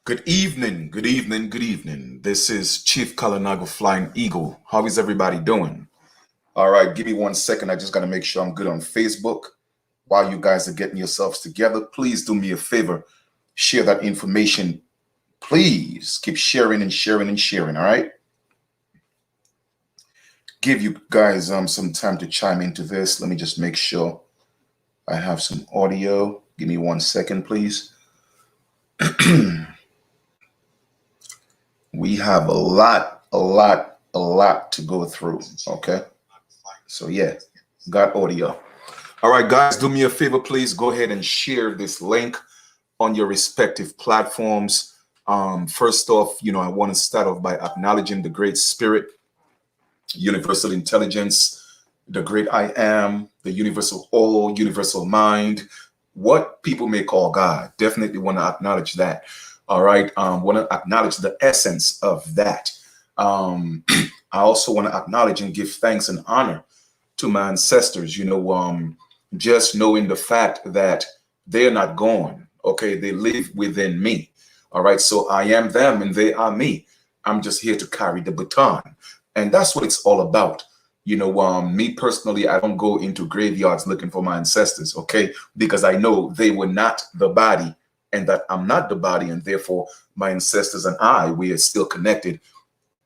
Good evening, good evening, good evening. This is Chief Kalinago Flying Eagle. How is everybody doing? All right, give me 1 second. I just got to make sure I'm good on Facebook. While you guys are getting yourselves together, please do me a favor. Share that information. Please keep sharing and sharing and sharing, all right? Give you guys some time to chime into this. Let me just make sure I have some audio. Give me 1 second, please. We have a lot to go through. Okay. So yeah, got audio. All right, guys, do me a favor, please. Go ahead and share this link on your respective platforms. First off, I want to start off by acknowledging the great spirit, universal intelligence, the great I am, the universal all, universal mind, what people may call God. Definitely want to acknowledge that. All right. Want to acknowledge the essence of that. I also want to acknowledge and give thanks and honor to my ancestors, just knowing the fact that they're not gone. Okay. They live within me. All right. So I am them and they are me. I'm just here to carry the baton. And that's what it's all about. Me personally, I don't go into graveyards looking for my ancestors. Okay. Because I know they were not the body, and that I'm not the body, and therefore my ancestors and we are still connected.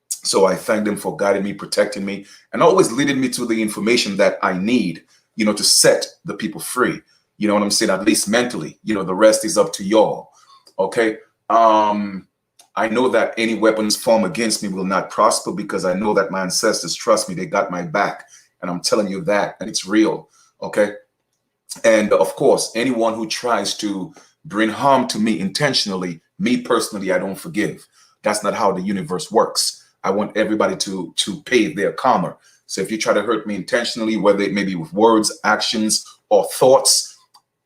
So I thank them for guiding me, protecting me, and always leading me to the information that I need, to set the people free. You know what I'm saying? At least mentally, the rest is up to y'all. Okay. I know that any weapons formed against me will not prosper because I know that my ancestors trust me. They got my back. And I'm telling you that, and it's real. Okay. And of course, anyone who tries to bring harm to me intentionally, me personally, I don't forgive. That's not how the universe works. I want everybody to pay their karma. So if you try to hurt me intentionally, whether it may be with words, actions, or thoughts,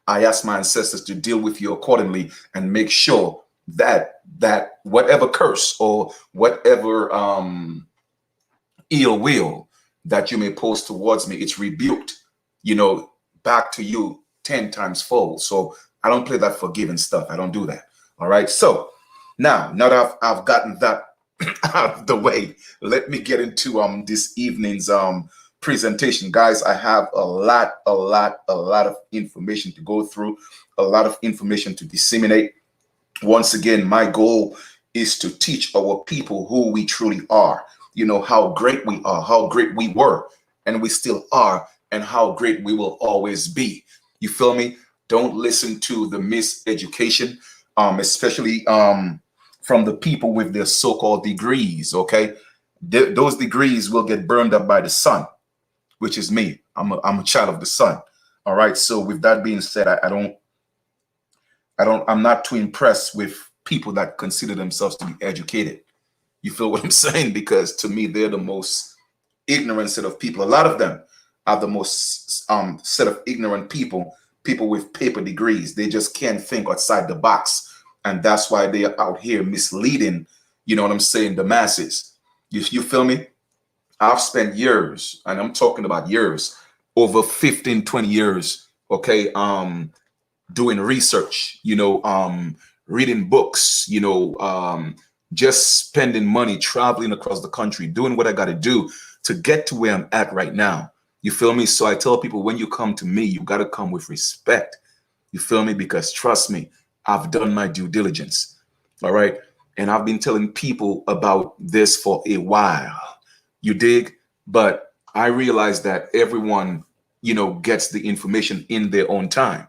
I ask my ancestors to deal with you accordingly and make sure that whatever curse or whatever ill will that you may pose towards me, it's rebuked, back to you 10 times fold. So I don't play that forgiving stuff. I don't do that. All right. So now that I've gotten that out of the way, let me get into this evening's presentation. Guys, I have a lot of information to go through, a lot of information to disseminate. Once again, my goal is to teach our people who we truly are, how great we are, how great we were, and we still are, and how great we will always be. You feel me? Don't listen to the miseducation, especially from the people with their so-called degrees. Okay, those degrees will get burned up by the sun, which is me. I'm a child of the sun. All right. So with that being said, I'm not too impressed with people that consider themselves to be educated. You feel what I'm saying? Because to me, they're the most ignorant set of people. A lot of them are the most set of ignorant people with paper degrees. They just can't think outside the box. And that's why they are out here misleading, the masses. You feel me? I've spent years, and I'm talking about years, over 15, 20 years, okay, doing research, reading books, just spending money, traveling across the country, doing what I got to do to get to where I'm at right now. You feel me? So I tell people, when you come to me, you got to come with respect. You feel me? Because trust me, I've done my due diligence. All right. And I've been telling people about this for a while. You dig? But I realize that everyone, gets the information in their own time.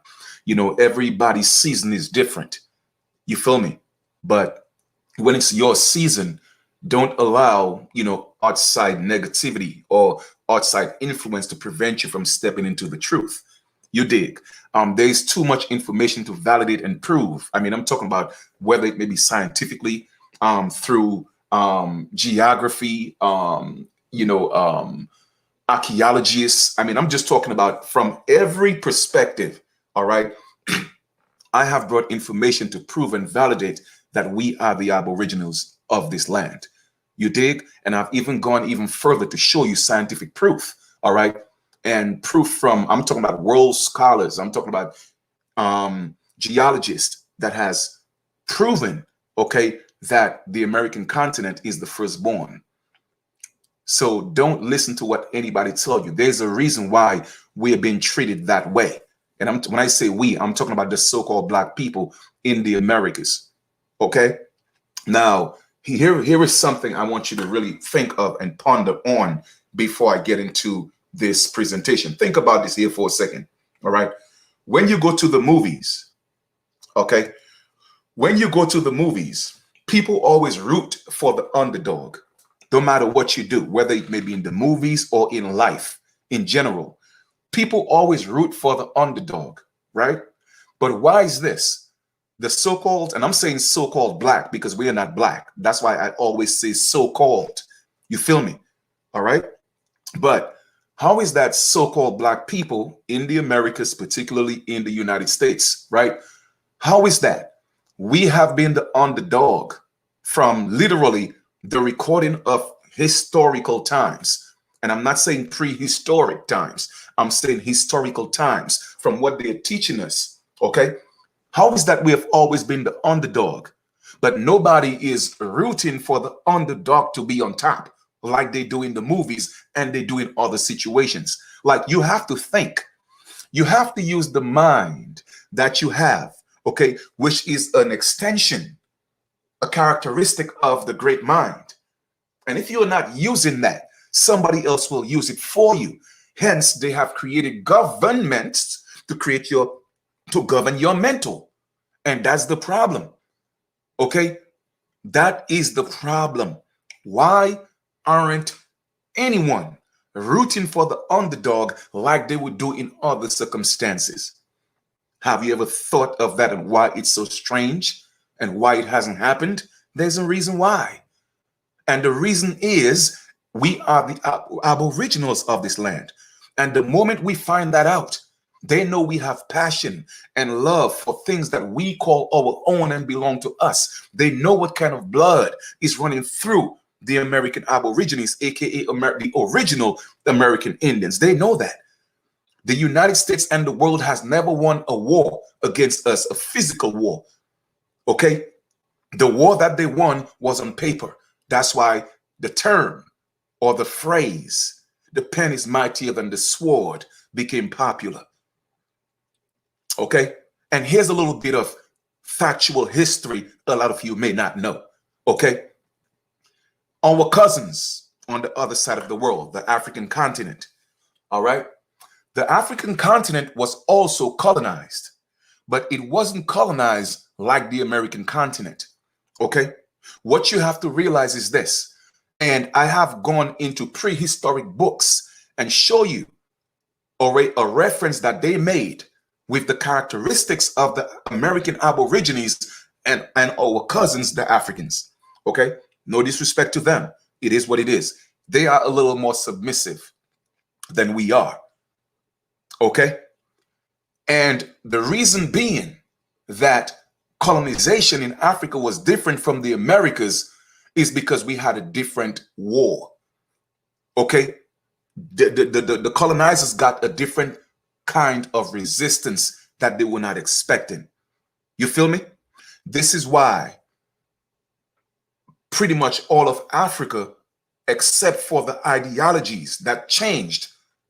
Everybody's season is different. You feel me? But when it's your season, don't allow, outside negativity or outside influence to prevent you from stepping into the truth. You dig? There's too much information to validate and prove. I mean, I'm talking about whether it may be scientifically, through geography, archaeologists. I mean, I'm just talking about from every perspective. All right. I have brought information to prove and validate that we are the aboriginals of this land. You dig? And I've even gone even further to show you scientific proof. All right. And proof from, I'm talking about world scholars. I'm talking about geologists that has proven okay, that the American continent is the firstborn. So don't listen to what anybody tells you. There's a reason why we are being treated that way. And when I say we, I'm talking about the so-called black people in the Americas. Okay. Now, here is something I want you to really think of and ponder on before I get into this presentation. Think about this here for a second. All right. When you go to the movies, okay, when you go to the movies, people always root for the underdog, no matter what you do, whether it may be in the movies or in life in general. People always root for the underdog, right? But why is this? The so-called, and I'm saying so-called black because we are not black. That's why I always say so-called. You feel me? All right. But how is that so-called black people in the Americas, particularly in the United States, right? How is that? We have been the underdog from literally the recording of historical times. And I'm not saying prehistoric times. I'm saying historical times from what they're teaching us. Okay. How is that we have always been the underdog, but nobody is rooting for the underdog to be on top like they do in the movies and they do in other situations? Like, you have to think. You have to use the mind that you have, okay, which is an extension, a characteristic of the great mind. And if you're not using that, somebody else will use it for you. Hence, they have created governments to govern your mental. And that's the problem. Okay? That is the problem. Why aren't anyone rooting for the underdog like they would do in other circumstances? Have you ever thought of that and why it's so strange and why it hasn't happened? There's a reason why. And the reason is we are the aboriginals of this land. And the moment we find that out, they know we have passion and love for things that we call our own and belong to us. They know what kind of blood is running through the American Aborigines, aka the original American Indians. They know that. The United States and the world has never won a war against us, a physical war. Okay? The war that they won was on paper. That's why the term or the phrase, the pen is mightier than the sword, became popular. Okay? And here's a little bit of factual history a lot of you may not know. Okay? Our cousins on the other side of the world, the African continent, all right? The African continent was also colonized, but it wasn't colonized like the American continent. Okay? What you have to realize is this, and I have gone into prehistoric books and show you a reference that they made with the characteristics of the American Aborigines and our cousins, the Africans. Okay? No disrespect to them. It is what it is. They are a little more submissive than we are. Okay? And the reason being that colonization in Africa was different from the Americas is because we had a different war. Okay? The colonizers got a different kind of resistance that they were not expecting. You feel me? This is why pretty much all of Africa, except for the ideologies that changed,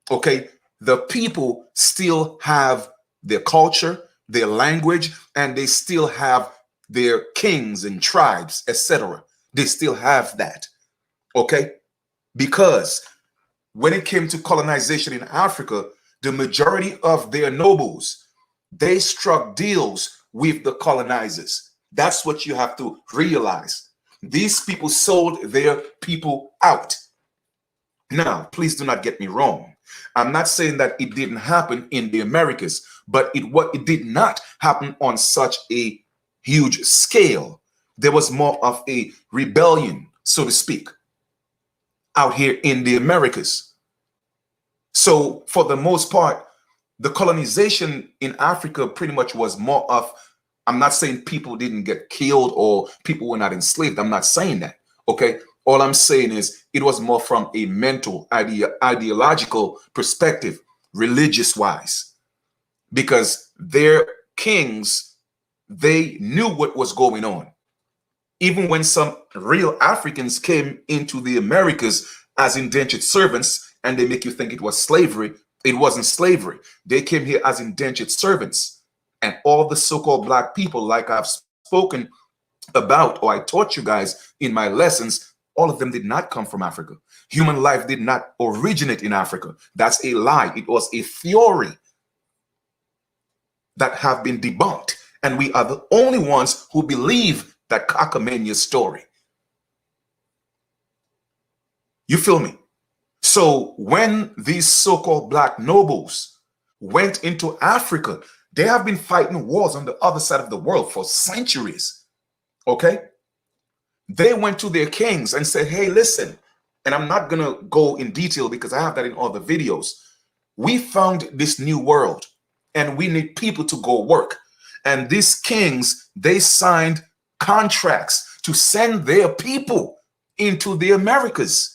okay, the people still have their culture, their language, and they still have their kings and tribes, etc. They still have that, okay? Because when it came to colonization in Africa, the majority of their nobles, they struck deals with the colonizers. That's what you have to realize. These people sold their people out. Now, please do not get me wrong. I'm not saying that it didn't happen in the Americas, but it did not happen on such a huge scale. There was more of a rebellion, so to speak, out here in the Americas. So for the most part, the colonization in Africa pretty much was more of, I'm not saying people didn't get killed or people were not enslaved. I'm not saying that. Okay. All I'm saying is it was more from a mental, ideological perspective, religious wise, because their kings, they knew what was going on. Even when some real Africans came into the Americas as indentured servants, and they make you think it was slavery, it wasn't slavery. They came here as indentured servants. And all the so-called black people, like I've spoken about, or I taught you guys in my lessons, all of them did not come from Africa. Human life did not originate in Africa. That's a lie. It was a theory that have been debunked. And we are the only ones who believe that cockamamie story. You feel me? So when these so-called black nobles went into Africa, they have been fighting wars on the other side of the world for centuries. Okay? They went to their kings and said, hey, listen, and I'm not going to go in detail because I have that in all the videos. We found this new world and we need people to go work. And these kings, they signed contracts to send their people into the Americas.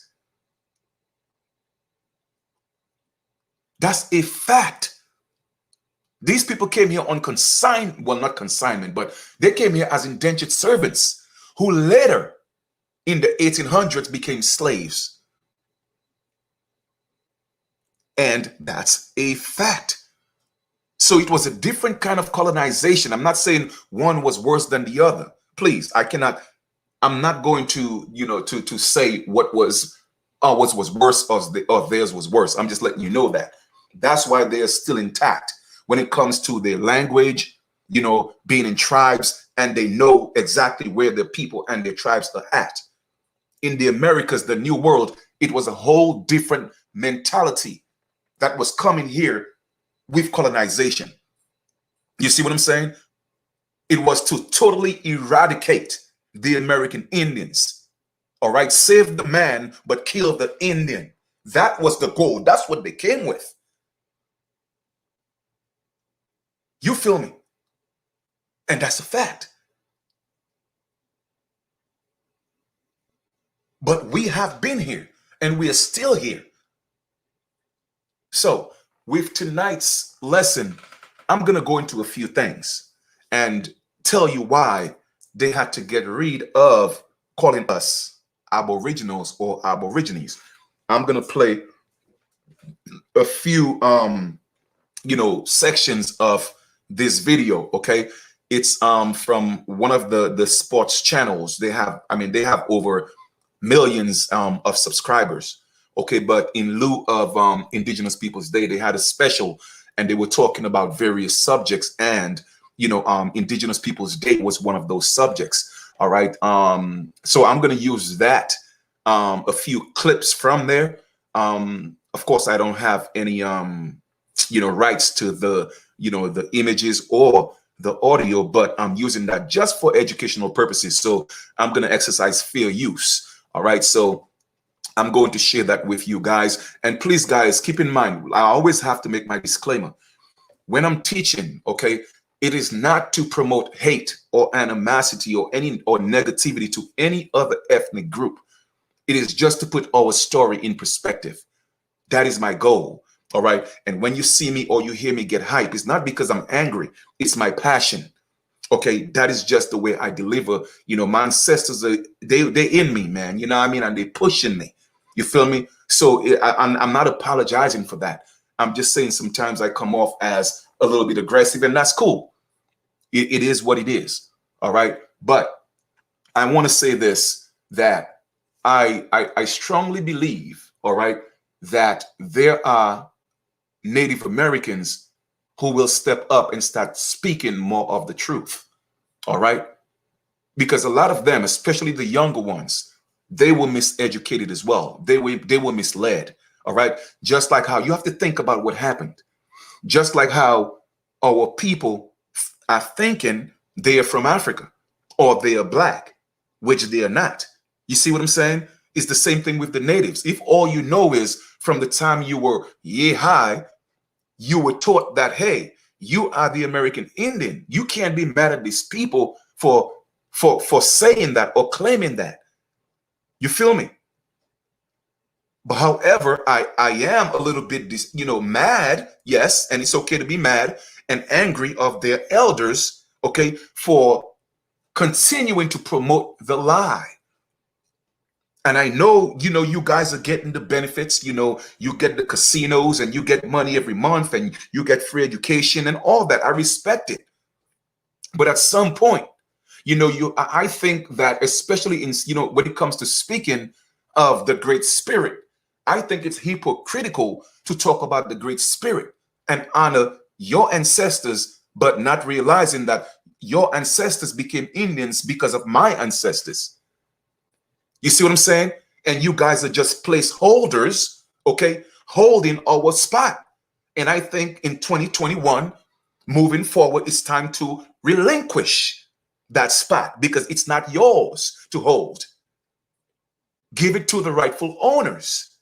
That's a fact. These people came here on consignment, well, not consignment, but they came here as indentured servants who later in the 1800s became slaves. And that's a fact. So it was a different kind of colonization. I'm not saying one was worse than the other. Please, I'm not going to, to say what was worse or theirs was worse. I'm just letting you know that. That's why they're still intact when it comes to their language, being in tribes, and they know exactly where their people and their tribes are at. In the Americas, the New World, it was a whole different mentality that was coming here with colonization. You see what I'm saying? It was to totally eradicate the American Indians. All right, save the man, but kill the Indian. That was the goal. That's what they came with. You feel me? And that's a fact. But we have been here and we are still here. So with tonight's lesson, I'm going to go into a few things and tell you why they had to get rid of calling us Aboriginals or Aborigines. I'm going to play a few, sections of this video. Okay. It's from one of the sports channels. They have over millions of subscribers. Okay, but in lieu of Indigenous Peoples Day, they had a special and they were talking about various subjects, and Indigenous Peoples Day was one of those subjects. All right. So I'm going to use that, a few clips from there. Of course, I don't have any rights to the the images or the audio, but I'm using that just for educational purposes. So I'm going to exercise fair use. All right. So I'm going to share that with you guys. And please, guys, keep in mind, I always have to make my disclaimer. When I'm teaching, okay, it is not to promote hate or animosity or negativity to any other ethnic group. It is just to put our story in perspective. That is my goal. All right. And when you see me or you hear me get hype, it's not because I'm angry. It's my passion. Okay. That is just the way I deliver. My ancestors, they in me, man. You know what I mean? And they pushing me. You feel me? So I'm not apologizing for that. I'm just saying sometimes I come off as a little bit aggressive, and that's cool. It is what it is. All right. But I want to say this, that I strongly believe, all right, that there are Native Americans who will step up and start speaking more of the truth. All right. Because a lot of them, especially the younger ones, they were miseducated as well. They were misled. All right. Just like how you have to think about what happened. Just like how our people are thinking they are from Africa or they are black, which they are not. You see what I'm saying? It's the same thing with the natives. If all you know is from the time you were yay high, you were taught that, hey, you are the American Indian. You can't be mad at these people for saying that or claiming that. You feel me? But however, I am a little bit, mad. Yes. And it's okay to be mad and angry of their elders. Okay. For continuing to promote the lie. And I know, you guys are getting the benefits. You get the casinos and you get money every month and you get free education and all that. I respect it. But at some point, I think that especially in, when it comes to speaking of the Great Spirit, I think it's hypocritical to talk about the Great Spirit and honor your ancestors, but not realizing that your ancestors became Indians because of my ancestors. You see what I'm saying? And you guys are just placeholders, okay, holding our spot. And I think in 2021, moving forward, it's time to relinquish that spot because it's not yours to hold. Give it to the rightful owners.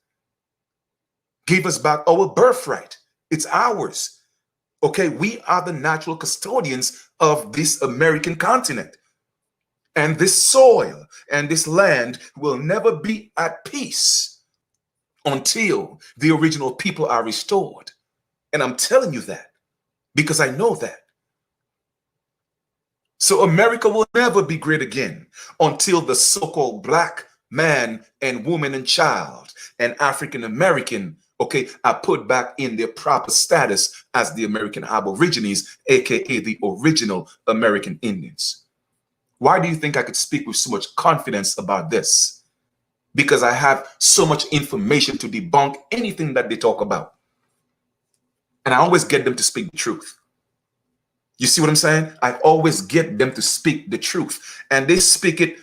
Give us back our birthright. It's ours. Okay, we are the natural custodians of this American continent. And this soil and this land will never be at peace until the original people are restored. And I'm telling you that because I know that. So America will never be great again until the so-called black man and woman and child and African American, okay, are put back in their proper status as the American Aborigines, aka the original American Indians. Why do you think I could speak with so much confidence about this? Because I have so much information to debunk anything that they talk about. And I always get them to speak the truth. You see what I'm saying? I always get them to speak the truth. And they speak it,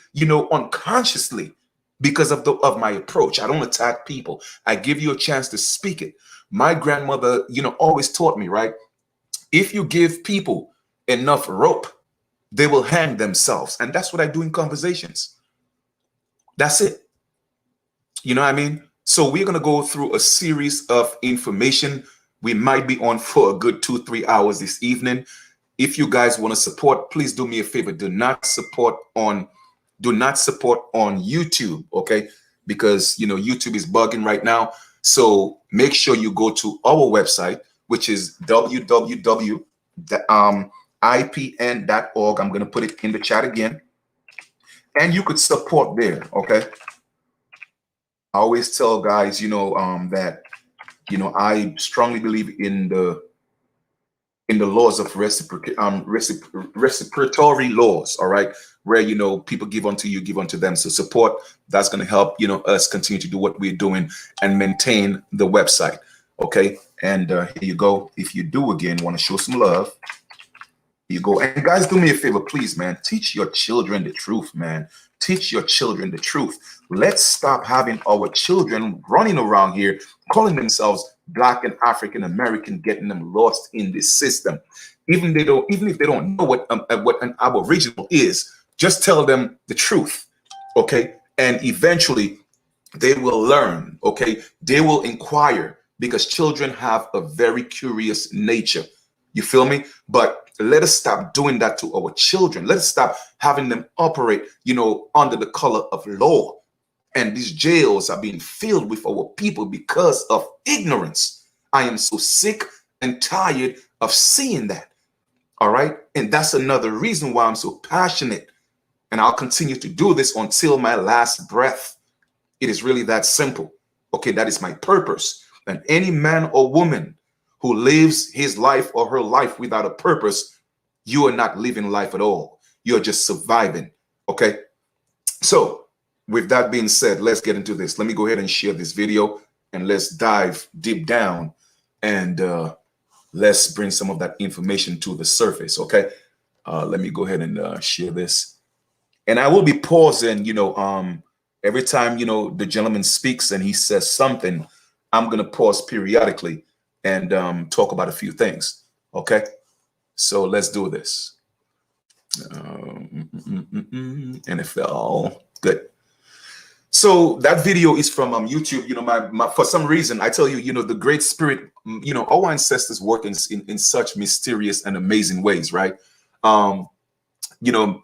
unconsciously because of my approach. I don't attack people. I give you a chance to speak it. My grandmother, always taught me, right? If you give people enough rope, they will hang themselves. And that's what I do in conversations. That's it. You know what I mean? So we're going to go through a series of information. We might be on for a good 2-3 hours this evening. If you guys want to support, please do me a favor. Do not support on YouTube, okay? Because, YouTube is bugging right now. So make sure you go to our website, which is www.ipn.org. I'm going to put it in the chat again. And you could support there, okay? I always tell guys, that, I strongly believe in the laws of reciprocatory laws, all right? Where, people give unto you, give unto them. So support, that's going to help, us continue to do what we're doing and maintain the website, okay? And here you go. If you do, again, want to show some love, you go. And guys, do me a favor, please, man. Teach your children the truth, man. Teach your children the truth. Let's stop having our children running around here calling themselves Black and African American, getting them lost in this system. Even if they don't know what an Aboriginal is, just tell them the truth, okay? And eventually they will learn, okay? They will inquire because children have a very curious nature. You feel me? But let us stop doing that to our children. Let us stop having them operate, under the color of law. And these jails are being filled with our people because of ignorance. I am so sick and tired of seeing that. All right. And that's another reason why I'm so passionate. And I'll continue to do this until my last breath. It is really that simple. Okay. That is my purpose. And any man or woman who lives his life or her life without a purpose, you are not living life at all. You're just surviving. Okay. So with that being said, let's get into this. Let me go ahead and share this video and let's dive deep down and let's bring some of that information to the surface. Okay. Let me go ahead and share this. And I will be pausing, every time, the gentleman speaks and he says something, I'm going to pause periodically and talk about a few things. Okay. So let's do this. NFL. Good. So that video is from YouTube. For some reason, I tell you, the Great Spirit, our ancestors work in such mysterious and amazing ways, right?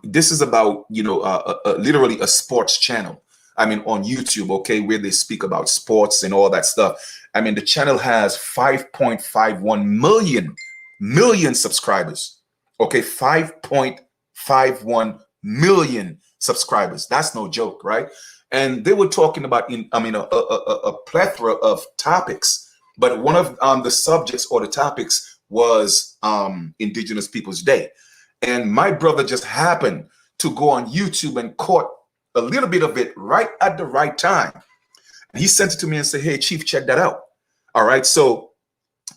This is about, literally a sports channel. I mean, on YouTube, okay, where they speak about sports and all that stuff. I mean, the channel has 5.51 million subscribers. Okay, 5.51 million subscribers. That's no joke, right? And they were talking about, a plethora of topics. But one of the subjects or the topics was Indigenous Peoples Day. And my brother just happened to go on YouTube and caught a little bit of it right at the right time. And he sent it to me and said, hey, Chief, check that out. All right. So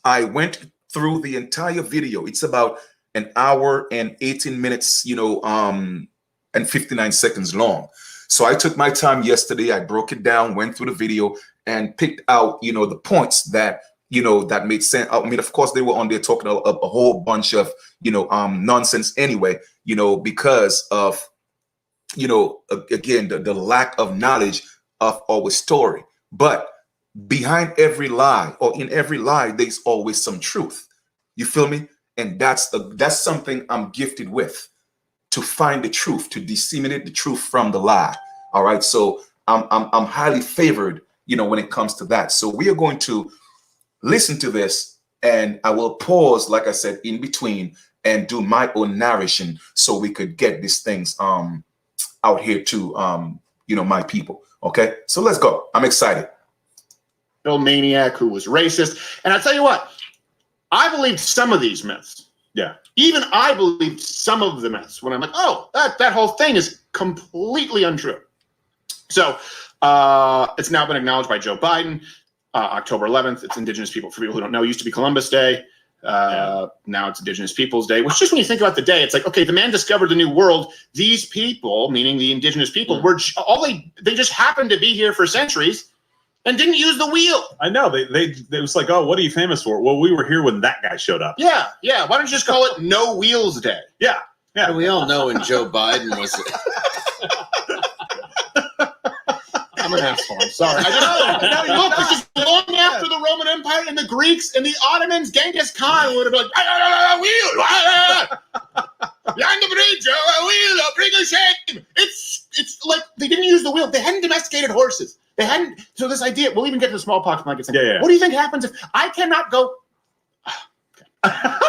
I went through the entire video. It's about an hour and 18 minutes, and 59 seconds long. So I took my time yesterday. I broke it down, went through the video, and picked out, the points that, that made sense. I mean, of course, they were on there talking a whole bunch of, nonsense anyway, because of, again, the lack of knowledge of our story. But behind every lie, or in every lie, there's always some truth. You feel me? And that's something I'm gifted with, to find the truth, to disseminate the truth from the lie. All right. So I'm highly favored, when it comes to that. So we are going to listen to this, and I will pause, like I said, in between and do my own narration so we could get these things out here to my people. Okay. So let's go. I'm excited. Maniac who was racist. And I tell you what, I believed some of these myths. Yeah. Even I believed some of the myths when I'm like, oh, that whole thing is completely untrue. So it's now been acknowledged by Joe Biden. October 11th, it's Indigenous People. For people who don't know, it used to be Columbus Day. Now it's Indigenous Peoples Day, which just when you think about the day, it's like, okay, the man discovered the new world. These people, meaning the Indigenous people, were they just happened to be here for centuries and didn't use the wheel. I know. They was like, oh, what are you famous for? Well, we were here when that guy showed up. Yeah. Why don't you just call it No Wheels Day? Yeah. And we all know when Joe Biden was. I'm an asshole. I'm sorry. I just look, this is long after the Roman Empire and the Greeks and the Ottomans. Genghis Khan would have been like, wheel, behind the bridge, a wheel, bring a shame. It's like they didn't use the wheel. They hadn't domesticated horses. They hadn't. So this idea, we'll even get to the smallpox blanket thing. Yeah. What do you think happens if I cannot go? I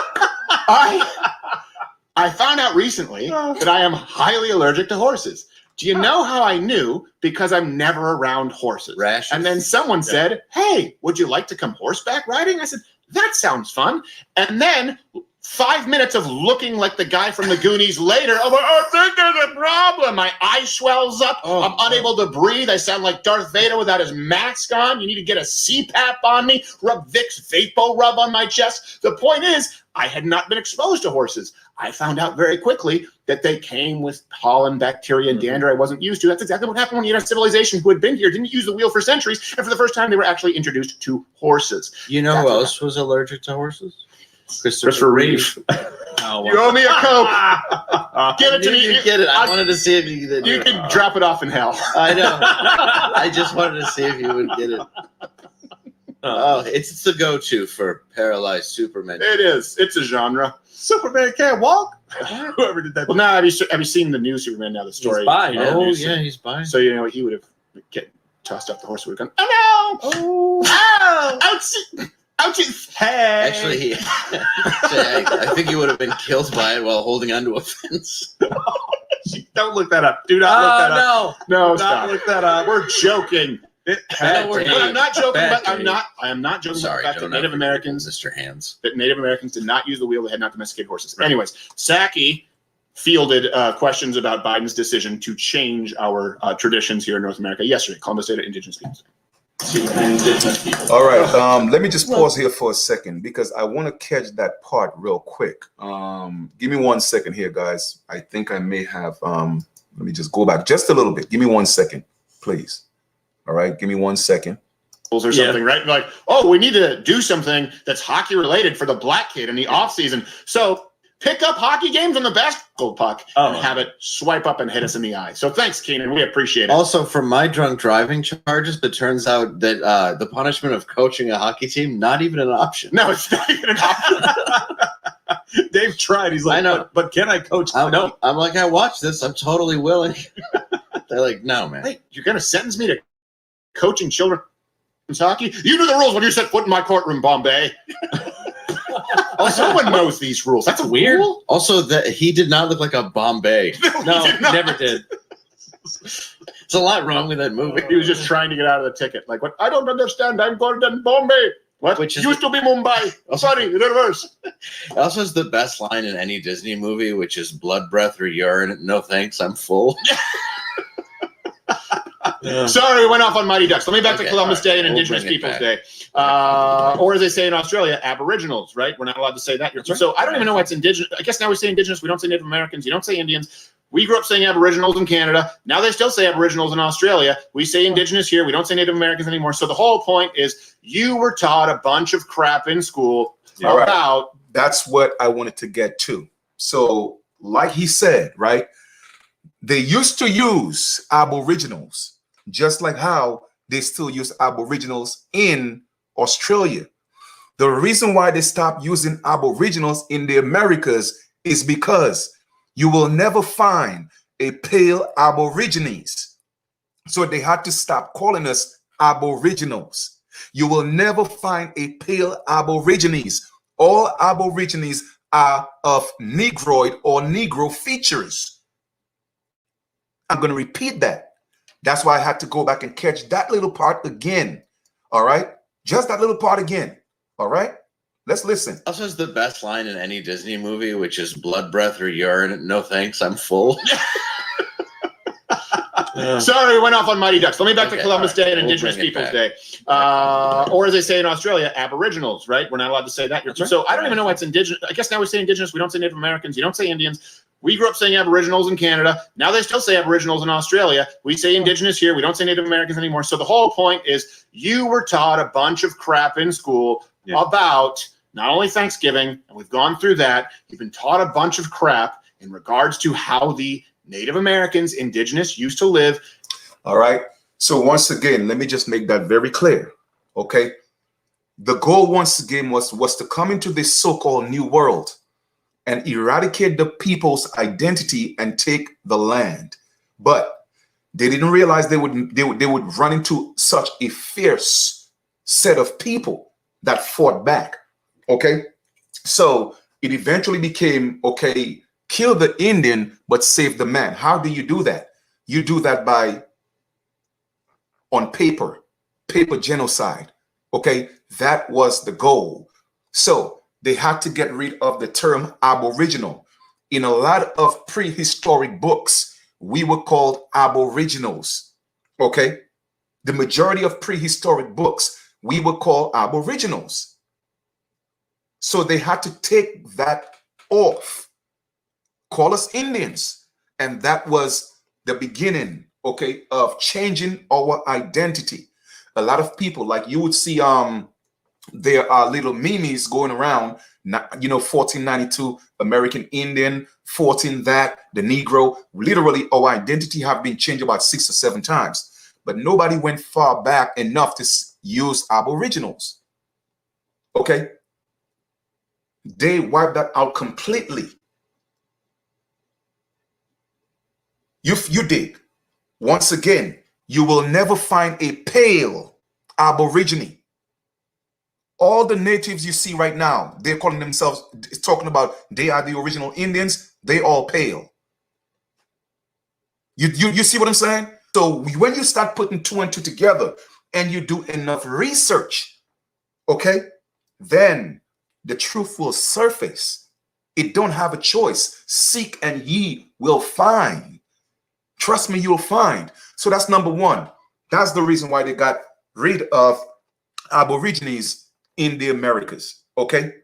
found out recently that I am highly allergic to horses. Do you know how I knew? Because I'm never around horses. Rashes. And then someone said, hey, would you like to come horseback riding? I said, that sounds fun. And then 5 minutes of looking like the guy from the Goonies later, I'm like, I think there's a problem. My eye swells up. I'm unable to breathe. I sound like Darth Vader without his mask on. You need to get a CPAP on me. Rub Vicks Vapo Rub on my chest. The point is, I had not been exposed to horses. I found out very quickly that they came with pollen, bacteria, and dander I wasn't used to. That's exactly what happened when you had a civilization who had been here, didn't use the wheel for centuries, and for the first time they were actually introduced to horses. You know who else was allergic to horses? Christopher Reeve. Oh, you owe me a Coke. Give it to me. You get it. I wanted to see if you did. You can drop it off in hell. I know. I just wanted to see if you would get it. Oh, it's the go-to for paralyzed Superman. It is. It's a genre. Superman can't walk. Whoever did that. Well, now have you seen the new Superman? Now the story. He's bi, yeah. Oh yeah, he's bi. So you know he would have get tossed off the horse. Would have gone. Oh no! Oh! Ouchie! Ouchie! Hey! Actually, I think he would have been killed by it while holding onto a fence. Don't look that up. Do not look that up. No, Not stop. look that up. We're joking. But I'm not joking. I am not joking Sorry, about the fact that Native Americans, Mr. Hands, did not use the wheel. They had not domesticated horses. Right. Anyways, Saki fielded questions about Biden's decision to change our traditions here in North America yesterday. Columbus Day to Indigenous People. All right. Let me just pause here for a second because I want to catch that part real quick. Give me 1 second here, guys. I think I may have. Let me just go back just a little bit. Give me 1 second, please. All right, give me 1 second. Or something, right? Like, oh, we need to do something that's hockey related for the black kid in the off season. So pick up hockey games on the basketball puck and have it swipe up and hit us in the eye. So thanks, Keenan. We appreciate it. Also, for my drunk driving charges, it turns out that the punishment of coaching a hockey team, not even an option. No, it's not even an option. Dave tried. He's like, I know. But can I coach? No. I'm like, I watched this. I'm totally willing. They're like, no, man. Wait, you're going to sentence me to coaching children's hockey? You knew the rules when you set foot in my courtroom, Bombay. Someone knows these rules. That's a Weird. rule? Also, that he did not look like a Bombay. No, He did not. never did. There's a lot wrong with that movie. He was just trying to get out of the ticket. Like, what? I don't understand. I'm Gordon Bombay. What? Which is- Used to be Mumbai. Oh, sorry, reverse. It also has the best line in any Disney movie, which is blood, breath, or urine. No thanks, I'm full. Sorry, we went off on Mighty Ducks. Let me back to Okay, Columbus all Day right. and We'll Indigenous bring it Peoples back. Day. Or as they say in Australia, Aboriginals, right? We're not allowed to say that. That's right. So I don't even know what's Indigenous. I guess now we say Indigenous. We don't say Native Americans. You don't say Indians. We grew up saying Aboriginals in Canada. Now they still say Aboriginals in Australia. We say Indigenous here. We don't say Native Americans anymore. So the whole point is you were taught a bunch of crap in school All right. about. That's what I wanted to get to. So, like he said, right? They used to use Aboriginals, just like how they still use Aboriginals in Australia. The reason why they stopped using Aboriginals in the Americas is because you will never find a pale Aborigines. So they had to stop calling us Aboriginals. You will never find a pale Aborigines. All Aborigines are of Negroid or Negro features. I'm going to repeat that. That's why I had to go back and catch that little part again. All right? Just that little part again. All right? Let's listen. Also has the best line in any Disney movie, which is blood, breath, or urine. No thanks, I'm full. Sorry, we went off on Mighty Ducks. Let me back to Okay, Columbus all right. Day and We'll Indigenous bring it Peoples back. Day. Or as they say in Australia, Aboriginals, right? We're not allowed to say that. That's right. So I don't even know what's Indigenous. I guess now we say Indigenous. We don't say Native Americans. You don't say Indians. We grew up saying Aboriginals in Canada. Now they still say Aboriginals in Australia. We say Indigenous here. We don't say Native Americans anymore. So the whole point is you were taught a bunch of crap in school about not only Thanksgiving, and we've gone through that. You've been taught a bunch of crap in regards to how the Native Americans, Indigenous, used to live. All right. So once again, let me just make that very clear. Okay. The goal once again was to come into this so-called new world and eradicate the people's identity and take the land. But they didn't realize they would run into such a fierce set of people that fought back. Okay. So it eventually became, okay, kill the Indian, but save the man. How do you do that? You do that by on paper genocide. Okay, that was the goal. So they had to get rid of the term Aboriginal. In a lot of prehistoric books, we were called Aboriginals. Okay, the majority of prehistoric books, we were called Aboriginals. So they had to take that off, call us Indians, and that was the beginning, okay, of changing our identity. A lot of people, like you would see, there are little memes going around, 1492 American Indian, 14 that, the Negro. Literally, our identity have been changed about 6 or 7 times, but nobody went far back enough to use Aboriginals. Okay, they wiped that out completely. You dig? Once again, you will never find a pale Aborigine. All the natives you see right now, they're calling themselves, talking about they are the original Indians, they all pale. You see what I'm saying? So when you start putting 2 and 2 together and you do enough research, okay, then the truth will surface. It don't have a choice. Seek and ye will find. Trust me, you'll find. So that's number one. That's the reason why they got rid of Aborigines in the Americas. Okay.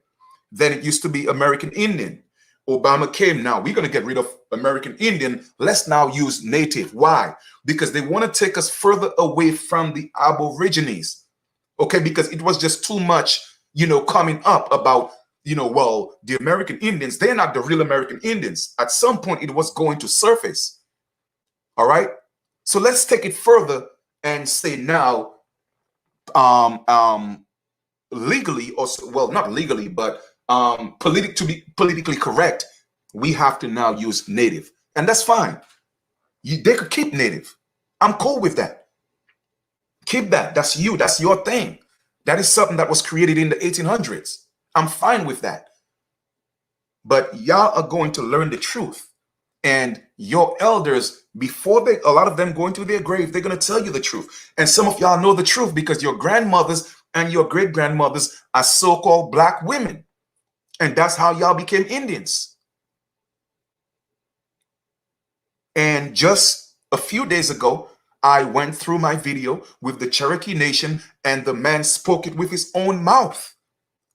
Then it used to be American Indian. Obama came. Now we're going to get rid of American Indian. Let's now use native. Why? Because they want to take us further away from the Aborigines. Okay. Because it was just too much, coming up about, well, the American Indians, they're not the real American Indians. At some point, it was going to surface. All right. So let's take it further and say now, legally, or well, not legally, but to be politically correct, we have to now use native, and that's fine. They could keep native. I'm cool with that. Keep that. That's you. That's your thing. That is something that was created in the 1800s. I'm fine with that. But y'all are going to learn the truth. And your elders, before a lot of them go into their grave, they're going to tell you the truth. And some of y'all know the truth because your grandmothers and your great grandmothers are so-called black women. And that's how y'all became Indians. And just a few days ago, I went through my video with the Cherokee Nation, and the man spoke it with his own mouth.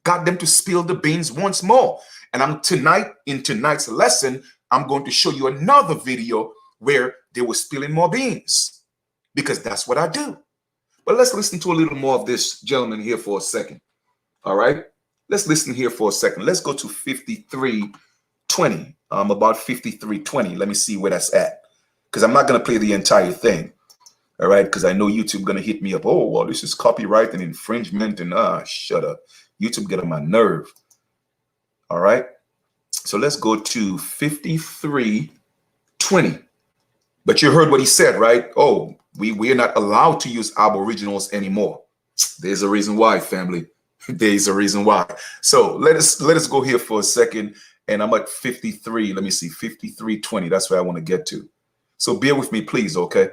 Got them to spill the beans once more. And in tonight's lesson, I'm going to show you another video where they were spilling more beans, because that's what I do. But let's listen to a little more of this gentleman here for a second. All right, let's listen here for a second. Let's go to 5320. About 5320. Let me see where that's at, because I'm not going to play the entire thing. All right, because I know YouTube going to hit me up. Oh, well, this is copyright and infringement, and shut up. YouTube get on my nerve. All right, so let's go to 5320. But you heard what he said, right? Oh, we are not allowed to use aboriginals anymore. There's a reason why, family. There's a reason why. So let us go here for a second, and I'm at 53. Let me see, 5320. That's where I want to get to. So bear with me, please. Okay,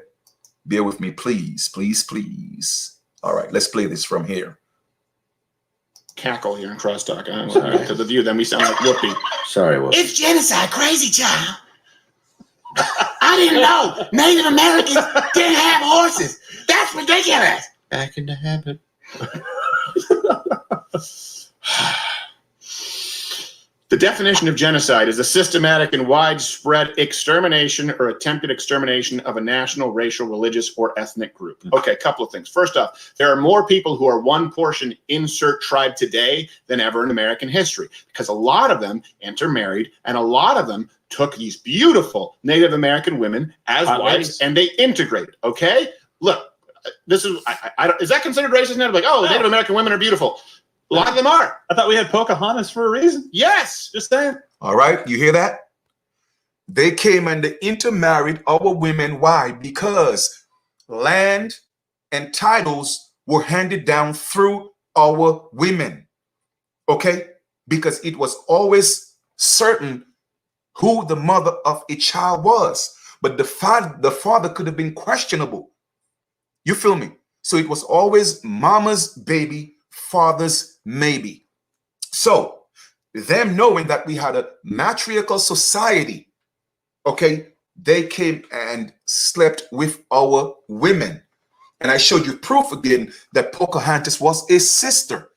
bear with me, please, please, please. All right, let's play this from here. Cackle here in crosstalk. I'm sorry. To the view, then we sound like Whoopi. Sorry, Whoopi. It's genocide, crazy child. I didn't know Native Americans didn't have horses. That's ridiculous. Back in the habit. The definition of genocide is a systematic and widespread extermination or attempted extermination of a national, racial, religious, or ethnic group. Okay, a couple of things. First off, there are more people who are one portion insert tribe today than ever in American history, because a lot of them intermarried, and a lot of them took these beautiful Native American women as wives, and they integrated. Okay, look, this is is that considered racist now? Like, oh, no. Native American women are beautiful. A lot of them are. I thought we had Pocahontas for a reason. Yes, just saying. All right, you hear that? They came and they intermarried our women. Why? Because land and titles were handed down through our women. Okay? Because it was always certain who the mother of a child was. But the father could have been questionable. You feel me? So it was always mama's baby, father's maybe. So them knowing that we had a matriarchal society, okay, they came and slept with our women. And I showed you proof again that Pocahontas was a sister.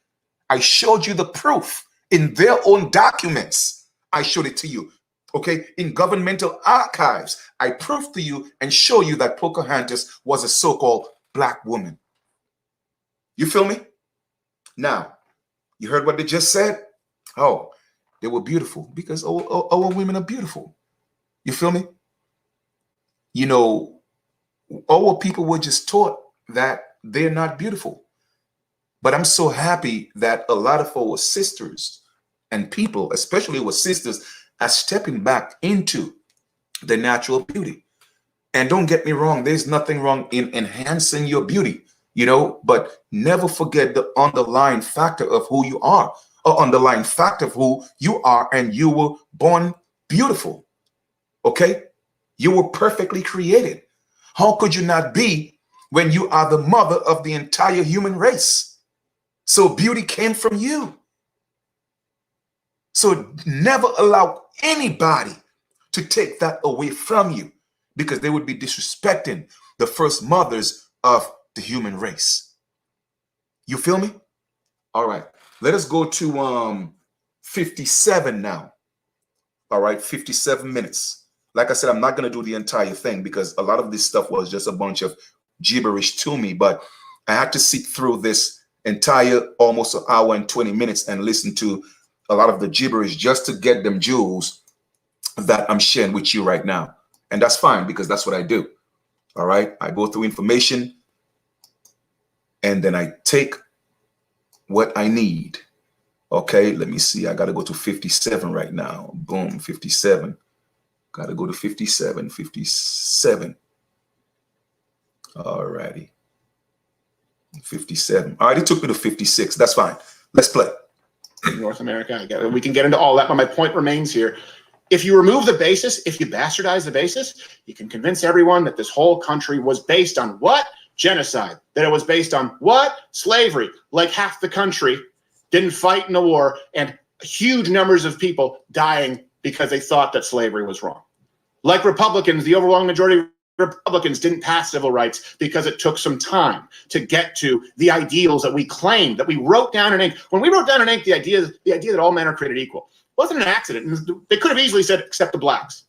I showed you the proof in their own documents. I showed it to you. Okay, in governmental archives, I proved to you and show you that Pocahontas was a so-called black woman. You feel me? Now, you heard what they just said? Oh, they were beautiful because our women are beautiful. You feel me? You know, our people were just taught that they're not beautiful. But I'm so happy that a lot of our sisters and people, especially our sisters, are stepping back into the natural beauty. And don't get me wrong, there's nothing wrong in enhancing your beauty, you know, but never forget the underlying factor of who you are, or underlying factor of who you are, and you were born beautiful. Okay? You were perfectly created. How could you not be when you are the mother of the entire human race? So beauty came from you. So never allow anybody to take that away from you, because they would be disrespecting the first mothers of the human race. You feel me? All right. Let us go to 57 now. All right, 57 minutes. Like I said, I'm not going to do the entire thing because a lot of this stuff was just a bunch of gibberish to me, but I had to sit through this entire almost an hour and 20 minutes and listen to a lot of the gibberish just to get them jewels that I'm sharing with you right now. And that's fine because that's what I do. All right. I go through information and then I take what I need. Okay. Let me see. I got to go to 57 right now. Boom. 57. Got to go to 57. 57. All righty. 57. All right. It took me to 56. That's fine. Let's play. in North America. We can get into all that, but my point remains here. If you remove the basis, if you bastardize the basis, you can convince everyone that this whole country was based on what? Genocide. That it was based on what? Slavery. Like half the country didn't fight in a war, and huge numbers of people dying because they thought that slavery was wrong. Like Republicans, the overwhelming majority of Republicans didn't pass civil rights because it took some time to get to the ideals that we claimed, that we wrote down in ink. When we wrote down in ink the idea that all men are created equal, wasn't an accident. They could have easily said, except the blacks.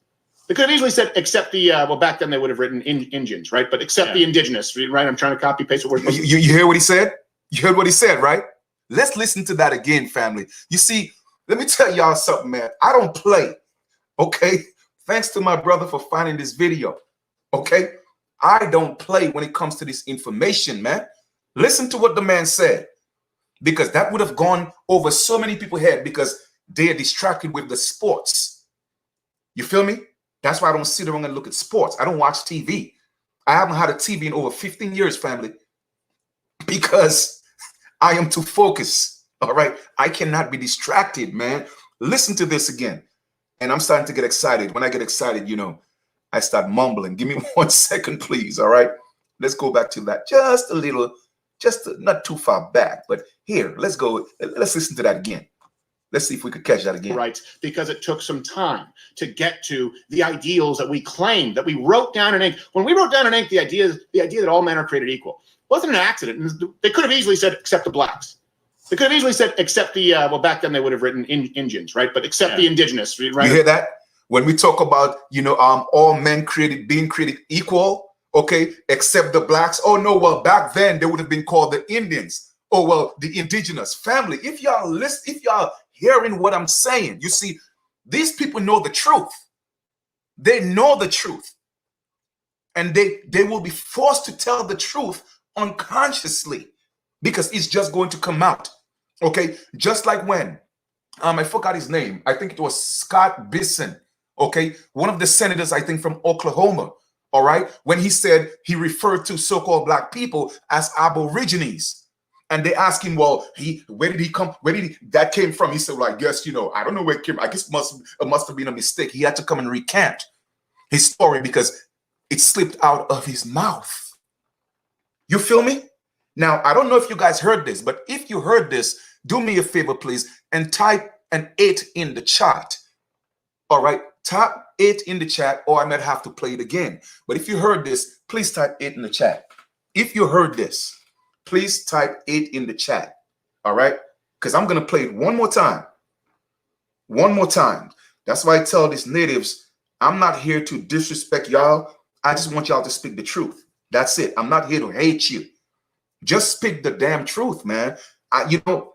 They could have easily said, except the, well, back then they would have written Indians, right? But except the indigenous, right? I'm trying to copy paste what we're supposed to. You hear what he said? You heard what he said, right? Let's listen to that again, family. You see, let me tell y'all something, man. I don't play, okay? Thanks to my brother for finding this video, okay? I don't play when it comes to this information, man. Listen to what the man said, because that would have gone over so many people's head because they are distracted with the sports. You feel me? That's why I don't sit around and look at sports. I don't watch TV. I haven't had a TV in over 15 years, family, because I am too focused. All right. I cannot be distracted, man. Listen to this again. And I'm starting to get excited. When I get excited, you know, I start mumbling. Give me 1 second, please. All right. Let's go back to that just a little, not too far back. But here, let's go. Let's listen to that again. Let's see if we could catch that again. Right, because it took some time to get to the ideals that we claimed, that we wrote down in ink. When we wrote down in ink the idea that all men are created equal, wasn't an accident. They could have easily said, except the blacks. They could have easily said, except the, well, back then they would have written Indians, right? But except the indigenous, right? You hear that? When we talk about, you know, all men being created equal, okay, except the blacks. Oh, no, well, back then they would have been called the Indians. Oh, well, the indigenous family. If y'all listen, if y'all hearing what I'm saying, you see, these people know the truth. They know the truth. And they will be forced to tell the truth unconsciously because it's just going to come out. Okay, just like when, I forgot his name. I think it was Scott Bisson. Okay, one of the senators, I think from Oklahoma. All right, when he said he referred to so-called black people as aborigines. And they asked him, well, where did he come? Where did that came from? He said, well, I guess, you know, I don't know where it came. I guess it must have been a mistake. He had to come and recant his story because it slipped out of his mouth. You feel me? Now, I don't know if you guys heard this, but if you heard this, do me a favor, please, and type an 8 in the chat. All right, type 8 in the chat, or I might have to play it again. But if you heard this, please type 8 in the chat. If you heard this, please type 8 in the chat. All right, because I'm going to play it one more time. One more time. That's why I tell these natives, I'm not here to disrespect y'all. I just want y'all to speak the truth. That's it. I'm not here to hate you. Just speak the damn truth, man. You know,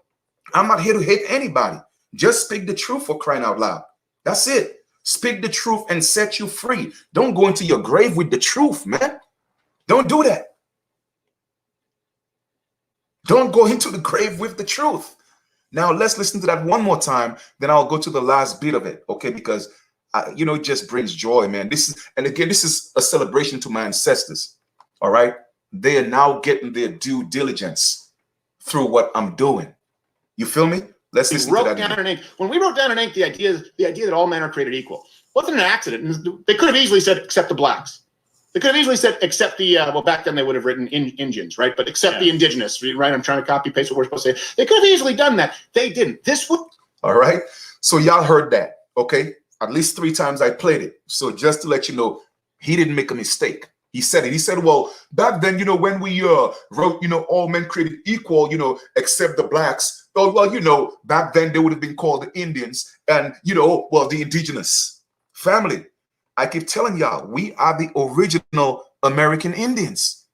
I'm not here to hate anybody. Just speak the truth, for crying out loud. That's it. Speak the truth and set you free. Don't go into your grave with the truth, man. Don't do that. Don't go into the grave with the truth. Now, let's listen to that one more time. Then I'll go to the last bit of it, okay? Because, you know, it just brings joy, man. This is a celebration to my ancestors, all right? They are now getting their due diligence through what I'm doing. You feel me? Let's listen to that again. When we wrote down in ink the idea that all men are created equal, wasn't an accident. They could have easily said, except the blacks. They could have easily said, except the, well, back then they would have written Indians, right? But except the indigenous, right? I'm trying to copy paste what we're supposed to say. They could have easily done that. They didn't. This would. All right. So y'all heard that, okay? At least 3 times I played it. So just to let you know, he didn't make a mistake. He said it. He said, well, back then, you know, when we wrote, you know, all men created equal, you know, except the blacks. Oh, well, you know, back then they would have been called the Indians and, you know, well, the indigenous family. I keep telling y'all, we are the original American Indians.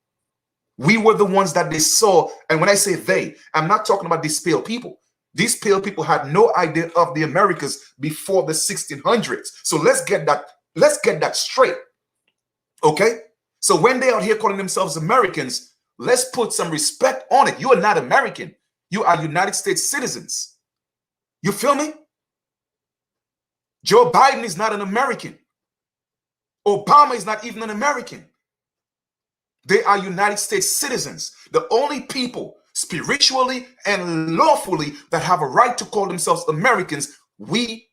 We were the ones that they saw. And when I say they, I'm not talking about these pale people. These pale people had no idea of the Americas before the 1600s. So let's get that straight. Okay? So when they are here calling themselves Americans, let's put some respect on it. You are not American. You are United States citizens. You feel me? Joe Biden is not an American. Obama is not even an American. They are United States citizens. The only people spiritually and lawfully, that have a right to call themselves Americans, we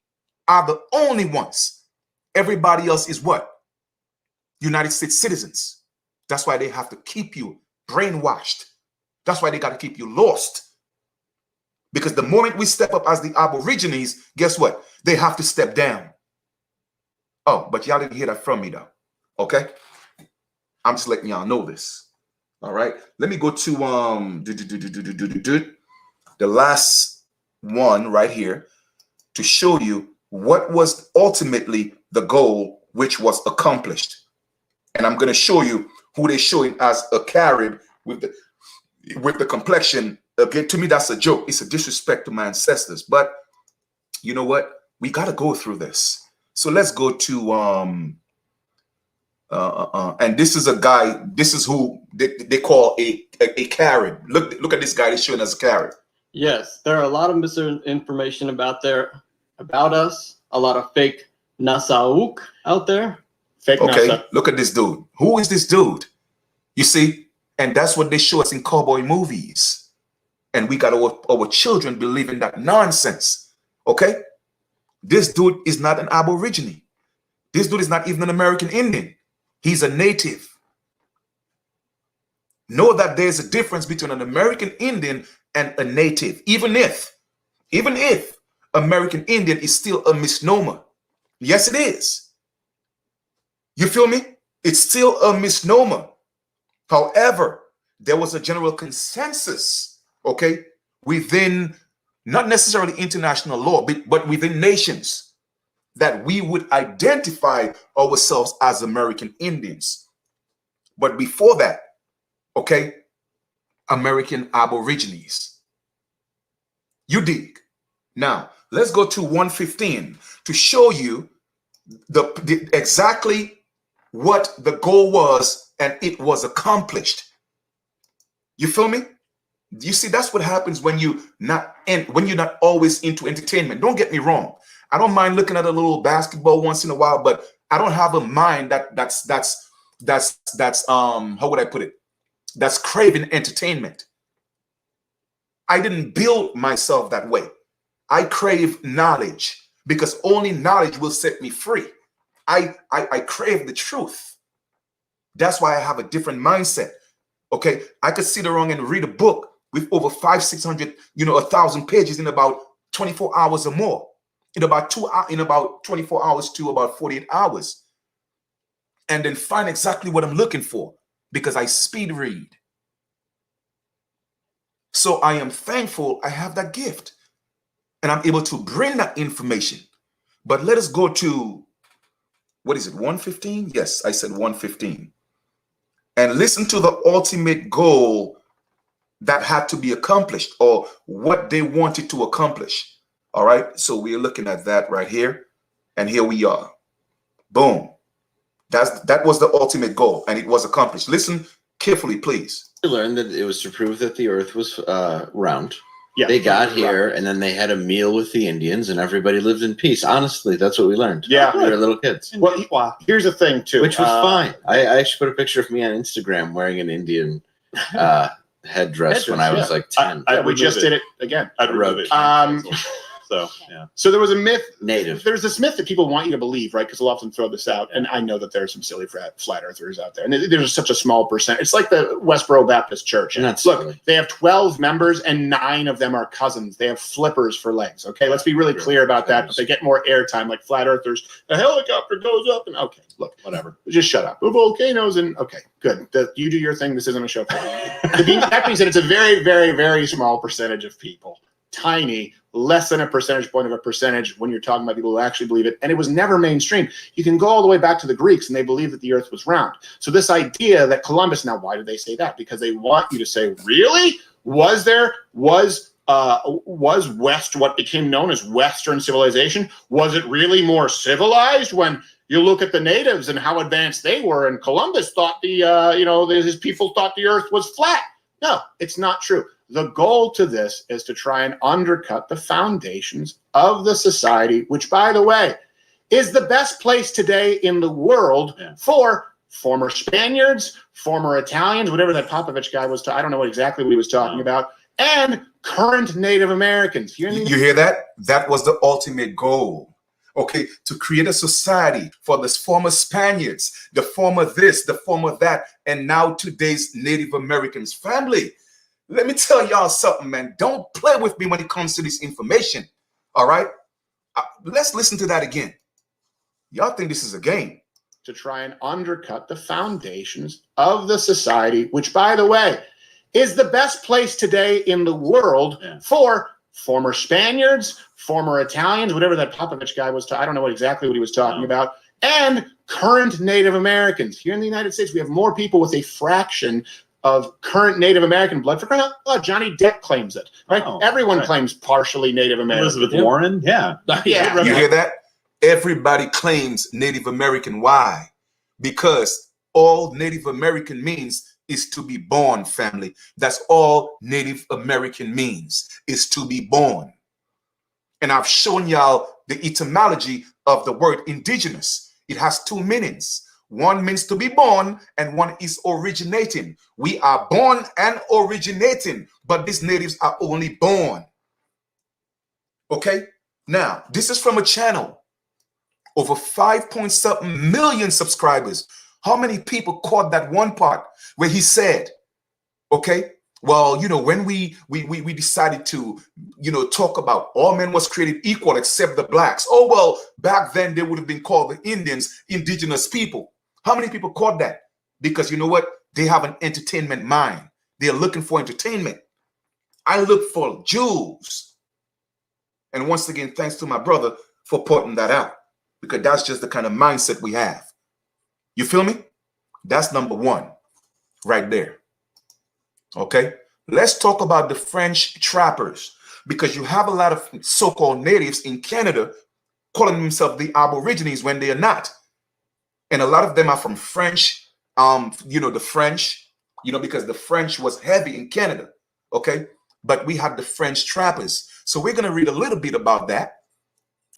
are the only ones. Everybody else is what? United States citizens. That's why they have to keep you brainwashed. That's why they got to keep you lost. Because the moment we step up as the Aborigines, guess what? They have to step down. Oh, but y'all didn't hear that from me though. Okay? I'm just letting y'all know this. All right. Let me go to the last one right here to show you what was ultimately the goal which was accomplished. And I'm going to show you who they're showing as a Carib with the complexion. Again, to me, that's a joke. It's a disrespect to my ancestors. But you know what? We got to go through this. So let's go to and this is a guy. This is who they call a Carib. Look at this guy. They're showing us a Carib. Yes, there are a lot of misinformation about us. A lot of fake Nasauk out there. Fake Okay, NASA. look at this dude. Who is this dude? You see, and that's what they show us in cowboy movies. And we got our children believing that nonsense. Okay, this dude is not an Aborigine. This dude is not even an American Indian. He's a native. Know that there's a difference between an American Indian and a native, even if American Indian is still a misnomer. Yes, it is. You feel me? It's still a misnomer. However, there was a general consensus, okay, within not necessarily international law, but within nations, that we would identify ourselves as American Indians. But before that, okay, American Aborigines. You dig? Now, let's go to 115 to show you the exactly what the goal was, and it was accomplished. You feel me? You see, that's what happens when you're not always into entertainment. Don't get me wrong. I don't mind looking at a little basketball once in a while, but I don't have a mind that's how would I put it? That's craving entertainment. I didn't build myself that way. I crave knowledge because only knowledge will set me free. I crave the truth. That's why I have a different mindset. Okay, I could sit around and read a book with over 500, 600, 1,000 pages in about 24 hours or more. In about 24 hours to about 48 hours, and then find exactly what I'm looking for because I speed read. So I am thankful I have that gift, and I'm able to bring that information. But let us go to, what is it, 115? Yes, I said 115. And listen to the ultimate goal that had to be accomplished, or what they wanted to accomplish. All right, so we're looking at that right here, and here we are. Boom. That was the ultimate goal, and it was accomplished. Listen carefully, please. We learned that it was to prove that the Earth was round. Yeah, They got here, and then they had a meal with the Indians, and everybody lived in peace. Honestly, that's what we learned. Yeah. We were little kids. Well, here's the thing too, Which was fine. I actually put a picture of me on Instagram wearing an Indian headdress when I was like 10. we just did it again. I'd remove it. So, yeah. So there was a myth. Native. There's this myth that people want you to believe, right? Because they'll often throw this out. And I know that there are some silly flat earthers out there. And there's such a small percent. It's like the Westboro Baptist Church. Not Look, silly. they have 12 members and 9 of them are cousins. They have flippers for legs. Okay, let's be really clear about that. But they get more airtime, like flat earthers. A helicopter goes up and okay, look, whatever. Just shut up. Volcanoes and okay, good. You do your thing. This isn't a show for you. That being said, it's a very, very, very small percentage of people. Tiny, less than a percentage point of a percentage when you're talking about people who actually believe it. And it was never mainstream. You can go all the way back to the Greeks and they believed that the earth was round. So this idea that Columbus, now why did they say that? Because they want you to say, really? Was West what became known as Western civilization? Was it really more civilized when you look at the natives and how advanced they were? And Columbus thought his people thought the earth was flat. No, it's not true. The goal to this is to try and undercut the foundations of the society, which, by the way, is the best place today in the world for former Spaniards, former Italians, whatever that Popovich guy was. I don't know exactly what he was talking about. and current Native Americans. You hear that? That was the ultimate goal. Okay, to create a society for the former Spaniards, the former this, the former that, and now today's Native Americans. Family, let me tell y'all something, man. Don't play with me when it comes to this information. All right? Let's listen to that again. Y'all think this is a game. To try and undercut the foundations of the society, which, by the way, is the best place today in the world for former Spaniards, former Italians, whatever that Popovich guy was. I don't know exactly what he was talking about, and current Native Americans. Here in the United States, we have more people with a fraction of current Native American blood. For crying out loud, Johnny Depp claims it. Right? Everyone claims partially Native American. Elizabeth Warren, yeah. Yeah. You hear that? Everybody claims Native American. Why? Because all Native American means is to be born, family. That's all Native American means, is to be born. And I've shown y'all the etymology of the word indigenous. It has two meanings. One means to be born, and one is originating. We are born and originating, but these natives are only born. Okay? Now, this is from a channel. Over 5.something million subscribers. How many people caught that one part where he said, okay, well, you know, when we decided to, you know, talk about all men was created equal except the blacks. Oh, well, back then they would have been called the Indians, indigenous people. How many people caught that? Because you know what? They have an entertainment mind. They're looking for entertainment. I look for jewels. And once again, thanks to my brother for pointing that out, because that's just the kind of mindset we have. You feel me? That's number one right there. Okay, let's talk about the French trappers, because you have a lot of so-called natives in Canada calling themselves the Aborigines when they are not. And a lot of them are from French, you know, the French, you know, because the French was heavy in Canada. Okay, but we have the French trappers. So we're going to read a little bit about that.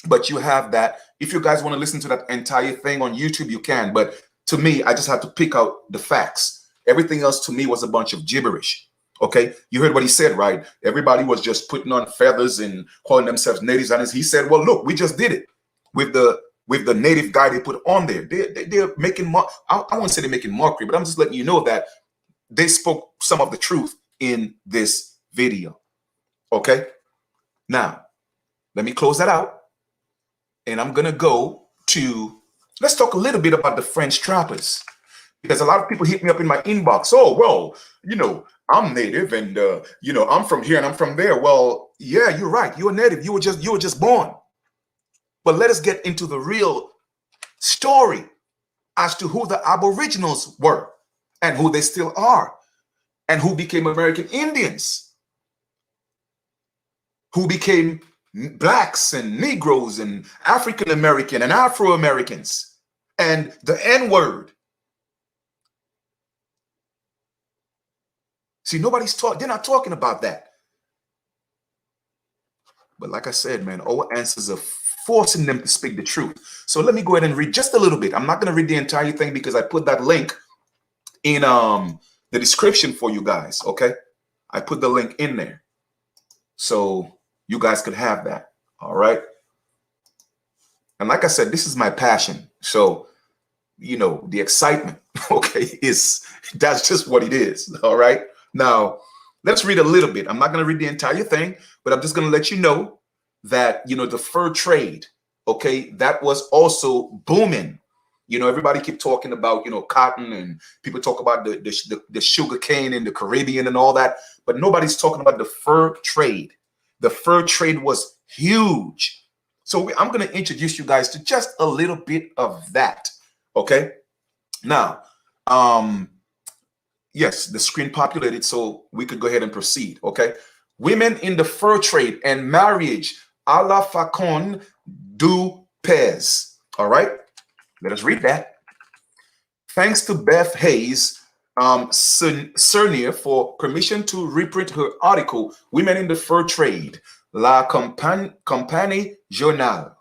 But you have that. If you guys want to listen to that entire thing on YouTube, you can. But to me, I just had to pick out the facts. Everything else to me was a bunch of gibberish. Okay, you heard what he said, right? Everybody was just putting on feathers and calling themselves natives. And he said, well, look, we just did it with the native guy they put on there. They're making, I won't say they're making mockery, but I'm just letting you know that they spoke some of the truth in this video. Okay, now let me close that out. And I'm going to go to, let's talk a little bit about the French trappers, because a lot of people hit me up in my inbox. Oh, well, you know, I'm native and, you know, I'm from here and I'm from there. Well, yeah, you're right. You're native. You were just born. But let us get into the real story as to who the Aboriginals were and who they still are and who became American Indians, who became blacks and Negroes and African American and Afro Americans and the N-word. See, they're not talking about that. But like I said, man, our answers are forcing them to speak the truth. So let me go ahead and read just a little bit. I'm not going to read the entire thing because I put that link in the description for you guys. Okay, I put the link in there so you guys could have that. All right. And like I said, this is my passion. So, you know, the excitement, okay, that's just what it is. All right. Now, let's read a little bit. I'm not going to read the entire thing, but I'm just going to let you know that, you know, the fur trade, okay, that was also booming. You know, everybody keep talking about, you know, cotton, and people talk about the sugar cane in the Caribbean and all that, but nobody's talking about the fur trade. The fur trade was huge. So I'm going to introduce you guys to just a little bit of that. Okay. Now, yes, the screen populated, so we could go ahead and proceed. Okay. Women in the fur trade and marriage à la façon du pez. All right. Let us read that. Thanks to Beth Hayes Cernier for permission to reprint her article, Women in the Fur Trade, La Compagnie Journal,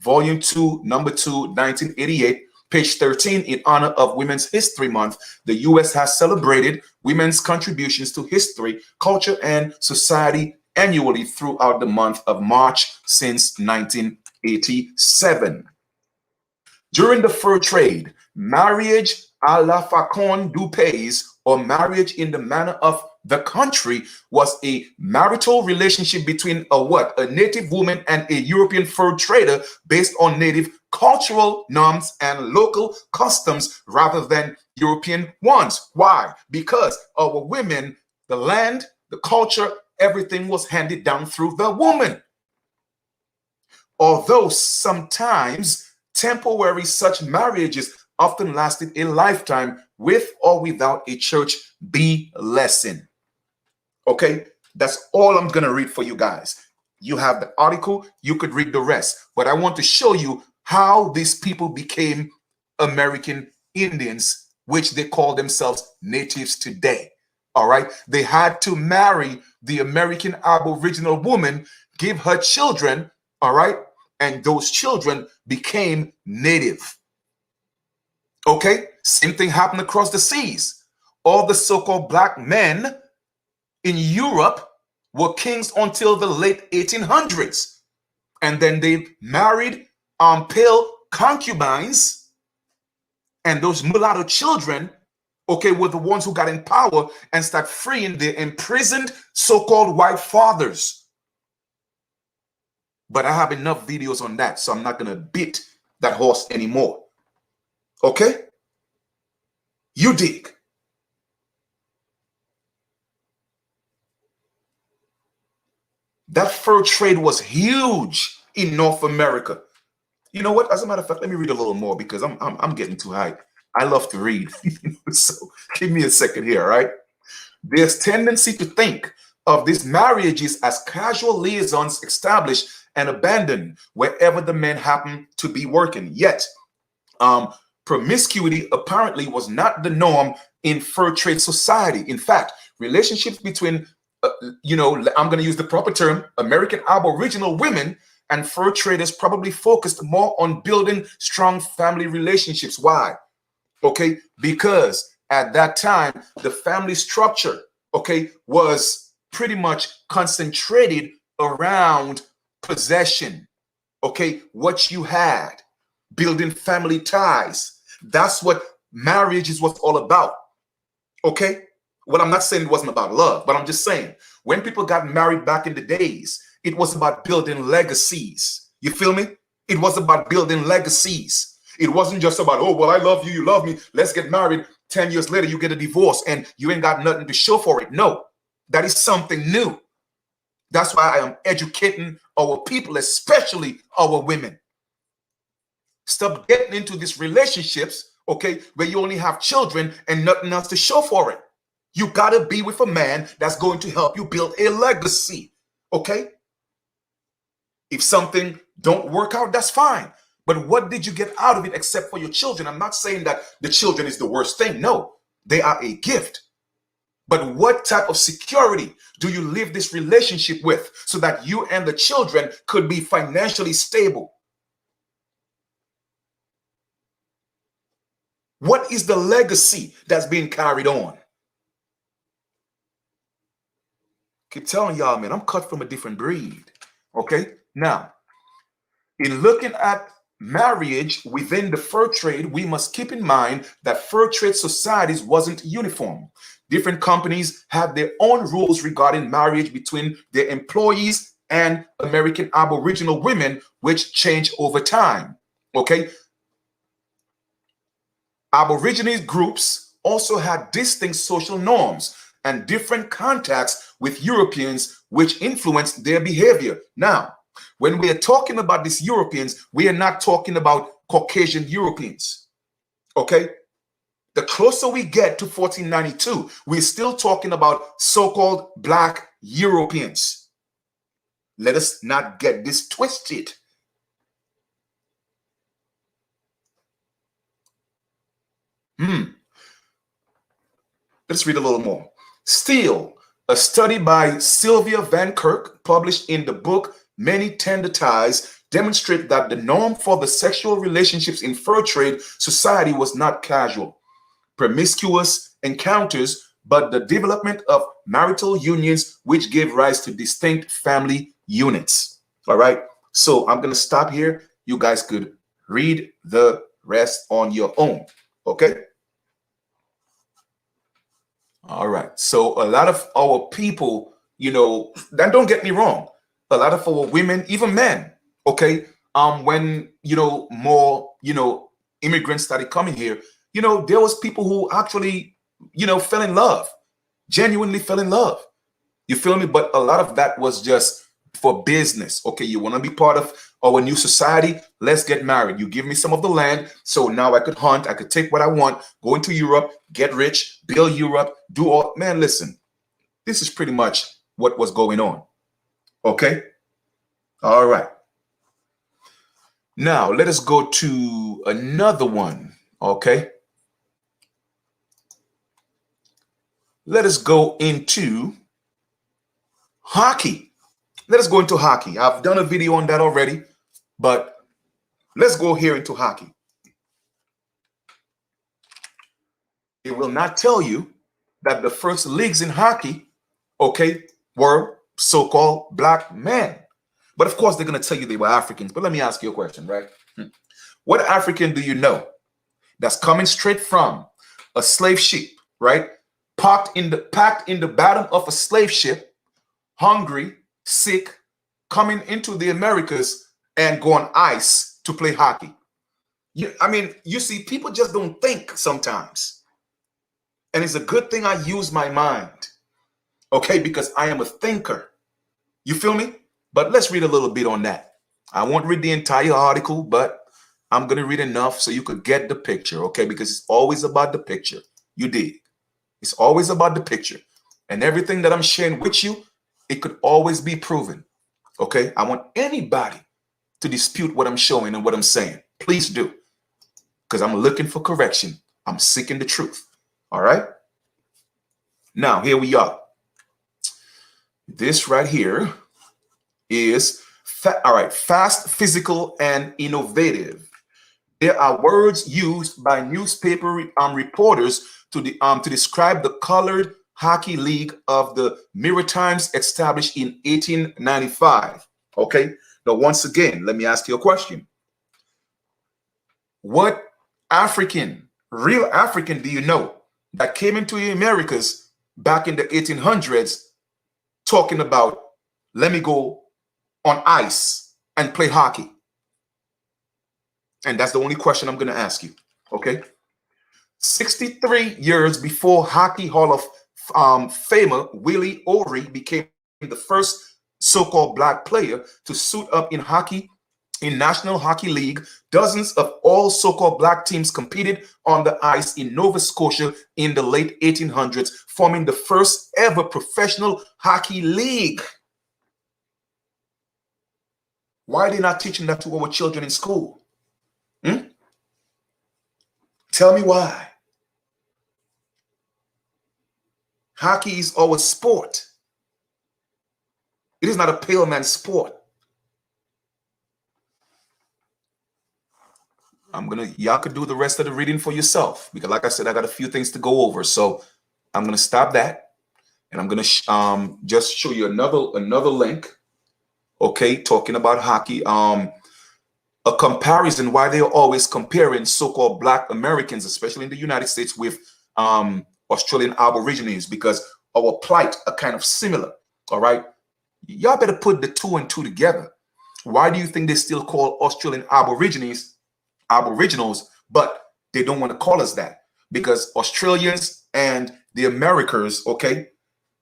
Volume 2, Number 2, 1988, Page 13, in honor of Women's History Month, the U.S. has celebrated women's contributions to history, culture, and society annually throughout the month of March since 1987. During the fur trade, marriage à la façon du pays, or marriage in the manner of the country, was a marital relationship between a native woman and a European fur trader based on native cultural norms and local customs rather than European ones. Why? Because our women, the land, the culture, everything was handed down through the woman. Although sometimes temporary, such marriages often lasted a lifetime with or without a church blessing. Okay, that's all I'm going to read for you guys. You have the article, you could read the rest, but I want to show you how these people became American Indians, which they call themselves natives today. All right, they had to marry the American Aboriginal woman, give her children, all right, and those children became native. Okay, same thing happened across the seas. All the so-called black men in Europe were kings until the late 1800s. And then they married pale concubines, and those mulatto children, okay, were the ones who got in power and start freeing their imprisoned so-called white fathers. But I have enough videos on that, so I'm not going to beat that horse anymore. Okay? You dig. That fur trade was huge in North America. You know what? As a matter of fact, let me read a little more because I'm getting too hyped. I love to read. So give me a second here, all right? There's tendency to think of these marriages as casual liaisons established and abandoned wherever the men happen to be working. Yet, promiscuity apparently was not the norm in fur trade society. In fact, relationships between, I'm going to use the proper term, American Aboriginal women and fur traders probably focused more on building strong family relationships. Why? Okay, because at that time, the family structure, okay, was pretty much concentrated around possession, okay, what you had, building family ties. That's what marriage was all about, okay? Well, I'm not saying it wasn't about love, but I'm just saying when people got married back in the days, it was about building legacies. You feel me? It was about building legacies. It wasn't just about, oh, well, I love you, you love me, let's get married. 10 years later, you get a divorce and you ain't got nothing to show for it. No, that is something new. That's why I am educating our people, especially our women. Stop getting into these relationships, okay, where you only have children and nothing else to show for it. You got to be with a man that's going to help you build a legacy, okay? If something don't work out, that's fine. But what did you get out of it except for your children? I'm not saying that the children is the worst thing. No, they are a gift. But what type of security do you live this relationship with so that you and the children could be financially stable? What is the legacy that's being carried on? Keep telling y'all, man, I'm cut from a different breed. Okay? Now, in looking at marriage within the fur trade, we must keep in mind that fur trade societies wasn't uniform. Different companies had their own rules regarding marriage between their employees and American Aboriginal women, which change over time. Okay? Aborigine groups also had distinct social norms and different contacts with Europeans, which influenced their behavior. Now, when we are talking about these Europeans, we are not talking about Caucasian Europeans. Okay? The closer we get to 1492, we're still talking about so-called Black Europeans. Let us not get this twisted. Let's read a little more. Still, a study by Sylvia Van Kirk, published in the book Many Tender Ties, demonstrate that the norm for the sexual relationships in fur trade society was not casual, promiscuous encounters, but the development of marital unions which gave rise to distinct family units. All right. So I'm going to stop here. You guys could read the rest on your own. Okay. All right. So a lot of our people, you know, then don't get me wrong. A lot of our women, even men, okay, when, you know, more, you know, immigrants started coming here, you know, there was people who actually, you know, fell in love, genuinely fell in love. You feel me? But a lot of that was just for business. Okay, you want to be part of our new society? Let's get married. You give me some of the land, so now I could hunt, I could take what I want, go into Europe, get rich, build Europe, do all. Man, listen, this is pretty much what was going on. Okay? All right. Now, let us go to another one. Okay? Let us go into hockey. Let us go into hockey. I've done a video on that already, but let's go here into hockey. It will not tell you that the first leagues in hockey, okay, were so-called black men. But of course, they're going to tell you they were Africans. But let me ask you a question, right? What African do you know that's coming straight from a slave ship, right? Packed in the bottom of a slave ship, hungry, sick, coming into the Americas and go on ice to play hockey. I mean, you see, people just don't think sometimes. And it's a good thing I use my mind, okay, because I am a thinker. You feel me? But let's read a little bit on that. I won't read the entire article, but I'm going to read enough so you could get the picture, okay, because it's always about the picture. You dig? It's always about the picture. And everything that I'm sharing with you, it could always be proven. Okay, I want anybody to dispute what I'm showing and what I'm saying. Please do, because I'm looking for correction. I'm seeking the truth. All right. Now, here we are. This right here is all right. Fast, physical, and innovative. There are words used by newspaper reporters to describe the colored hockey league of the Maritimes established in 1895. Okay. Now, once again, let me ask you a question. What African, real African, do you know that came into the Americas back in the 1800s talking about, let me go on ice and play hockey? And that's the only question I'm going to ask you. Okay. 63 years before Hockey Hall of Famer Willie O'Ree became the first so-called black player to suit up in hockey in National Hockey League, dozens of all so-called black teams competed on the ice in Nova Scotia in the late 1800s, forming the first ever professional hockey league. Why are they not teaching that to our children in school? Tell me why. Hockey is our sport. It is not a pale man's sport. Y'all could do the rest of the reading for yourself, because like I said, I got a few things to go over. So I'm going to stop that. And I'm going to just show you another link. Okay. Talking about hockey. A comparison, why they are always comparing so-called black Americans, especially in the United States, with Australian Aborigines, because our plight are kind of similar. All right. Y'all better put the two and two together. Why do you think they still call Australian Aborigines Aboriginals, but they don't want to call us that? Because Australians and the Americas, okay,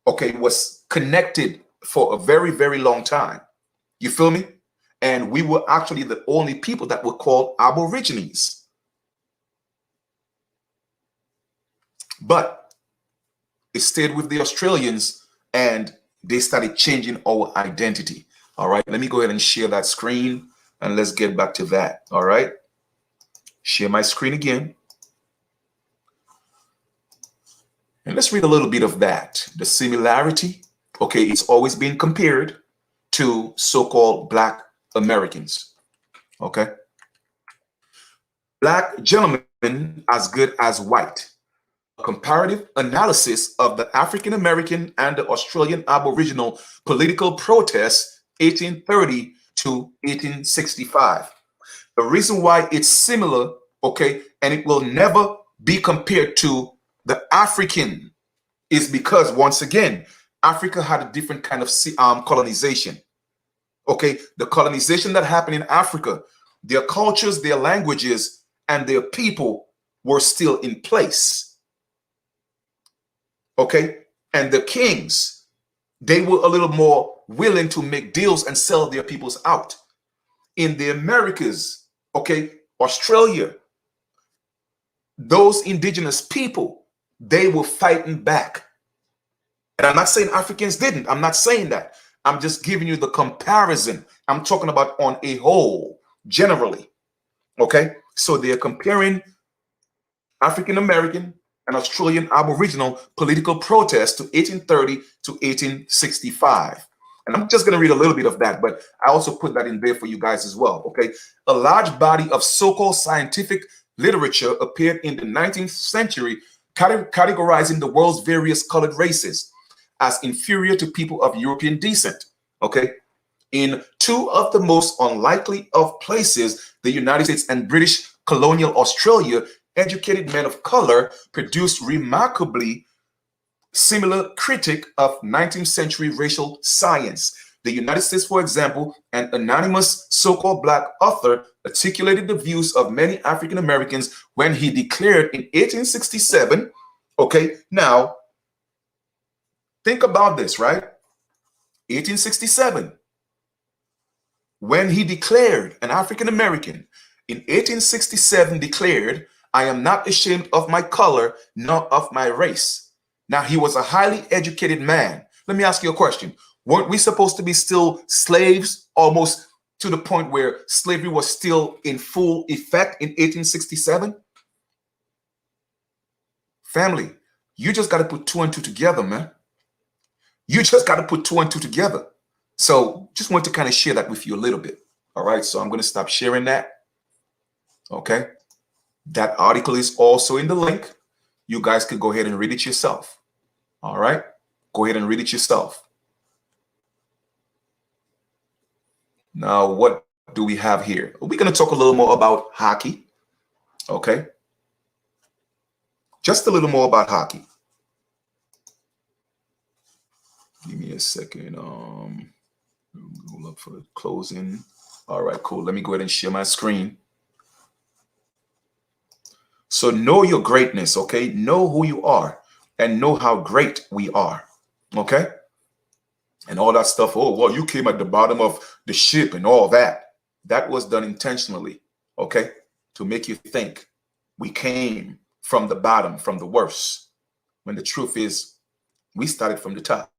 was connected for a very, very long time. You feel me? And we were actually the only people that were called Aborigines. But it stayed with the Australians and they started changing our identity. All right, let me go ahead and share that screen and let's get back to that. All right, share my screen again. And let's read a little bit of that. The similarity, okay, it's always been compared to so-called black Americans. Okay. Black gentlemen as good as white. A comparative analysis of the African American and the Australian Aboriginal political protests 1830 to 1865. The reason why it's similar, okay, and it will never be compared to the African is because, once again, Africa had a different kind of colonization. Okay, the colonization that happened in Africa, their cultures, their languages, and their people were still in place. Okay, and the kings, they were a little more willing to make deals and sell their peoples out. In the Americas, okay, Australia, those indigenous people, they were fighting back. And I'm not saying Africans didn't. I'm not saying that. I'm just giving you the comparison. I'm talking about on a whole, generally. Okay? So they're comparing African American and Australian Aboriginal political protests to 1830 to 1865. And I'm just going to read a little bit of that, but I also put that in there for you guys as well. Okay? A large body of so-called scientific literature appeared in the 19th century categorizing the world's various colored races as inferior to people of European descent. Okay? In two of the most unlikely of places, the United States and British colonial Australia, educated men of color produced remarkably similar critique of 19th century racial science. The United States, for example, an anonymous so-called black author articulated the views of many African Americans when he declared in 1867, okay, now think about this, right? 1867, when he declared, an African American in 1867 declared, I am not ashamed of my color, nor of my race. Now, he was a highly educated man. Let me ask you a question. Weren't we supposed to be still slaves, almost to the point where slavery was still in full effect in 1867? Family, you just got to put two and two together, man. You just got to put two and two together. So just want to kind of share that with you a little bit. All right, so I'm going to stop sharing that. Okay. That article is also in the link. You guys could go ahead and read it yourself. All right. Go ahead and read it yourself. Now, what do we have here? We're going to talk a little more about hockey. Okay. Just a little more about hockey. Give me a second. Go up for the closing. All right, cool. Let me go ahead and share my screen. So know your greatness, okay? Know who you are and know how great we are, okay? And all that stuff, oh, well, you came at the bottom of the ship and all that. That was done intentionally, okay? To make you think we came from the bottom, from the worst, when the truth is we started from the top.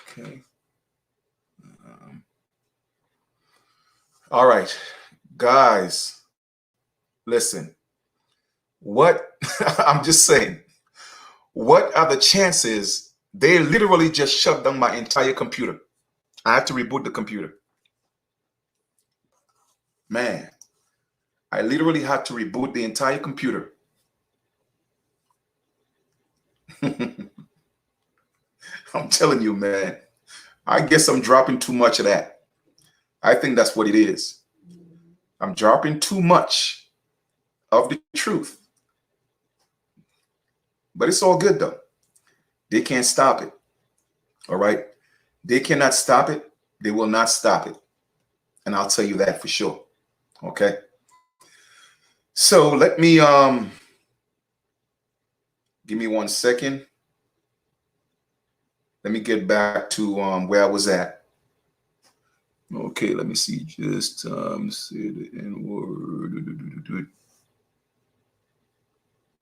Okay. All right, guys, listen. What I'm just saying, what are the chances they literally just shut down my entire computer? I have to reboot the computer. Man, I literally had to reboot the entire computer. I'm telling you, man, I guess I'm dropping too much of that. I think that's what it is. I'm dropping too much of the truth. But it's all good though. They can't stop it. All right. They cannot stop it. They will not stop it. And I'll tell you that for sure. Okay. So let me give me 1 second. Let me get back to where I was at. Okay, let me see. Just say the N-word.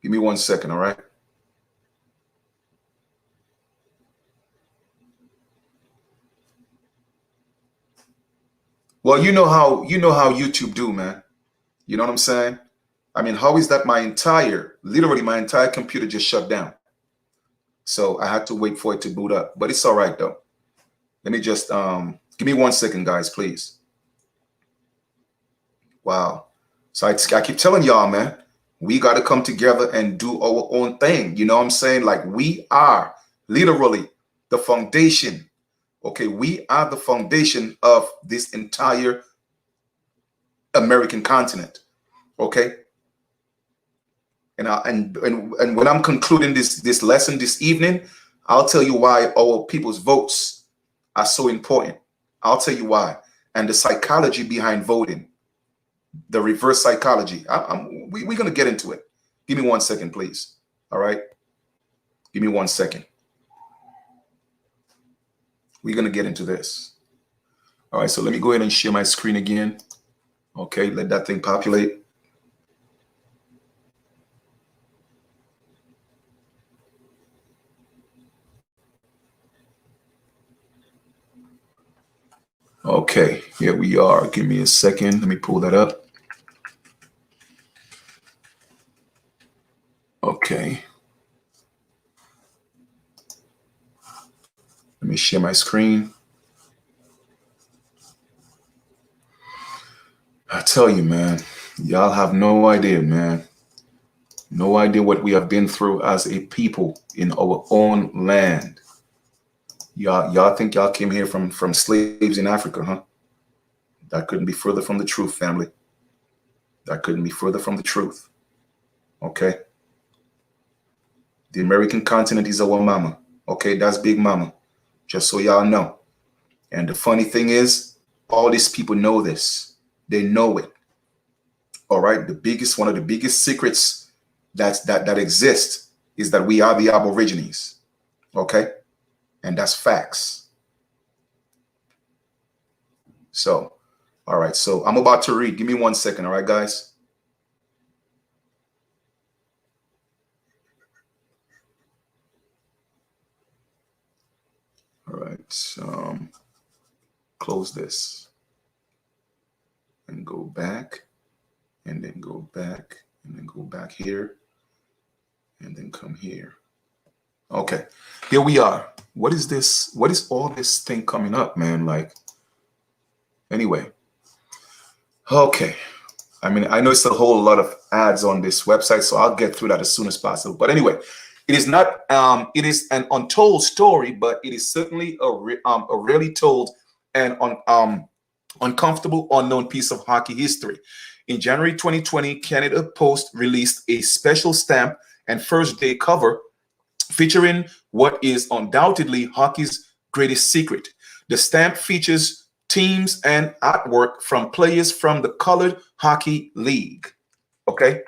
Give me 1 second, all right? Well, you know how YouTube do, man. You know what I'm saying? I mean, how is that literally my entire computer just shut down? So I had to wait for it to boot up, but it's all right though. Let me just give me 1 second, guys, please. Wow. So I keep telling y'all, man, we got to come together and do our own thing. You know what I'm saying? Like, we are literally the foundation. Okay, we are the foundation of this entire American continent. Okay. And when I'm concluding this lesson this evening, I'll tell you why our people's votes are so important. I'll tell you why. And the psychology behind voting, the reverse psychology. We're going to get into it. Give me 1 second, please. All right. Give me 1 second. We're going to get into this. All right. So let me go ahead and share my screen again. Okay. Let that thing populate. Okay, here we are. Give me a second. Let me pull that up. Okay. Let me share my screen. I tell you, man, y'all have no idea, man. No idea what we have been through as a people in our own land. Y'all think y'all came here from slaves in Africa, huh? That couldn't be further from the truth, family. That couldn't be further from the truth. Okay? The American continent is our mama. Okay, that's Big Mama. Just so y'all know. And the funny thing is, all these people know this. They know it. All right? One of the biggest secrets that exist is that we are the Aborigines. Okay? And that's facts. So, all right. So I'm about to read. Give me 1 second. All right, guys. All right. Close this and go back and then go back and then go back here and then come here. Okay. Here we are. What is this? What is all this thing coming up, man? Like, anyway. Okay. I mean, I know it's a whole lot of ads on this website, so I'll get through that as soon as possible. But anyway, it is not, it is an untold story, but it is certainly a rarely told and uncomfortable, unknown piece of hockey history. In January 2020, Canada Post released a special stamp and first day cover featuring what is undoubtedly hockey's greatest secret. The stamp features teams and artwork from players from the Colored Hockey League. Okay,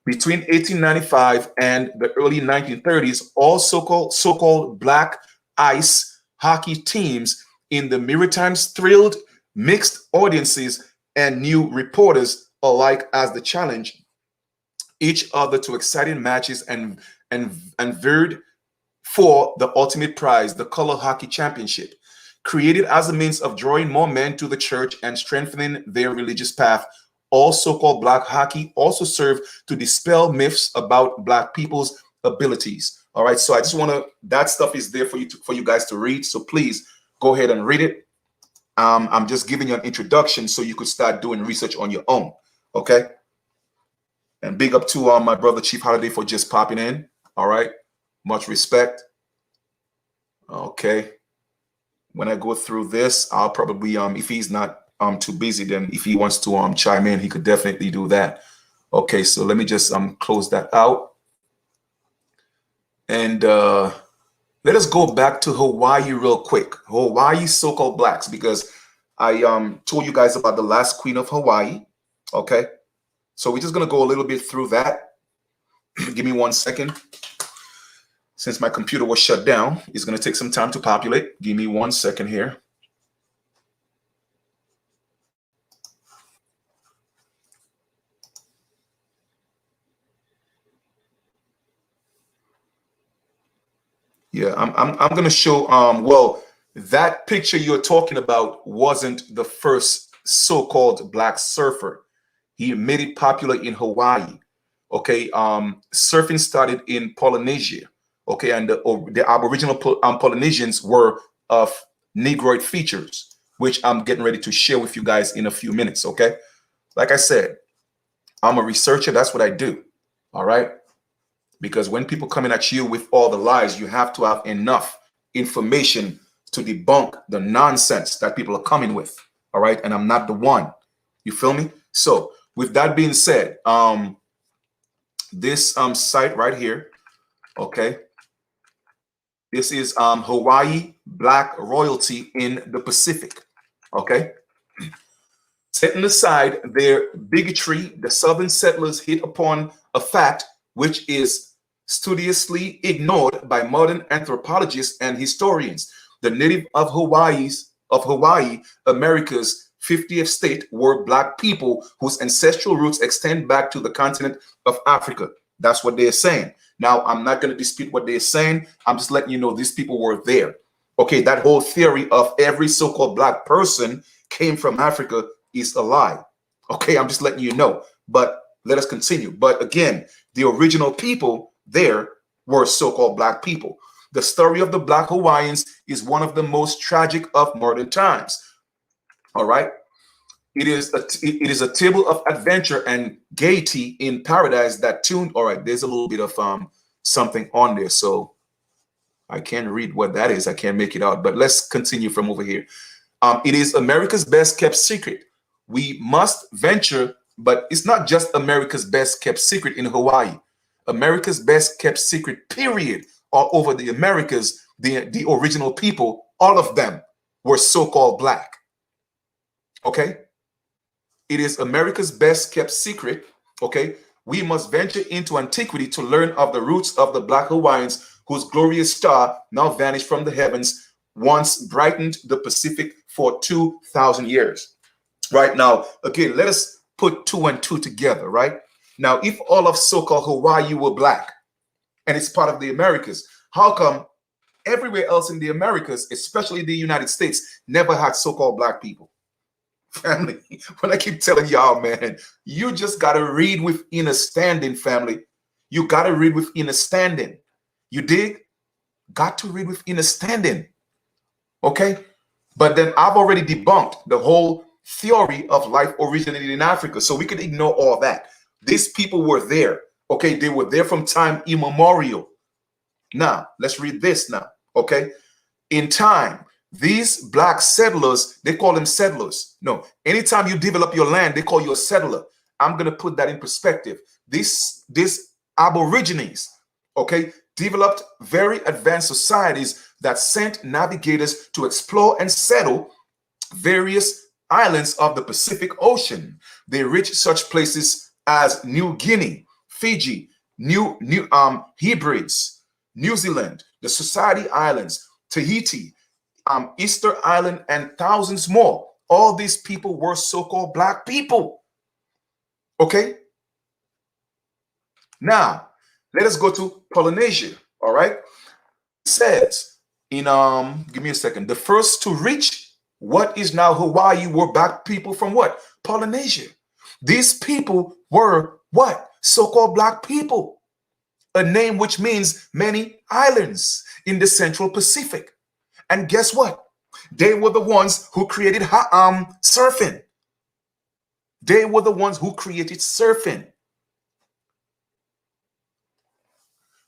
between 1895 and the early 1930s, all so-called black ice hockey teams in the Maritimes thrilled mixed audiences and new reporters alike as they challenged each other to exciting matches and veered for the ultimate prize, the Color Hockey Championship. created as a means of drawing more men to the church and strengthening their religious path. All so-called black hockey also serve to dispel myths about black people's abilities. All right, so I just want to, that stuff is there for you guys to read. So please go ahead and read it. I'm just giving you an introduction so you could start doing research on your own. Okay. And big up to my brother Chief Holiday for just popping in. All right, much respect. Okay. When I go through this, I'll probably if he's not too busy, then if he wants to chime in, he could definitely do that. Okay, so let me just close that out. And let us go back to Hawaii real quick. Hawaii so-called blacks, because I told you guys about the last queen of Hawaii. Okay, so we're just gonna go a little bit through that. Give me 1 second. Since my computer was shut down, it's gonna take some time to populate. Give me 1 second here. Yeah, I'm gonna show well, that picture you're talking about wasn't the first so-called black surfer. He made it popular in Hawaii. Okay, surfing started in Polynesia. Okay, and the Aboriginal Polynesians were of Negroid features, which I'm getting ready to share with you guys in a few minutes. Okay, like I said, I'm a researcher. That's what I do. All right. Because when people coming at you with all the lies, you have to have enough information to debunk the nonsense that people are coming with. All right. And I'm not the one. You feel me? So with that being said, this site right here, okay, this is Hawaii Black Royalty in the Pacific. Okay. Setting aside their bigotry, the Southern settlers hit upon a fact which is studiously ignored by modern anthropologists and historians. The native of Hawaii, America's 50th state, were black people whose ancestral roots extend back to the continent of Africa. That's what they're saying. Now, I'm not going to dispute what they're saying. I'm just letting you know these people were there. Okay, that whole theory of every so-called black person came from Africa is a lie. Okay, I'm just letting you know. But let us continue. But again, the original people there were so-called black people. The story of the Black Hawaiians is one of the most tragic of modern times. All right. It is a table of adventure and gaiety in paradise that tuned. All right. There's a little bit of something on there. So I can't read what that is. I can't make it out. But let's continue from over here. It is America's best kept secret. We must venture, but it's not just America's best kept secret in Hawaii. America's best kept secret, period, all over the Americas, the original people, all of them were so-called black. Okay? It is America's best kept secret. Okay? We must venture into antiquity to learn of the roots of the Black Hawaiians whose glorious star now vanished from the heavens, once brightened the Pacific for 2,000 years. Right now, again, let us put 2 and 2 together, right? Now, if all of so-called Hawaii were black and it's part of the Americas, how come everywhere else in the Americas, especially the United States, never had so-called black people? Family, when I keep telling y'all, man, you just got to read with understanding, family. You got to read with understanding. You dig? Got to read with understanding. Okay? But then I've already debunked the whole theory of life originated in Africa. So we could ignore all that. These people were there. Okay, they were there from time immemorial. Now, let's read this now. Okay, in time, these black settlers, they call them settlers. No, anytime you develop your land, they call you a settler. I'm going to put that in perspective. These aborigines, okay, developed very advanced societies that sent navigators to explore and settle various islands of the Pacific Ocean. They reached such places as New Guinea, Fiji, New Hebrides, New Zealand, the Society Islands, Tahiti, Easter Island, and thousands more. All these people were so-called black people. Okay? Now, let us go to Polynesia, all right? It says, give me a second. The first to reach what is now Hawaii were black people from what? Polynesia. These people were what? So-called black people. A name which means many islands in the Central Pacific. And guess what? They were the ones who created surfing. They were the ones who created surfing.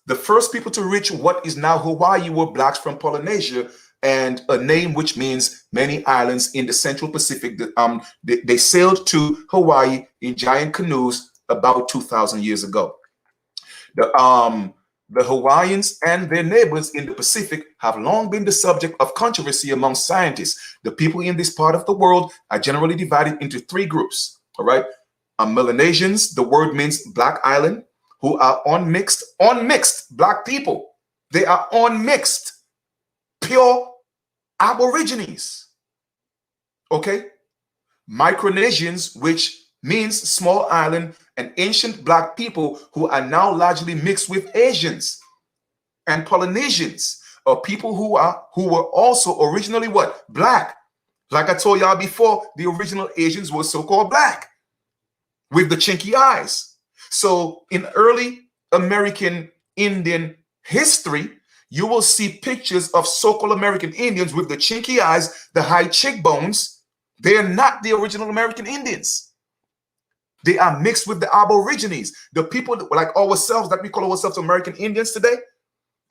The first people to reach what is now Hawaii were blacks from Polynesia, and a name which means many islands in the Central Pacific. They sailed to Hawaii in giant canoes about 2,000 years ago. The Hawaiians and their neighbors in the Pacific have long been the subject of controversy among scientists. The people in this part of the world are generally divided into three groups. All right. Melanesians, the word means black island, who are unmixed black people. They are unmixed, pure aborigines. Okay. Micronesians, which means small island, and ancient black people who are now largely mixed with Asians. And Polynesians are people who were also originally what? Black. Like I told y'all before, the original Asians were so-called black with the chinky eyes. So in early American Indian history, you will see pictures of so-called American Indians with the chinky eyes, the high cheekbones. They are not the original American Indians. They are mixed with the Aborigines, the people like ourselves that we call ourselves American Indians today.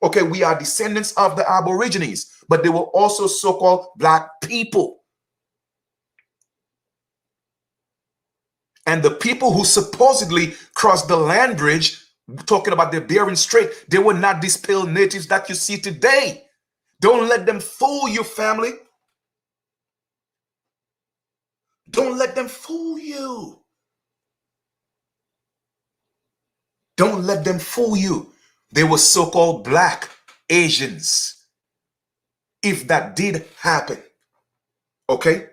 Okay, we are descendants of the Aborigines, but they were also so-called black people. And the people who supposedly crossed the land bridge, talking about the Bering Strait, they were not these pale natives that you see today. Don't let them fool you, family. Don't let them fool you. Don't let them fool you. They were so-called black Asians. If that did happen. Okay?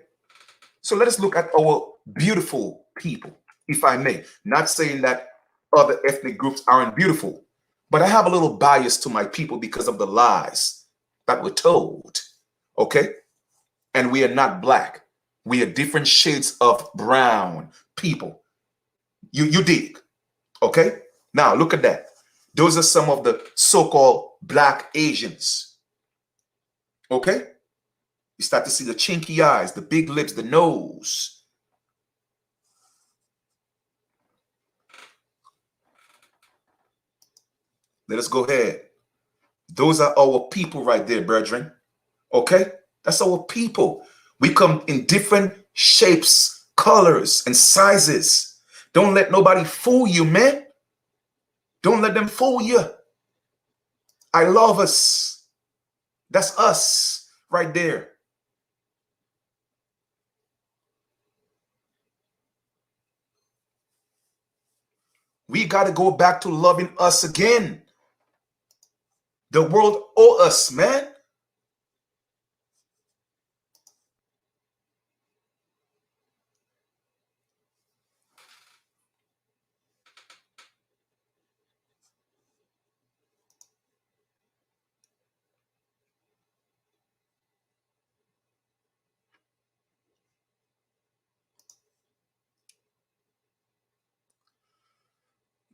So let us look at our beautiful people, if I may. Not saying that other ethnic groups aren't beautiful, but I have a little bias to my people because of the lies that were told. Okay? And we are not black. We are different shades of brown people. You dig? Okay? Now, look at that. Those are some of the so-called black Asians. Okay? You start to see the chinky eyes, the big lips, the nose. Let us go ahead. Those are our people right there, brethren. Okay? That's our people. We come in different shapes, colors, and sizes. Don't let nobody fool you, man. Don't let them fool you. I love us. That's us right there. We got to go back to loving us again. The world owes us, man.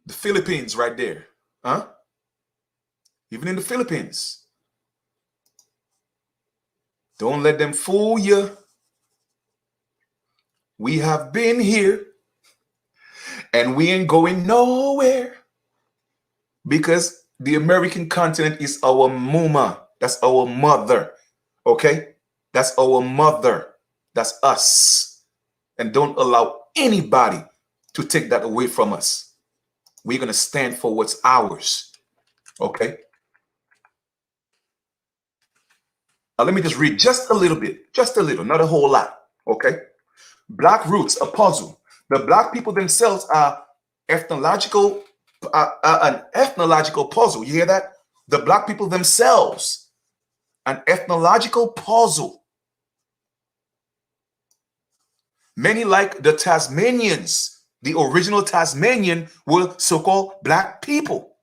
The Philippines right there. Huh? Even in the Philippines. Don't let them fool you. We have been here and we ain't going nowhere because the American continent is our mama. That's our mother. Okay? That's our mother. That's us. And don't allow anybody to take that away from us. We're going to stand for what's ours. Okay? Now, let me just read just a little bit. Just a little, not a whole lot. Okay? Black roots, a puzzle. The black people themselves are ethnological, an ethnological puzzle. You hear that? The black people themselves, an ethnological puzzle. Many, like the Tasmanians, the original Tasmanian, were so-called black people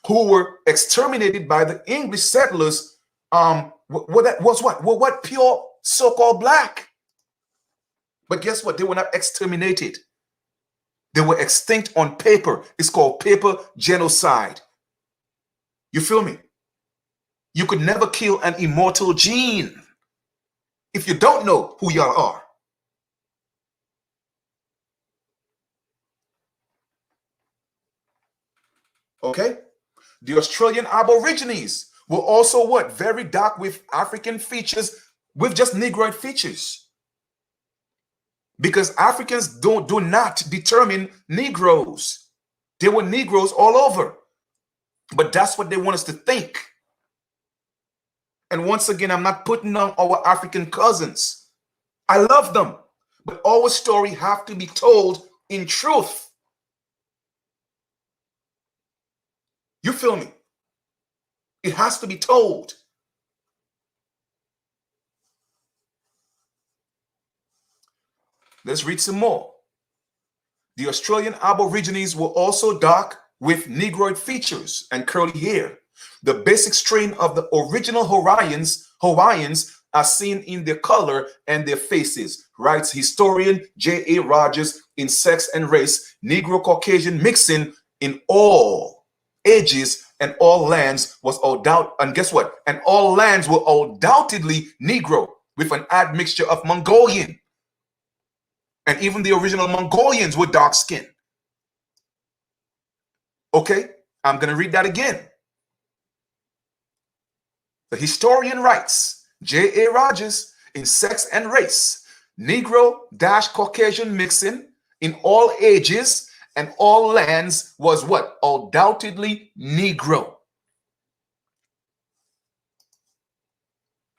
who were exterminated by the English settlers that was what? Well, what pure so-called black. But guess what? They were not exterminated. They were extinct on paper. It's called paper genocide. You feel me? You could never kill an immortal gene if you don't know who y'all are. Okay? The Australian Aborigines were also what? Very dark with African features, with just Negroid features. Because Africans do not determine Negroes. They were Negroes all over. But that's what they want us to think. And once again, I'm not putting on our African cousins. I love them. But our story have to be told in truth. You feel me? It has to be told. Let's read some more. The Australian Aborigines were also dark with Negroid features and curly hair. The basic strain of the original Hawaiians are seen in their color and their faces, writes historian J.A. Rogers in Sex and Race. Negro-Caucasian mixing in all ages and all lands was and guess what? And all lands were undoubtedly Negro with an admixture of Mongolian. And even the original Mongolians were dark skinned. Okay, I'm going to read that again. The historian writes, J.A. Rogers in Sex and Race, Negro-Caucasian mixing in all ages and all lands was what? Undoubtedly Negro.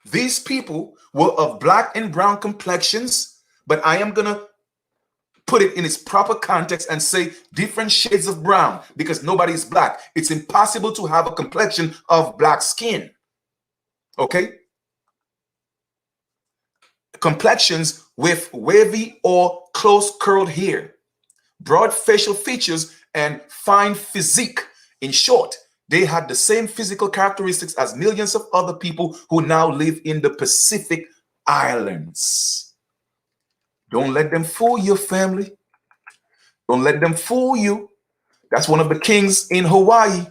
These people were of black and brown complexions, but I am going to put it in its proper context and say different shades of brown because nobody is black. It's impossible to have a complexion of black skin. Okay? Complexions with wavy or close curled hair, broad facial features, and fine physique. In short, they had the same physical characteristics as millions of other people who now live in the Pacific Islands. Don't let them fool your family. Don't let them fool you. That's one of the kings in Hawaii.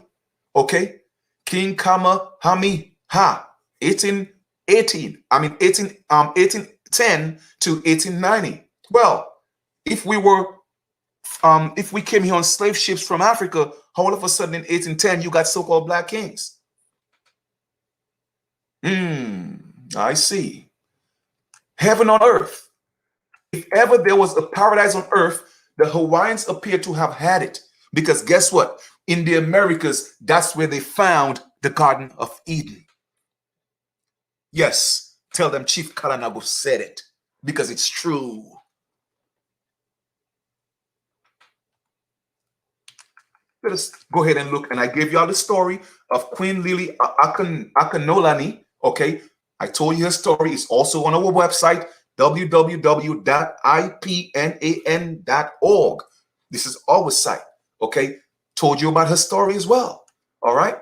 Okay? King Kamehameha, 1810 to 1890. Well, if we came here on slave ships from Africa, all of a sudden in 1810 you got so-called black kings. I see. Heaven on earth. If ever there was a paradise on earth, the Hawaiians appear to have had it. Because guess what? In the Americas, that's where they found the Garden of Eden. Yes, tell them Chief Kalinago said it. Because it's true. Let us go ahead and look. And I gave y'all the story of Queen Lily Akanolani. Okay, I told you her story. It's also on our website, www.ipnan.org. This is our site. Okay, told you about her story as well. All right,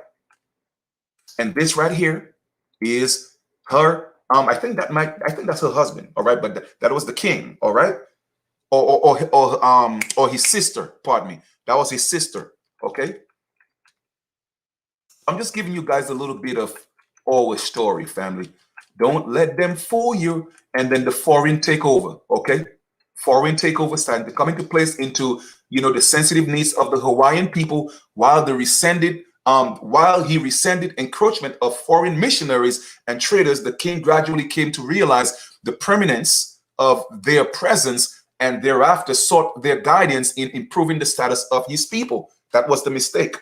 and this right here is her. I think that's her husband. All right, but that was the king. All right, or his sister. Pardon me. That was his sister. Okay, I'm just giving you guys a little bit of our story, family. Don't let them fool you, and then the foreign takeover. Okay, foreign takeover starting to come into place into the sensitive needs of the Hawaiian people, while he rescinded encroachment of foreign missionaries and traders. The king gradually came to realize the permanence of their presence, and thereafter sought their guidance in improving the status of his people. That was the mistake,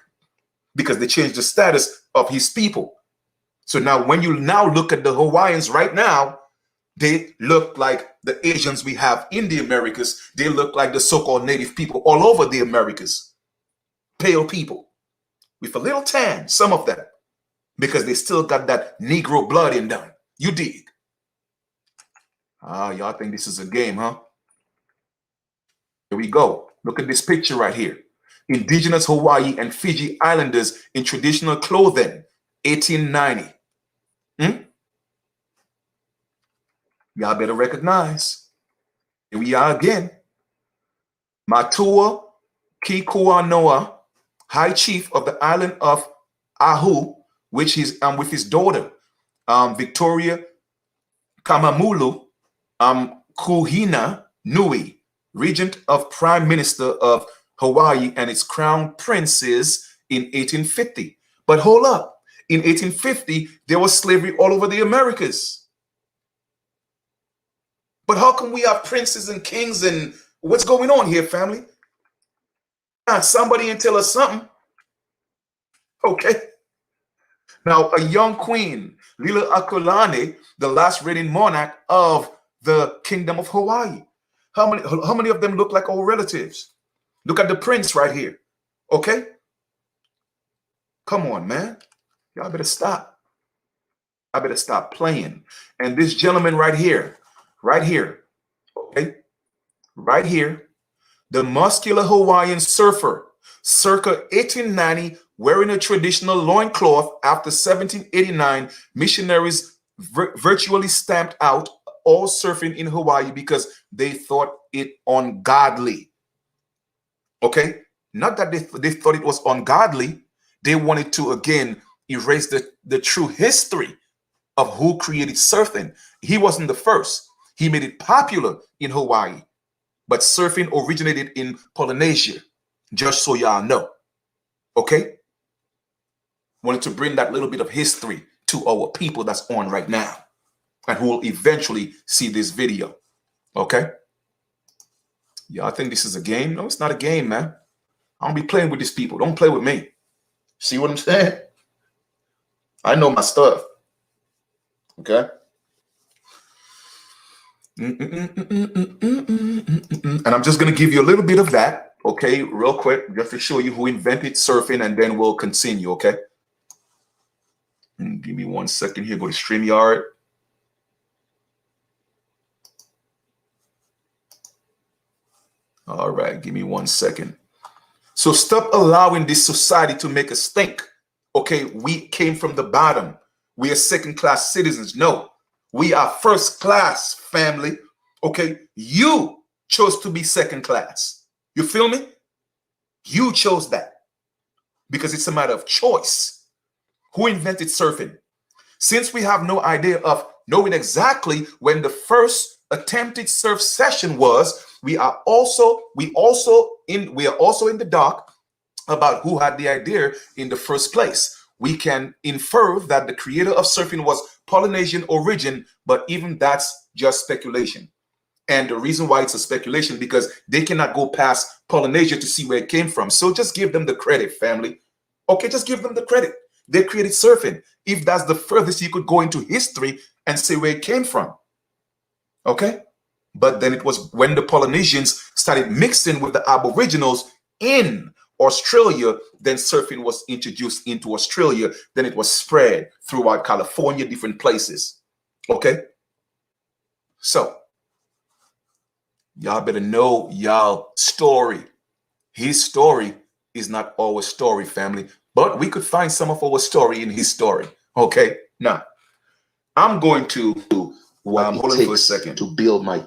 because they changed the status of his people. So now when you now look at the Hawaiians right now, they look like the Asians we have in the Americas. They look like the so-called native people all over the Americas. Pale people with a little tan, some of them, because they still got that Negro blood in them. You dig? Y'all think this is a game, huh? Here we go. Look at this picture right here. Indigenous Hawaii and Fiji Islanders in traditional clothing, 1890. Y'all better recognize. Here we are again. Matua Kikuanoa, High Chief of the island of Ahu, which is with his daughter, Victoria Kamamulu, Kuhina Nui, Regent of Prime Minister of Hawaii and its crown princes in 1850. But hold up, in 1850, there was slavery all over the Americas. But how come we have princes and kings and what's going on here, family? Somebody can tell us something. Okay. Now, a young queen, Lila Akulane, the last reigning monarch of the Kingdom of Hawaii. How many of them look like our relatives? Look at the prince right here. Okay? Come on, man. Y'all better stop. I better stop playing. And this gentleman right here, okay? Right here, the muscular Hawaiian surfer, circa 1890, wearing a traditional loincloth after 1789, missionaries virtually stamped out all surfing in Hawaii because they thought it ungodly. Okay? Not that they thought it was ungodly. They wanted to, again, erase the true history of who created surfing. He wasn't the first. He made it popular in Hawaii. But surfing originated in Polynesia, just so y'all know. Okay? Wanted to bring that little bit of history to our people that's on right now and who will eventually see this video. Okay? Y'all think this is a game? No, it's not a game, man. I don't be playing with these people. Don't play with me. See what I'm saying? I know my stuff. Okay? And I'm just going to give you a little bit of that, okay, real quick, just to show you who invented surfing, and then we'll continue, okay? Give me 1 second here. Go to StreamYard. All right, give me 1 second. So stop allowing this society to make us think, okay, we came from the bottom. We are second-class citizens. No, we are first-class, family. Okay, you chose to be second-class. You feel me? You chose that because it's a matter of choice. Who invented surfing? Since we have no idea of knowing exactly when the first attempted surf session was, we are also in the dark about who had the idea in the first place. We can infer that the creator of surfing was Polynesian origin, but even that's just speculation. And the reason why it's a speculation, because they cannot go past Polynesia to see where it came from. So just give them the credit, family. Okay, just give them the credit. They created surfing. If that's the furthest you could go into history and say where it came from. Okay? But then it was when the Polynesians started mixing with the Aboriginals in Australia, then surfing was introduced into Australia. Then it was spread throughout California, different places. Okay? So, y'all better know y'all story. His story is not our story, family. But we could find some of our story in his story. Okay? Now, I'm going to hold on for a second to build my.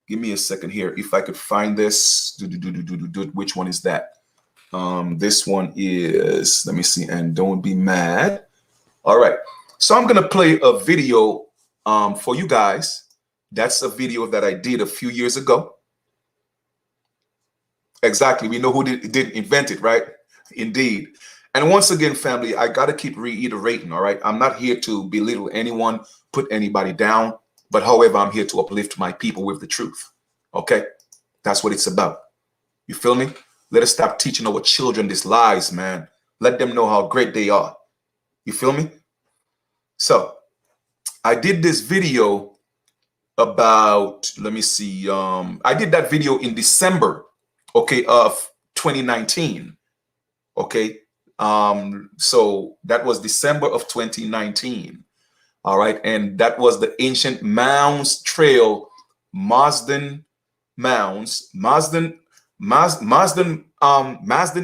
Give me a second here. If I could find this. Which one is that? This one is, let me see, and don't be mad. All right. So I'm going to play a video for you guys. That's a video that I did a few years ago. Exactly. We know who did invent it, right? Indeed. And once again, family, I got to keep reiterating, all right? I'm not here to belittle anyone, put anybody down, but however, I'm here to uplift my people with the truth, okay? That's what it's about. You feel me? Let us stop teaching our children these lies, man. Let them know how great they are. You feel me? So, I did this video about, let me see, I did that video in December, okay, of 2019, okay? So that was December of 2019. All right, and that was the ancient Mounds Trail, Marsden Mounds. Marsden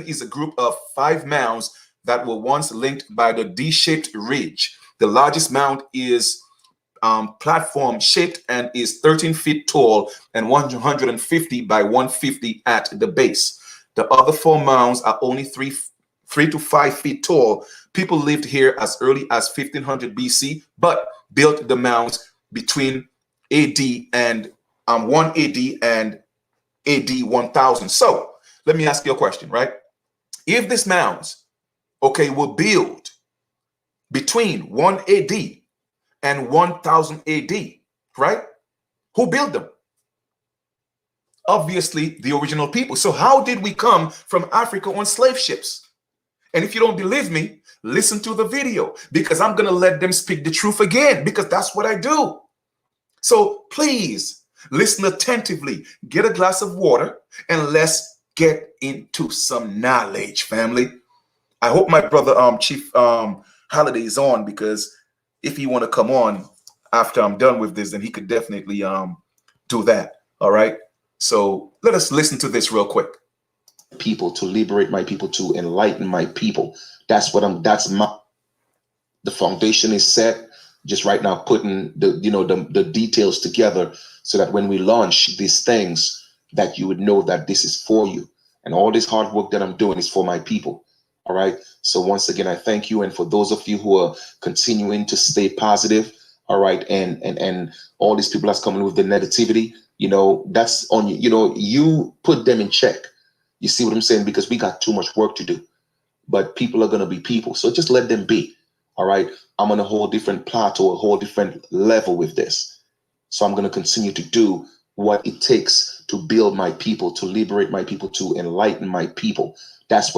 is a group of 5 mounds that were once linked by the D-shaped ridge. The largest mound is platform shaped and is 13 feet tall and 150 by 150 at the base. The other 4 mounds are only 3 to 5 feet tall. People lived here as early as 1500 BC, but built the mounds between AD and 1 AD and AD 1000. So let me ask you a question, right? If these mounds, okay, were built between 1 AD and 1000 AD, right? Who built them? Obviously, the original people. So how did we come from Africa on slave ships? And if you don't believe me, listen to the video, because I'm going to let them speak the truth again, because that's what I do. So please listen attentively, get a glass of water, and let's get into some knowledge, family. I hope my brother Chief Holiday is on, because if he want to come on after I'm done with this, then he could definitely do that. All right. So let us listen to this real quick. People, to liberate my people, to enlighten my people. That's what the foundation is set. Just right now, putting the details together, so that when we launch these things, that you would know that this is for you, and all this hard work that I'm doing is for my people. All right. So once again, I thank you, and for those of you who are continuing to stay positive, all right, and all these people that's coming with the negativity, that's on you. You put them in check. You see what I'm saying? Because we got too much work to do, but people are going to be people. So just let them be. All right. I'm on a whole different plateau, a whole different level with this. So I'm going to continue to do what it takes to build my people, to liberate my people, to enlighten my people. That's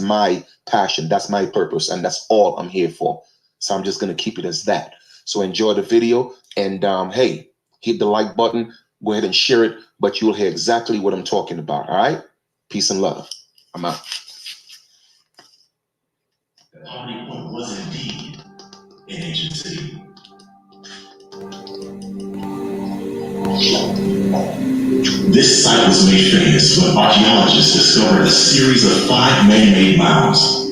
my passion. That's my purpose. And that's all I'm here for. So I'm just going to keep it as that. So enjoy the video, and hey, hit the like button, go ahead and share it, but you'll hear exactly what I'm talking about. All right. Peace and love. I'm out. Poverty Point was indeed an ancient city. This site was made famous when archaeologists discovered a series of 5 man-made mounds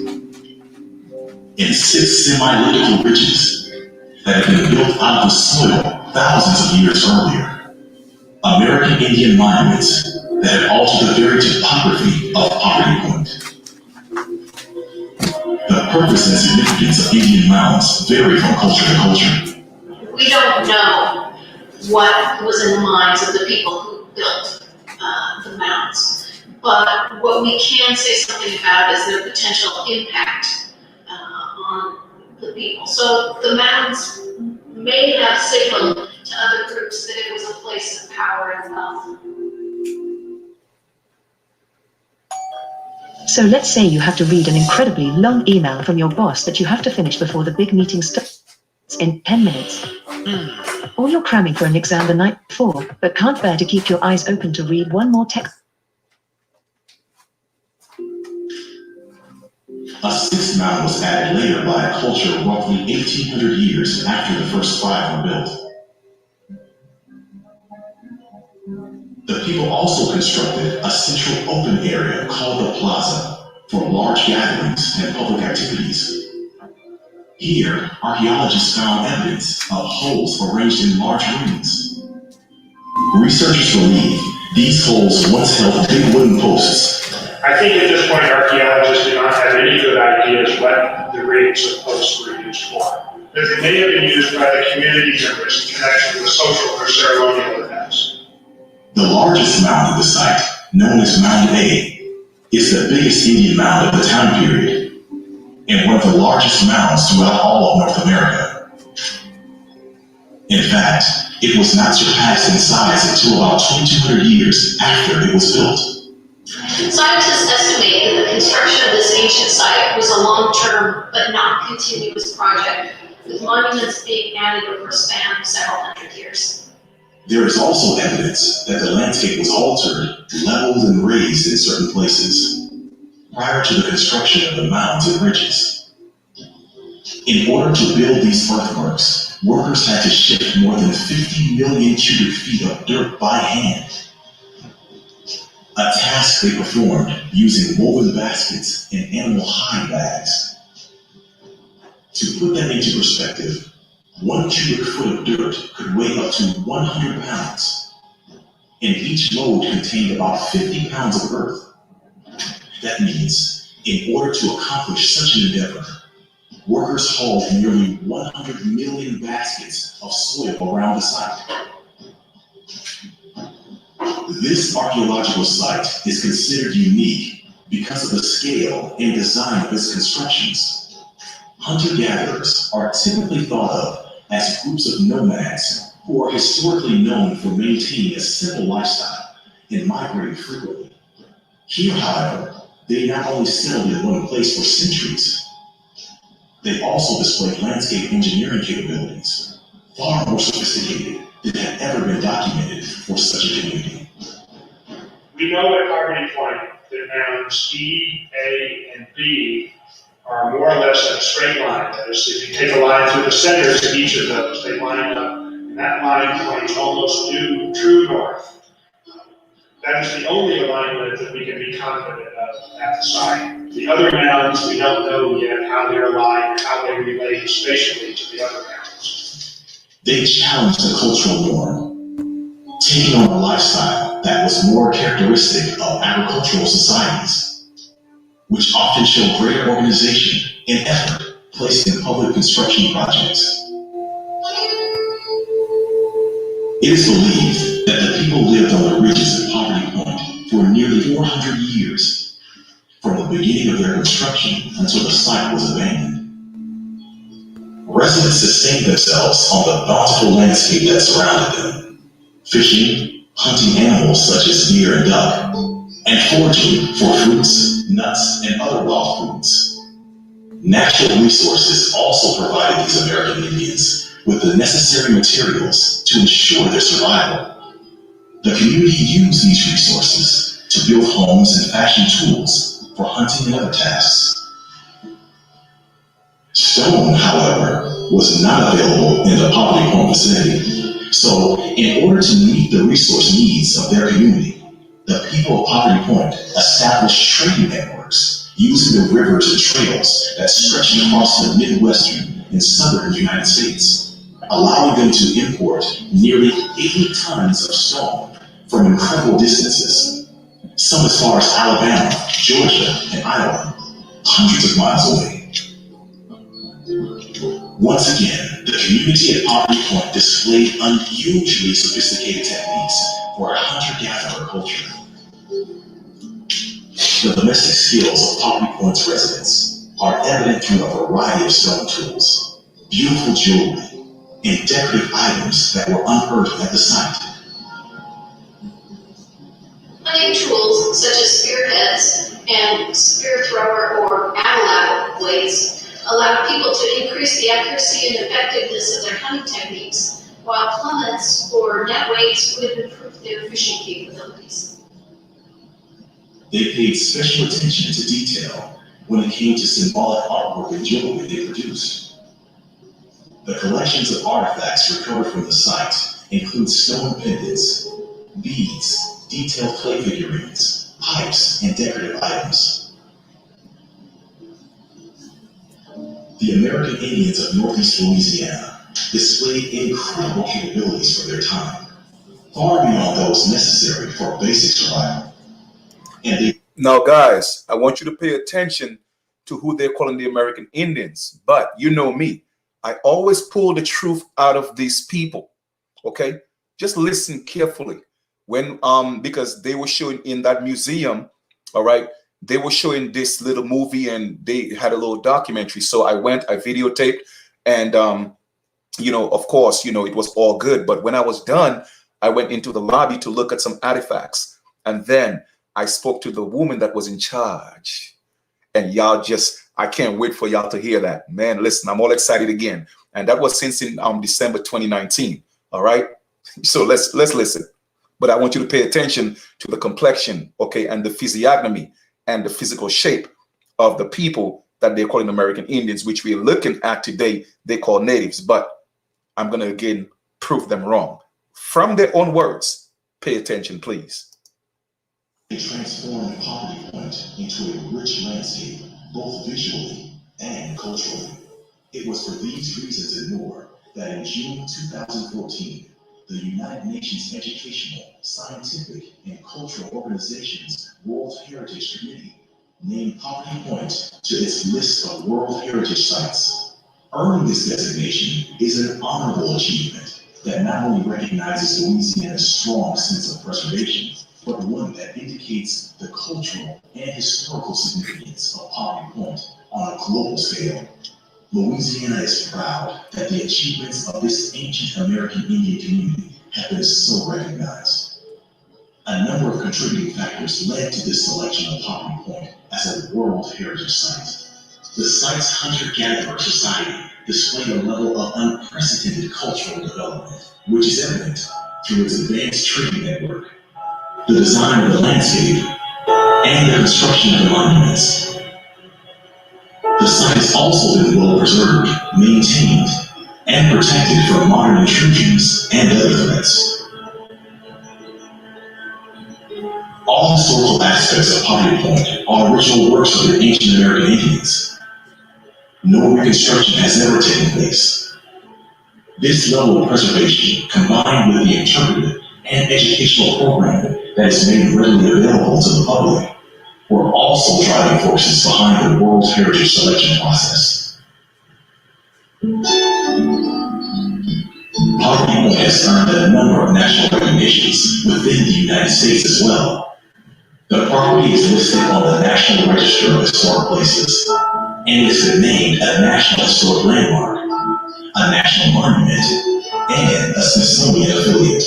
and 6 semi-elliptical ridges that had been built out of the soil thousands of years earlier. American Indian monuments that had altered the very topography of Poverty Point. The purpose and significance of Indian mounds vary from culture to culture. We don't know what was in the minds of the people who built the mounds, but what we can say something about is their potential impact on the people. So the mounds may have signaled to other groups that it was a place of power and wealth. So let's say you have to read an incredibly long email from your boss that you have to finish before the big meeting starts in 10 minutes. Or you're cramming for an exam the night before, but can't bear to keep your eyes open to read one more text. A 6th mound was added later by a culture roughly 1,800 years after the first 5 were built. The people also constructed a central open area called the plaza for large gatherings and public activities. Here, archaeologists found evidence of holes arranged in large rings. Researchers believe these holes once held big wooden posts. I think at this point, archaeologists do not have any good ideas what the rings of posts were used for. But they may have been used by the community members in connection with social or ceremonial events. The largest mound of the site, known as Mound A, is the biggest Indian mound of the time period, and one of the largest mounds throughout all of North America. In fact, it was not surpassed in size until about 2,200 years after it was built. Scientists estimate that the construction of this ancient site was a long-term but not continuous project, with monuments being added over a span of several hundred years. There is also evidence that the landscape was altered, leveled, and raised in certain places prior to the construction of the mounds and ridges. In order to build these earthworks, workers had to shift more than 50 million cubic feet of dirt by hand. A task they performed using woven baskets and animal hide bags. To put that into perspective, 1 cubic foot of dirt could weigh up to 100 pounds, and each load contained about 50 pounds of earth. That means, in order to accomplish such an endeavor, workers hauled nearly 100 million baskets of soil around the site. This archaeological site is considered unique because of the scale and design of its constructions. Hunter-gatherers are typically thought of as groups of nomads who are historically known for maintaining a simple lifestyle and migrating frequently. Here, however, they not only settled in one place for centuries, they also displayed landscape engineering capabilities, far more sophisticated than had ever been documented for such a community. We know at Poverty Point that mounds E, A, and B are more or less in a straight line. That is, if you take a line through the centers of each of those, they line up, and that line points almost due true north. That is the only alignment that we can be confident of at the site. The other mounds, we don't know yet how they're aligned, how they relate spatially to the other mounds. They challenged the cultural norm, taking on a lifestyle that was more characteristic of agricultural societies, which often show greater organization and effort placed in public construction projects. It is believed that the people lived on the ridges at Poverty Point for nearly 400 years, from the beginning of their construction until the site was abandoned. Residents sustained themselves on the bountiful landscape that surrounded them, fishing, hunting animals such as deer and duck, and foraging for fruits, nuts, and other wild foods. Natural resources also provided these American Indians with the necessary materials to ensure their survival. The community used these resources to build homes and fashion tools for hunting and other tasks. Stone, however, was not available in the Poverty Point vicinity, so in order to meet the resource needs of their community, the people of Poverty Point established trading networks using the rivers and trails that stretched across the Midwestern and Southern United States, allowing them to import nearly 80 tons of stone from incredible distances, some as far as Alabama, Georgia, and Iowa, hundreds of miles away. Once again, the community at Poverty Point displayed unusually sophisticated techniques for a hunter-gatherer culture. The domestic skills of Poverty Point's residents are evident through a variety of stone tools, beautiful jewelry, and decorative items that were unearthed at the site. Hunting tools such as spearheads and spear thrower or atlatl blades allowed people to increase the accuracy and effectiveness of their hunting techniques, while plummets or net weights would have improved their fishing capabilities. They paid special attention to detail when it came to symbolic artwork and jewelry they produced. The collections of artifacts recovered from the site include stone pendants, beads, detailed clay figurines, pipes, and decorative items. The American Indians of Northeast Louisiana displayed incredible capabilities for their time, far beyond those necessary for basic survival. Now, guys, I want you to pay attention to who they're calling the American Indians. But you know me, I always pull the truth out of these people. Okay, just listen carefully. When because they were showing in that museum, all right, they were showing this little movie and they had a little documentary. So I went, I videotaped, and you know, of course, you know, it was all good. But when I was done, I went into the lobby to look at some artifacts, and then I spoke to the woman that was in charge. And y'all just, I can't wait for y'all to hear that. Man, listen, I'm all excited again. And that was since in December 2019. All right. So let's listen. But I want you to pay attention to the complexion, okay, and the physiognomy and the physical shape of the people that they're calling American Indians, which we're looking at today, they call natives. But I'm going to again prove them wrong. From their own words, pay attention, please. They transformed Poverty Point into a rich landscape, both visually and culturally. It was for these reasons and more that in June 2014, the United Nations Educational, Scientific, and Cultural Organization's World Heritage Committee named Poverty Point to its list of World Heritage Sites. Earning this designation is an honorable achievement that not only recognizes Louisiana's strong sense of preservation, but one that indicates the cultural and historical significance of Poverty Point on a global scale. Louisiana is proud that the achievements of this ancient American Indian community have been so recognized. A number of contributing factors led to this selection of Poverty Point as a World Heritage Site. The site's hunter-gatherer society displayed a level of unprecedented cultural development, which is evident through its advanced tree network, the design of the landscape, and the construction of the monuments. The site has also been well preserved, maintained, and protected from modern intrusions and other threats. All historical aspects of Poverty Point are original works of the ancient American Indians. No reconstruction has ever taken place. This level of preservation, combined with the interpretive and educational programming that is made readily available to the public, were also driving forces behind the World Heritage selection process. Poverty Point has earned a number of national recognitions within the United States as well. The property is listed on the National Register of Historic Places and has been named a National Historic Landmark, a National Monument, and a Smithsonian affiliate.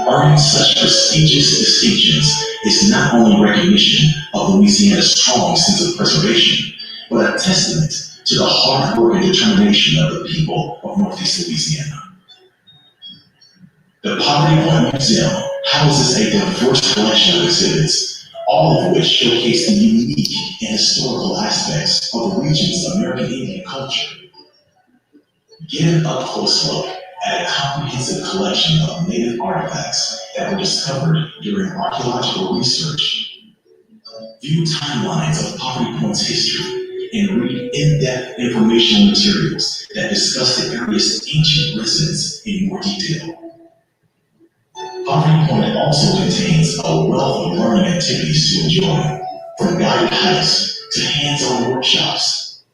Earning such prestigious distinctions is not only recognition of Louisiana's strong sense of preservation, but a testament to the hard work and determination of the people of Northeast Louisiana. The Poverty Point Museum houses a diverse collection of exhibits, all of which showcase the unique and historical aspects of the region's American Indian culture. Get an up-close look at a comprehensive collection of native artifacts that were discovered during archaeological research. View timelines of Poverty Point's history and read in-depth informational materials that discuss the area's ancient residents in more detail. Poverty Point also contains a wealth of learning activities to enjoy, from guided hikes to hands-on workshops.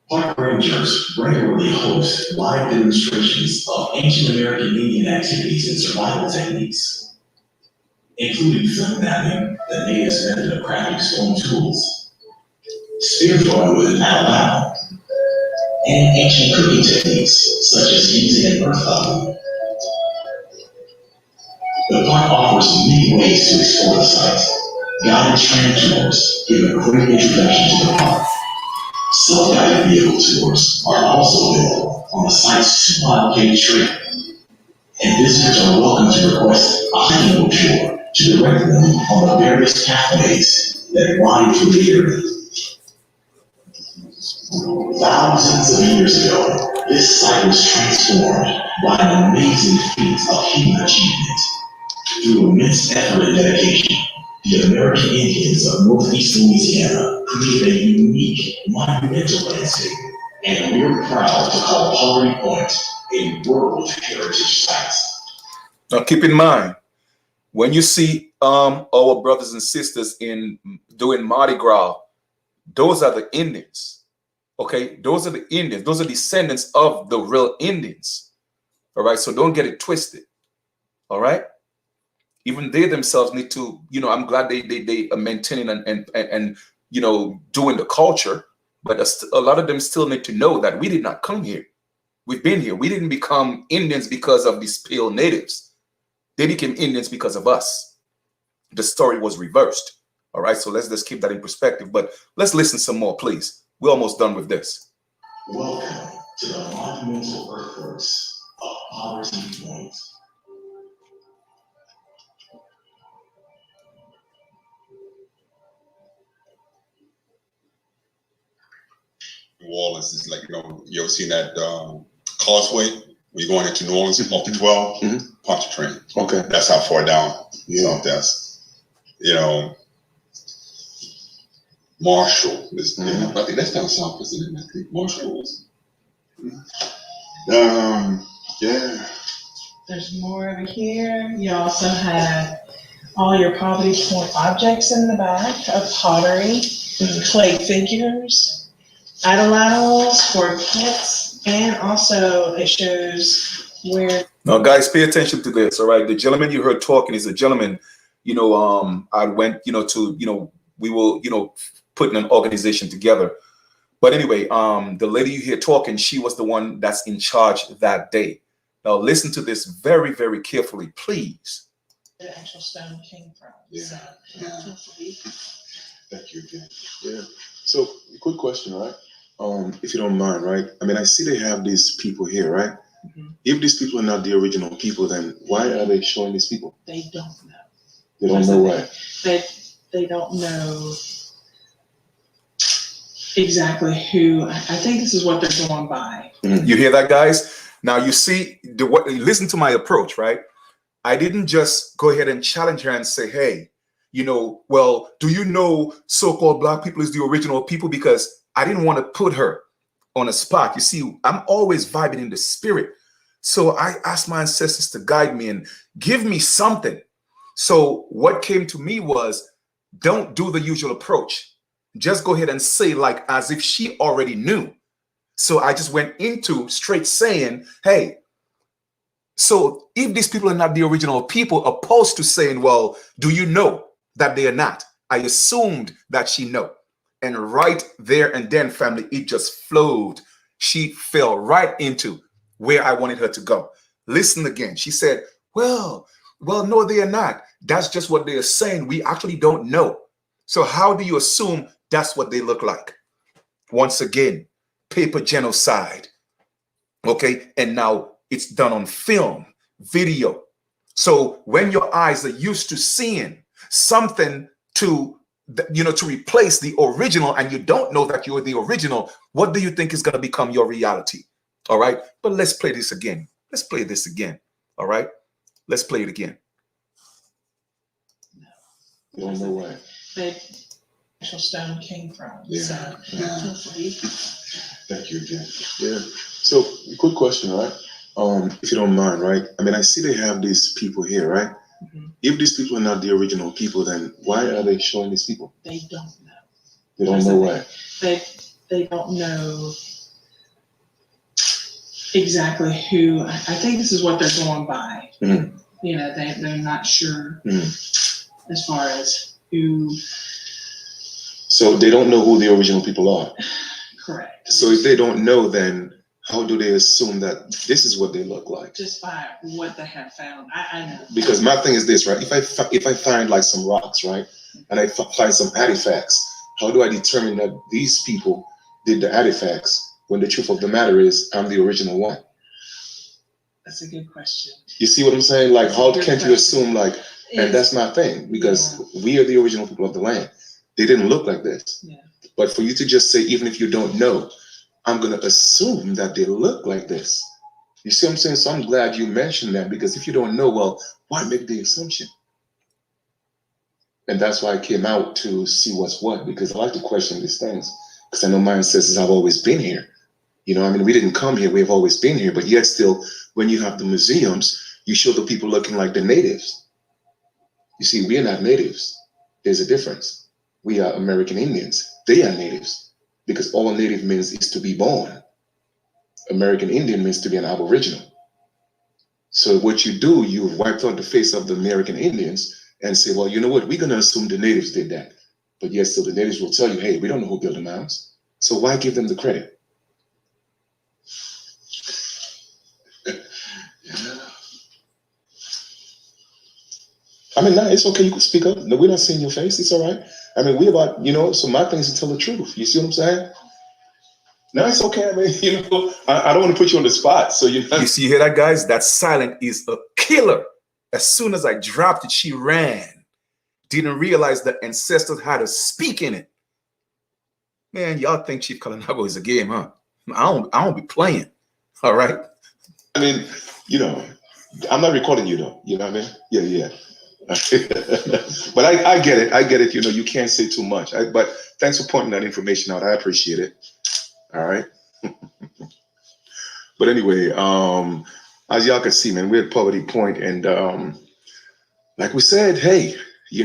Park rangers regularly host live demonstrations of ancient American Indian activities and survival techniques, including flint knapping, the natives' method of crafting stone tools, spear throwing with an paddle, and ancient cooking techniques such as using an earth oven. The park offers many ways to explore the site. Guided tram tours give a great introduction to the park. Self-guided vehicle tours are also available on the site's super-allocated trail, and visitors are welcome to request a hiking brochure to direct them on the various pathways that wind through the area. Thousands of years ago, this site was transformed by an amazing feat of human achievement. Through immense effort and dedication, the American Indians of Northeast Louisiana created a unique, monumental landscape, and we're proud to call Poverty Point a World Heritage Site. Now keep in mind, when you see our brothers and sisters in doing Mardi Gras, those are the Indians. Okay, those are the Indians. Those are descendants of the real Indians. All right, so don't get it twisted. All right. Even they themselves need to, I'm glad they are maintaining and doing the culture, but a lot of them still need to know that we did not come here. We've been here. We didn't become Indians because of these pale natives. They became Indians because of us. The story was reversed. All right, so let's just keep that in perspective. But let's listen some more, please. We're almost done with this. Welcome to the monumental earthworks of Poverty Point. New Orleans is like, you ever seen that causeway when you're going into New Orleans off the 12? Mm-hmm. Pontchartrain. Okay. That's how far down south that's. Marshall. I think that's down south, isn't it? I think Marshall is. Yeah. There's more over here. You also have all your poverty point objects in the back of pottery, clay figures, idolatrals for pets, and also it shows where. Now, guys, pay attention to this. All right, the gentleman you heard talking is a gentleman. I went, to, we will, putting an organization together. But anyway, the lady you hear talking, she was the one that's in charge that day. Now, listen to this very, very carefully, please. The actual stone came from. Yeah. So, Thank you again. Yeah. So, quick question, right? If you don't mind, right? I mean, I see they have these people here, right? Mm-hmm. If these people are not the original people, then why are they showing these people? They don't know. They don't know why. They don't know exactly who. I think this is what they're going by. Mm-hmm. You hear that, guys? Now you see, listen to my approach, right? I didn't just go ahead and challenge her and say, hey, well, do you know so-called Black people is the original people? Because I didn't want to put her on a spot. You see, I'm always vibing in the spirit. So I asked my ancestors to guide me and give me something. So what came to me was, don't do the usual approach. Just go ahead and say like as if she already knew. So I just went into straight saying, hey, so if these people are not the original people, opposed to saying, well, do you know that they are not? I assumed that she know. And right there and then, family, it just flowed. She fell right into where I wanted her to go. Listen again. She said, well, no, they are not. That's just what they are saying. We actually don't know. So how do you assume that's what they look like? Once again, paper genocide. Okay. And now it's done on film, video. So when your eyes are used to seeing something to replace the original, and you don't know that you're the original, what do you think is going to become your reality? All right. But let's play this again. Let's play this again. All right. Let's play it again. You don't know why. The actual stone came from. Yeah. So, Thank you again. Yeah. So, quick question, right? If you don't mind, right? I mean, I see they have these people here, right? Mm-hmm. If these people are not the original people, then why are they showing these people? They don't know. They don't know why. They don't know exactly who. I think this is what they're going by. Mm-hmm. They're not sure as far as who. So they don't know who the original people are. Correct. So if they don't know, then how do they assume that this is what they look like? Just by what they have found. I know. Because my thing is this, right? If I find like some rocks, right, and I find some artifacts, how do I determine that these people did the artifacts when the truth of the matter is I'm the original one? That's a good question. You see what I'm saying? Like, how can't you assume like, and that's my thing, because we are the original people of the land. They didn't look like this. Yeah. But for you to just say, even if you don't know, I'm going to assume that they look like this. You see what I'm saying? So I'm glad you mentioned that, because if you don't know, well, why make the assumption? And that's why I came out to see what's what, because I like to question these things, because I know my ancestors have always been here. I mean, we didn't come here, we've always been here, but yet still, when you have the museums, you show the people looking like the natives. You see, we are not natives. There's a difference. We are American Indians. They are natives, because all native means is to be born. American Indian means to be an aboriginal. So what you do, you've wiped out the face of the American Indians and say, well, you know what? We're going to assume the natives did that. But yes, so the natives will tell you, hey, we don't know who built the mounds. So why give them the credit? I mean, no, it's okay. You can speak up. No, we're not seeing your face. It's all right. I mean, we about, so my thing is to tell the truth. You see what I'm saying? No, it's okay. I mean, I don't want to put you on the spot. So you see, you hear that, guys? That silent is a killer. As soon as I dropped it, she ran. Didn't realize that ancestors had a speak in it. Man, y'all think Chief Kalinago is a game, huh? I don't be playing. All right. I mean, I'm not recording you though. You know what I mean? Yeah. But I get it. I get it. You can't say too much. But thanks for pointing that information out. I appreciate it. All right. But anyway, as y'all can see, man, we're at poverty point, and like we said, hey, they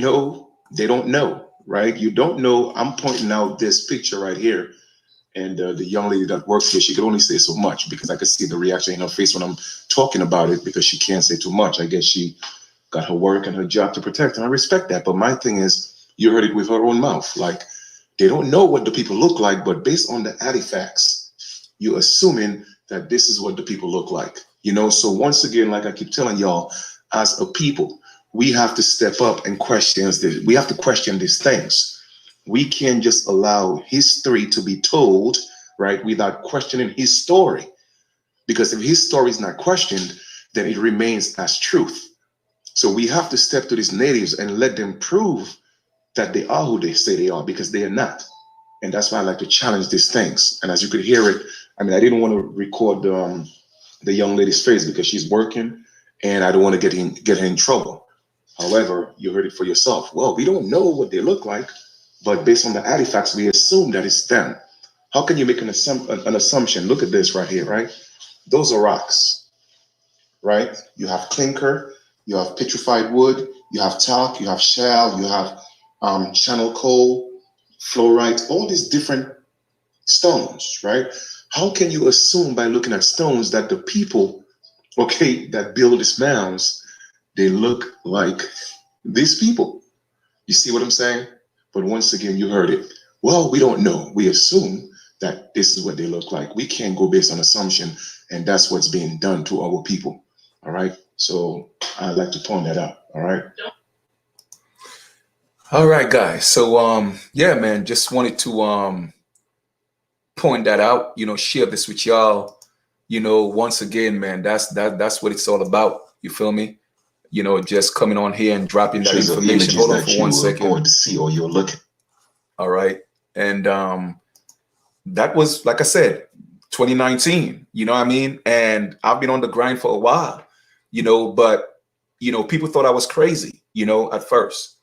don't know, right? You don't know. I'm pointing out this picture right here, and the young lady that works here, she could only say so much because I could see the reaction in her face when I'm talking about it because she can't say too much. I guess she got her work and her job to protect, and I respect that. But my thing is, you heard it with her own mouth. Like, they don't know what the people look like, but based on the artifacts, you're assuming that this is what the people look like. So once again, like I keep telling y'all, as a people, we have to step up and question this. We have to question these things. We can't just allow history to be told, right, without questioning his story. Because if his story is not questioned, then it remains as truth. So we have to step to these natives and let them prove that they are who they say they are, because they are not. And that's why I like to challenge these things. And as you could hear it, I mean, I didn't want to record the young lady's face because she's working, and I don't want to get her in trouble. However, you heard it for yourself. Well, we don't know what they look like, but based on the artifacts, we assume that it's them. How can you make an assumption? Look at this right here, right? Those are rocks, right? You have clinker, you have petrified wood, you have talc, you have shale, you have channel coal, fluorite, all these different stones, right? How can you assume by looking at stones that the people, that build these mounds, they look like these people? You see what I'm saying? But once again, you heard it. Well, we don't know. We assume that this is what they look like. We can't go based on assumption, and that's what's being done to our people. All right. So I'd like to point that out. All right. All right, guys. So yeah, man, just wanted to point that out, share this with y'all. Once again, man, that's what it's all about. You feel me? Just coming on here and dropping that information. Hold on for 1 second. Going to see or you're looking. All right. And that was, like I said, 2019, you know what I mean? And I've been on the grind for a while, but people thought I was crazy, at first.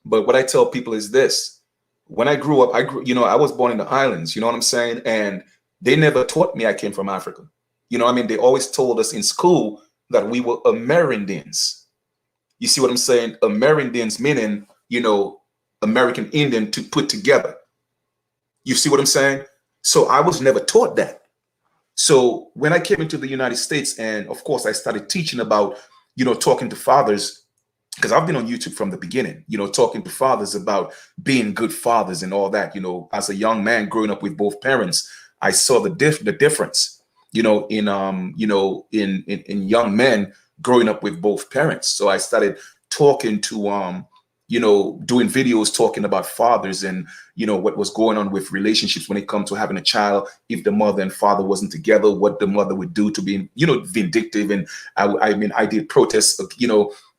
But what I tell people is this: when I grew up, I was born in the islands, you know what I'm saying? And they never taught me I came from Africa. They always told us in school that we were Amerindians. You see what I'm saying? Amerindians meaning, American Indian to put together. You see what I'm saying? So I was never taught that. So when I came into the United States, and of course I started teaching about, talking to fathers, because I've been on YouTube from the beginning, talking to fathers about being good fathers and all that. As a young man growing up with both parents, I saw the difference, in young men growing up with both parents. So I started talking to doing videos talking about fathers and what was going on with relationships when it comes to having a child. If the mother and father wasn't together, what the mother would do to be vindictive. And I did protests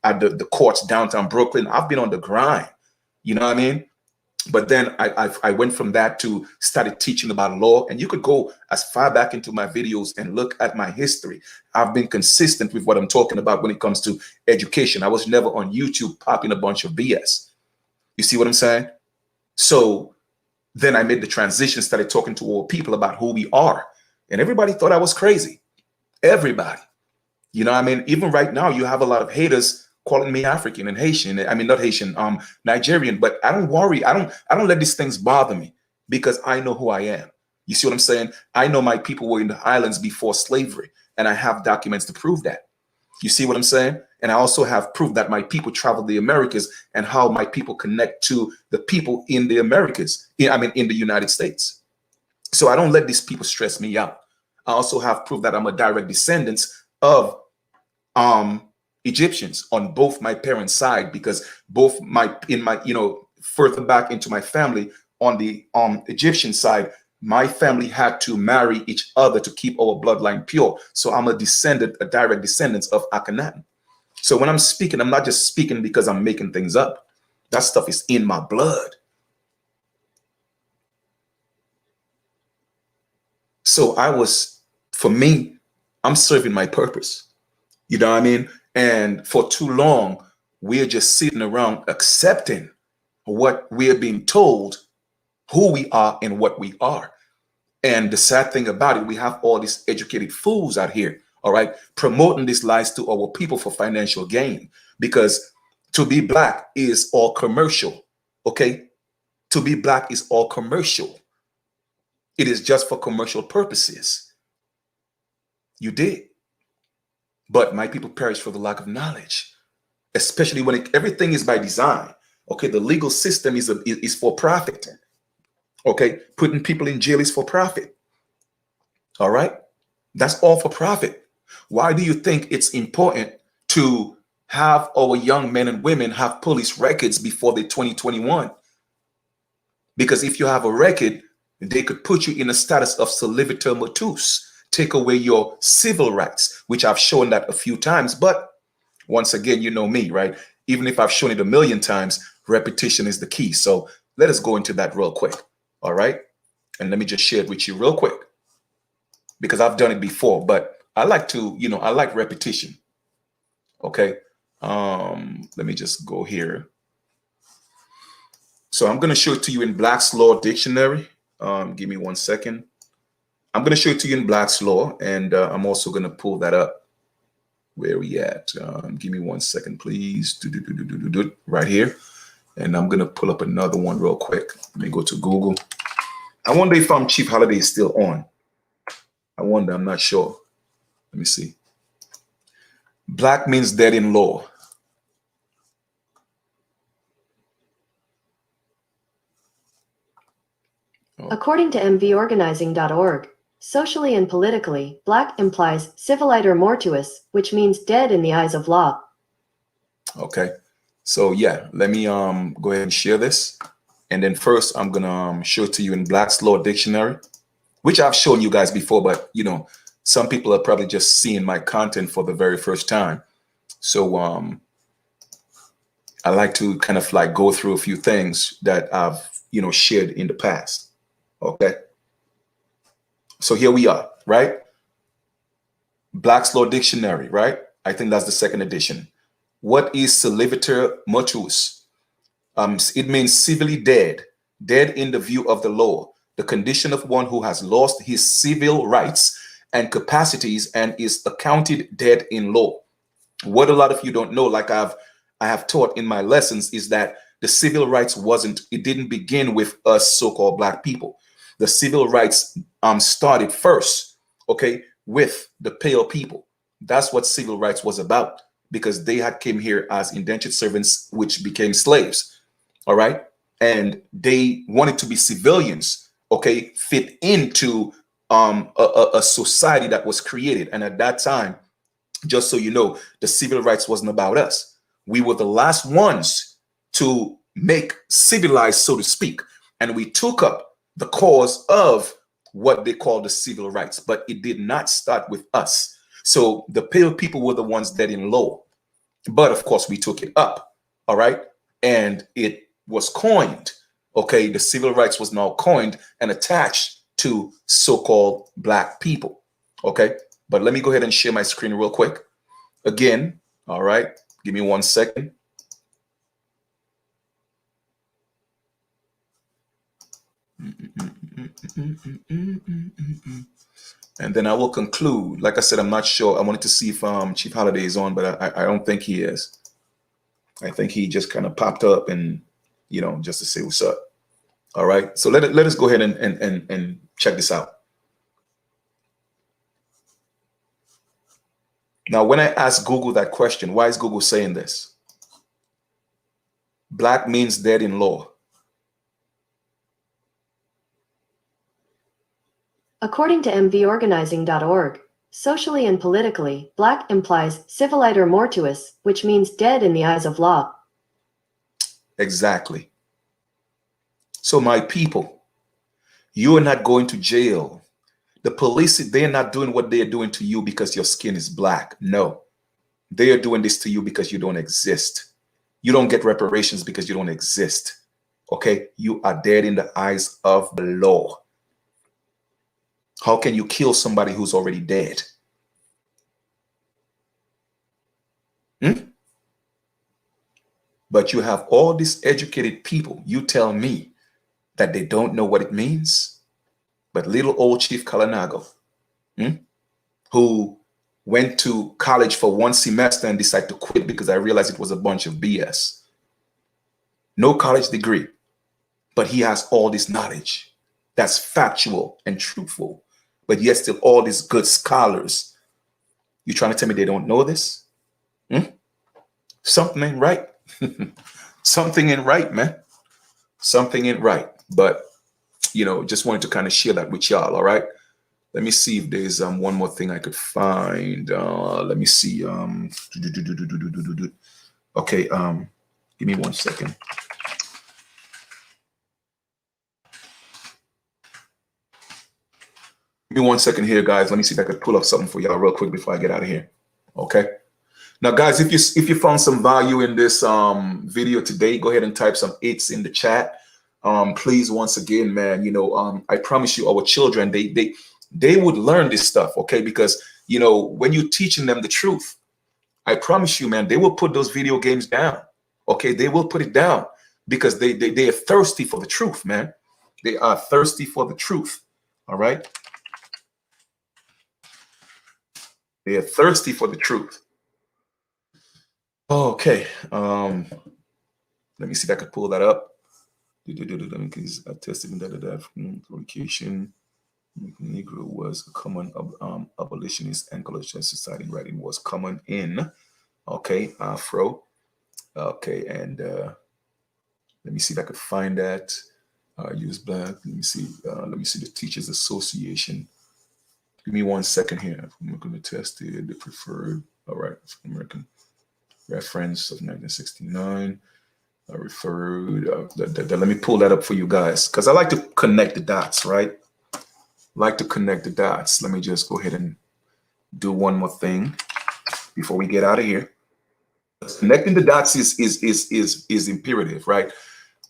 at the courts downtown Brooklyn. I've been on the grind, you know what I mean? But then I went from that to started teaching about law. And you could go as far back into my videos and look at my history. I've been consistent with what I'm talking about when it comes to education. I was never on YouTube popping a bunch of BS. You see what I'm saying? So then I made the transition, started talking to all people about who we are. And everybody thought I was crazy. Everybody. You know what I mean? Even right now, you have a lot of haters calling me African and Haitian. I mean, not Haitian, Nigerian, but I don't worry. I don't let these things bother me because I know who I am. You see what I'm saying? I know my people were in the islands before slavery, and I have documents to prove that. You see what I'm saying? And I also have proof that my people traveled the Americas and how my people connect to the people in the Americas, in the United States. So I don't let these people stress me out. I also have proof that I'm a direct descendant of Egyptians on both my parents' side, because both further back into my family on the Egyptian side, my family had to marry each other to keep our bloodline pure. So I'm a direct descendant of Akhenaten. So when I'm speaking, I'm not just speaking because I'm making things up. That stuff is in my blood. So for me, I'm serving my purpose. You know what I mean? And for too long, we're just sitting around accepting what we're being told, who we are and what we are. And the sad thing about it, we have all these educated fools out here, all right, promoting these lies to our people for financial gain. Because to be black is all commercial, okay? To be black is all commercial. It is just for commercial purposes. You did. But my people perish for the lack of knowledge, especially when everything is by design. Okay, the legal system is for profit. Okay, putting people in jail is for profit. All right, that's all for profit. Why do you think it's important to have our young men and women have police records before the 2021? Because if you have a record, they could put you in a status of solicitor motus, take away your civil rights, which I've shown that a few times. But once again, you know me, right? Even if I've shown it a million times, repetition is the key. So let us go into that real quick. All right. And let me just share it with you real quick, because I've done it before, but I like to, I like repetition. Okay. Let me just go here. So I'm going to show it to you in Black's Law Dictionary. Give me 1 second. I'm going to show it to you in Black's Law, and I'm also going to pull that up. Where are we at? Give me 1 second, please. Right here. And I'm going to pull up another one real quick. Let me go to Google. I wonder if Chief Holiday is still on. I wonder. I'm not sure. Let me see. Black means dead in law. According to mvorganizing.org, socially and politically, black implies civiliter mortuus, which means dead in the eyes of law. Okay. So yeah, let me go ahead and share this. And then first I'm gonna show it to you in Black's Law Dictionary, which I've shown you guys before, but some people are probably just seeing my content for the very first time. So I like to kind of like go through a few things that I've shared in the past. Okay. So here we are, right? Black's Law Dictionary, right? I think that's the second edition. What is solicitor mortuus? It means civilly dead, dead in the view of the law, the condition of one who has lost his civil rights and capacities and is accounted dead in law. What a lot of you don't know, like I have taught in my lessons, is that the civil rights it didn't begin with us so-called black people. The civil rights started first, okay, with the pale people. That's what civil rights was about, because they had came here as indentured servants, which became slaves. All right. And they wanted to be civilians, okay, fit into a society that was created. And at that time, just so you know, the civil rights wasn't about us. We were the last ones to make civilized, so to speak. And we took up the cause of what they call the civil rights, but it did not start with us. So the pale people were the ones dead in law. But of course, we took it up. All right. And it was coined. Okay. The civil rights was now coined and attached to so-called black people. Okay. But let me go ahead and share my screen real quick. Again. All right. Give me 1 second. And then I will conclude. Like I said, I'm not sure. I wanted to see if Chief Holiday is on, but I don't think he is. I think he just kind of popped up and, just to say what's up. All right. So let us go ahead and check this out. Now, when I ask Google that question, why is Google saying this? Black means dead in law. According to mvorganizing.org, socially and politically, black implies civiliter mortuus, which means dead in the eyes of law. Exactly. So my people, you are not going to jail. The police, they're not doing what they're doing to you because your skin is black. No, they are doing this to you because you don't exist. You don't get reparations because you don't exist. Okay, you are dead in the eyes of the law. How can you kill somebody who's already dead? But you have all these educated people. You tell me that they don't know what it means. but little old Chief Kalinago, who went to college for 1 semester and decided to quit because I realized it was a bunch of BS. No college degree, but he has all this knowledge that's factual and truthful, but yet still all these good scholars. You trying to tell me they don't know this? Something ain't right. Something ain't right, man. Something ain't right. But, you know, just wanted to kind of share that with y'all, all right? Let me see if there's one more thing I could find. Let me see. Okay, give me 1 second. Give me 1 second here, guys. Let me see if I could pull up something for y'all real quick before I get out of here. Okay. Now, guys, if you found some value in this video today, go ahead and type some 8s in the chat. Please, once again, man, you know, I promise you, our children, they would learn this stuff, okay? Because, you know, when you're teaching them the truth, I promise you, man, they will put those video games down, okay? They will put it down because they are thirsty for the truth, man. They are thirsty for the truth, all right? They are thirsty for the truth. Okay, let me see if I could pull that up. I tested that location. Negro was a common abolitionist and colonialist society writing was common in. Okay, Afro. Okay, and let me see if I could find that. Use black. Let me see the Teachers Association. Give me 1 second here. I'm going to test it. The preferred. All right, American reference of 1969. I referred. Let me pull that up for you guys because I like to connect the dots, right? Like to connect the dots. Let me just go ahead and do one more thing before we get out of here. Connecting the dots is imperative, right?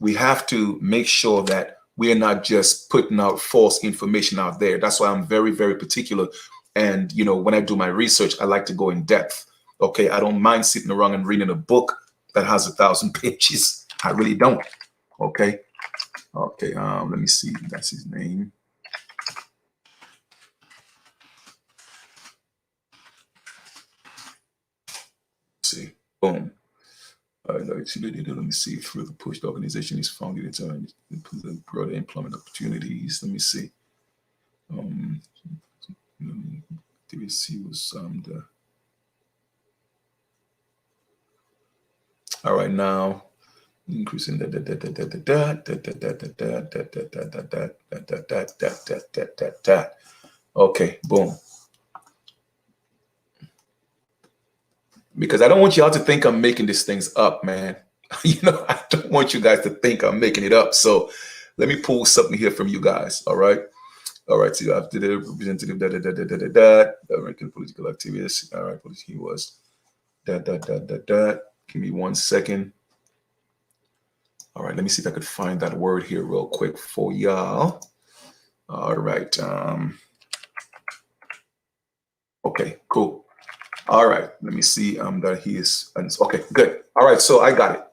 We have to make sure that we are not just putting out false information out there. That's why I'm very, very particular. And, you know, when I do my research, I like to go in depth. Okay, I don't mind sitting around and reading a book that has 1,000 pages. I really don't. Okay. Okay. Let me see. That's his name. Let's see. Boom. Let me see. Further push. The organization is founded in time to broader employment opportunities. Let me see. TBC was the. All right, now increasing that. Okay, boom. Because I don't want y'all to think I'm making these things up, man. You know, I don't want you guys to think I'm making it up. So let me pull something here from you guys. All right. All right. So after the representative, American political activist. All right. He was Give me 1 second. All right. Let me see if I could find that word here real quick for y'all. All right. Okay, cool. All right, let me see that he is, okay, good. All right, so I got it.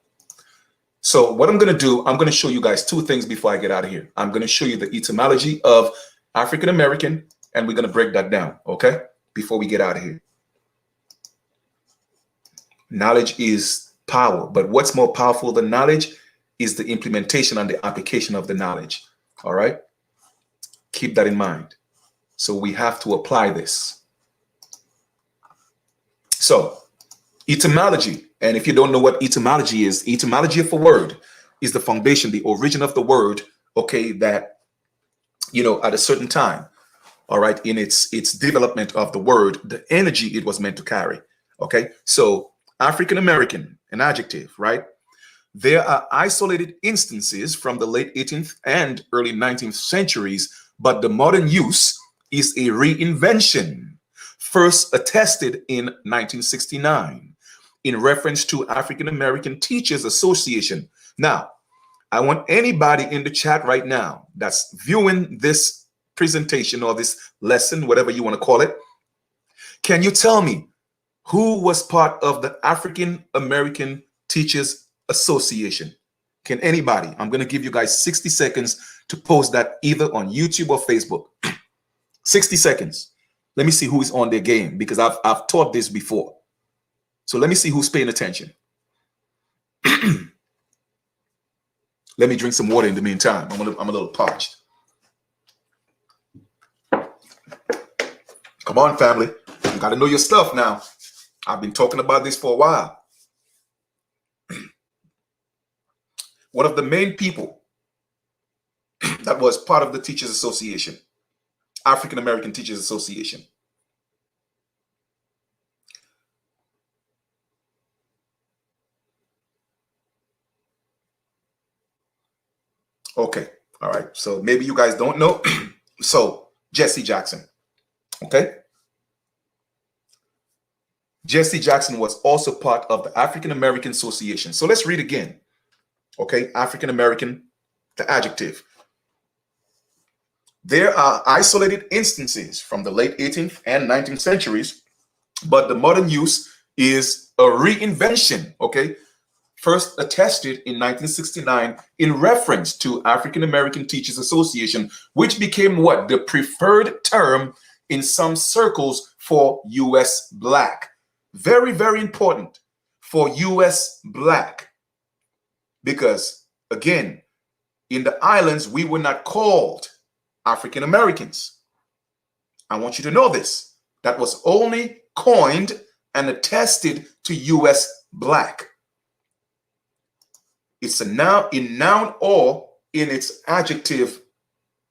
So what I'm gonna do, I'm gonna show you guys 2 things before I get out of here. I'm gonna show you the etymology of African-American, and we're gonna break that down, okay? Before we get out of here. Knowledge is power, but what's more powerful than knowledge is the implementation and the application of the knowledge, all right? Keep that in mind. So we have to apply this. So, etymology, and if you don't know what etymology is, etymology of a word is the foundation, the origin of the word, okay, that, you know, at a certain time, all right, in its development of the word, the energy it was meant to carry, okay? So, African-American, an adjective, right? There are isolated instances from the late 18th and early 19th centuries, but the modern use is a reinvention. First attested in 1969 in reference to African-American Teachers Association. Now, I want anybody in the chat right now that's viewing this presentation or this lesson, whatever you want to call it, can you tell me who was part of the African-American Teachers Association? Can anybody? I'm going to give you guys 60 seconds to post that either on YouTube or Facebook. 60 seconds. Let me see who is on their game, because I've taught this before. So let me see who's paying attention. Let me drink some water in the meantime. I'm a little parched. Come on, family. You got to know your stuff now. I've been talking about this for a while. One of the main people that was part of the Teachers Association, African American Teachers Association. Okay, all right. So maybe you guys don't know. So Jesse Jackson, okay? Jesse Jackson was also part of the African American Association. So let's read again. Okay, African American, the adjective. There are isolated instances from the late 18th and 19th centuries, but the modern use is a reinvention, okay? First attested in 1969 in reference to African American Teachers Association, which became what? The preferred term in some circles for U.S. Black. Very, very important for U.S. Black. Because, again, in the islands, we were not called African Americans. I want you to know this. That was only coined and attested to U.S. Black. It's a noun in noun or in its adjective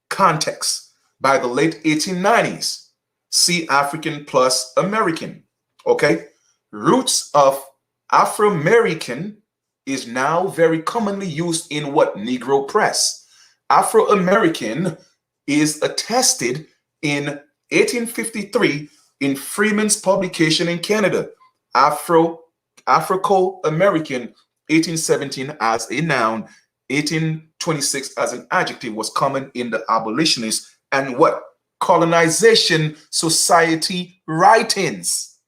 context by the late 1890s. See African plus American. Okay? Roots of Afro-American is now very commonly used in what? Negro press. Afro-American is attested in 1853 in Freeman's publication in Canada. Afro-American, 1817 as a noun, 1826 as an adjective was common in the abolitionist and what? Colonization Society writings.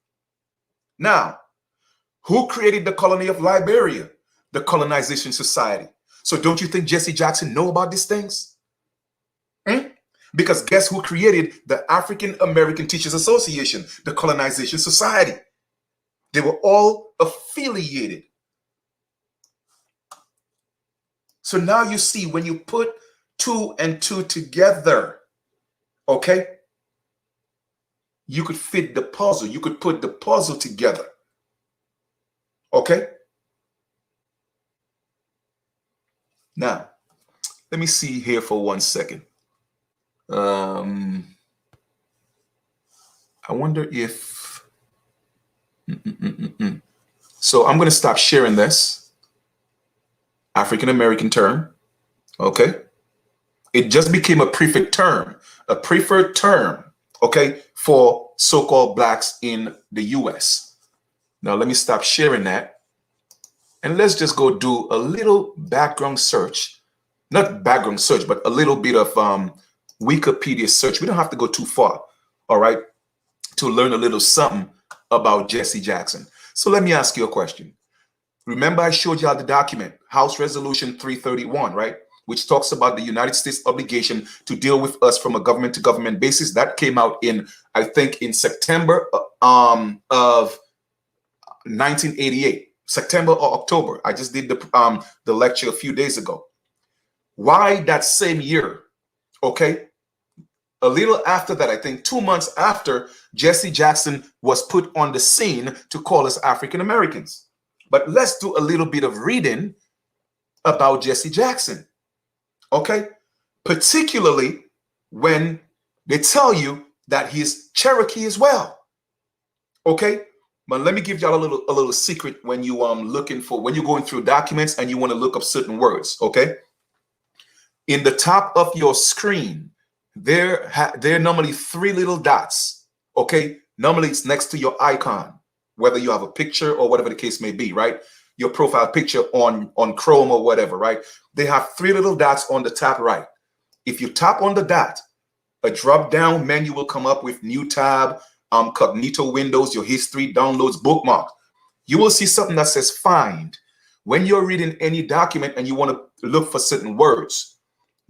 Now, who created the colony of Liberia? The Colonization Society. So don't you think Jesse Jackson know about these things? Because guess who created the African American Teachers Association, the Colonization Society? They were all affiliated. So now you see, when you put 2 and 2 together, okay, you could fit the puzzle. You could put the puzzle together. Okay? Now, let me see here for 1 second. I wonder if... So I'm going to stop sharing this. African American term. Okay? It just became a preferred term. A preferred term, okay, for so-called blacks in the U.S. Now, let me stop sharing that. And let's just go do a little background search. Not background search, but a little bit of Wikipedia search. We don't have to go too far, all right, to learn a little something about Jesse Jackson. So let me ask you a question. Remember I showed you all the document, House Resolution 331, right? Which talks about the United States obligation to deal with us from a government-to-government basis. That came out in, I think, in September of 1988. September or October. I just did the lecture a few days ago. Why that same year? Okay. A little after that, I think 2 months after, Jesse Jackson was put on the scene to call us African Americans. But let's do a little bit of reading about Jesse Jackson. Okay. Particularly when they tell you that he's Cherokee as well. Okay. But let me give y'all a little secret when you when you're going through documents and you want to look up certain words, okay? In the top of your screen, there are normally 3 little dots, okay? Normally it's next to your icon, whether you have a picture or whatever the case may be, right? Your profile picture on Chrome or whatever, right? They have 3 little dots on the top right. If you tap on the dot, a drop-down menu will come up with new tab, cognito windows, your history, downloads, bookmark. You will see something that says find. When you're reading any document and you want to look for certain words,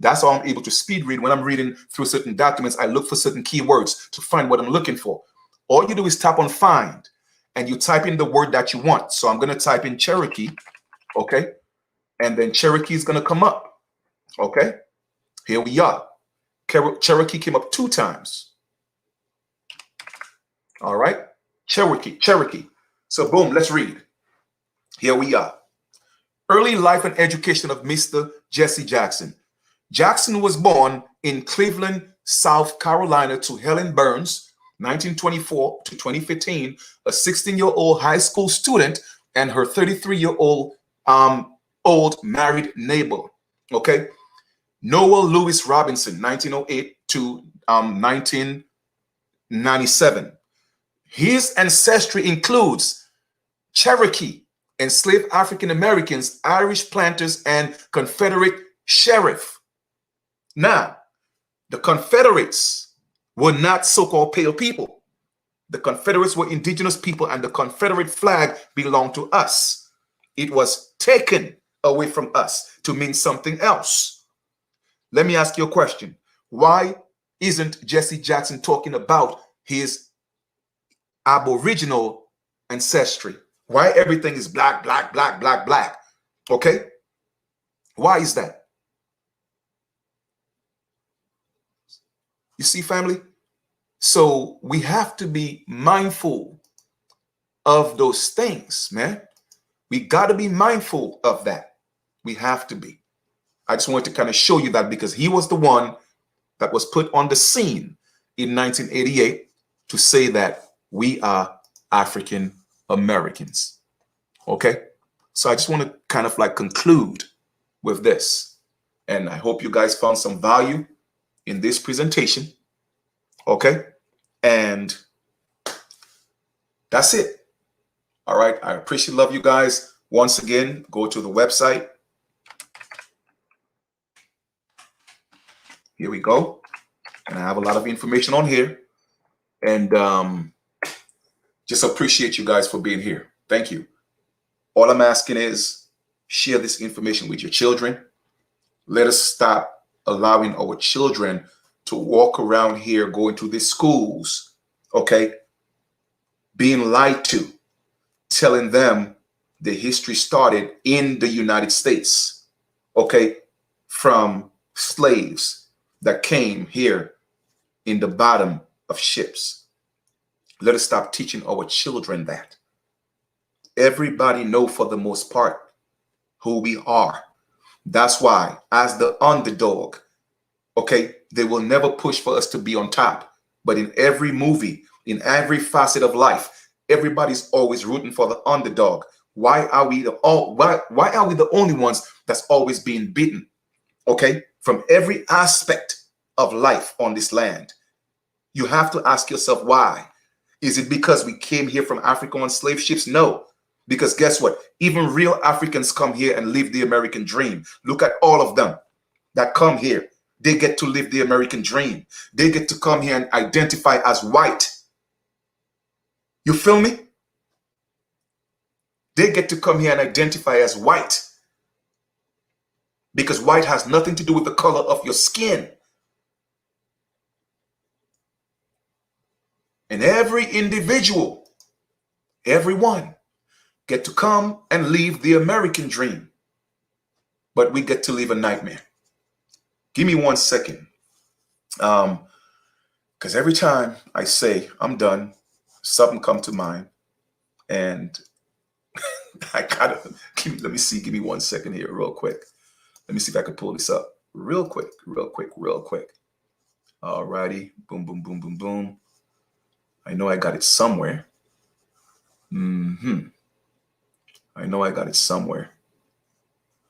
That's how I'm able to speed read. When I'm reading through certain documents, I look for certain keywords to find what I'm looking for. All you do is tap on find and you type in the word that you want. So I'm going to type in Cherokee, okay? And then Cherokee is going to come up, okay? Here we are. Cherokee came up 2 times. All right, Cherokee. So boom, let's read. Here we are. Early life and education of Mr. Jesse Jackson. Jackson was born in Cleveland, South Carolina to Helen Burns, 1924 to 2015, a 16-year-old high school student and her 33-year-old old married neighbor. Okay. Noah Lewis Robinson, 1908 to 1997. His ancestry includes Cherokee, enslaved African Americans, Irish planters, and Confederate sheriff. Now, the Confederates were not so-called pale people. The Confederates were indigenous people, and the Confederate flag belonged to us. It was taken away from us to mean something else. Let me ask you a question. Why isn't Jesse Jackson talking about his Aboriginal ancestry? Why everything is black, black, black, black, black? Okay? Why is that? You see, family? So we have to be mindful of those things, man. We got to be mindful of that. We have to be. I just wanted to kind of show you that because he was the one that was put on the scene in 1988 to say that we are African Americans. Okay? So I just want to kind of like conclude with this. And I hope you guys found some value in this presentation. Okay? And that's it. All right. I appreciate, love you guys. Once again, go to the website. Here we go. And I have a lot of information on here. And just appreciate you guys for being here. Thank you. All I'm asking is share this information with your children. Let us stop allowing our children to walk around here, going to these schools, okay, being lied to, telling them the history started in the United States, okay, from slaves that came here in the bottom of ships. Let us stop teaching our children that. Everybody know for the most part who we are. That's why, as the underdog, okay, they will never push for us to be on top. But in every movie, in every facet of life, everybody's always rooting for the underdog. Why are we the only ones that's always being beaten? Okay, from every aspect of life on this land, you have to ask yourself why. Is it because we came here from Africa on slave ships? No. Because guess what? Even real Africans come here and live the American dream. Look at all of them that come here. They get to live the American dream. They get to come here and identify as white. You feel me? They get to come here and identify as white. Because white has nothing to do with the color of your skin. And every individual, everyone, get to come and live the American dream. But we get to live a nightmare. Give me 1 second. Because every time I say I'm done, something come to mind. And I gotta, let me see, give me 1 second here real quick. Let me see if I can pull this up real quick. All righty. Boom, boom, boom, boom, boom. I know I got it somewhere. I know I got it somewhere.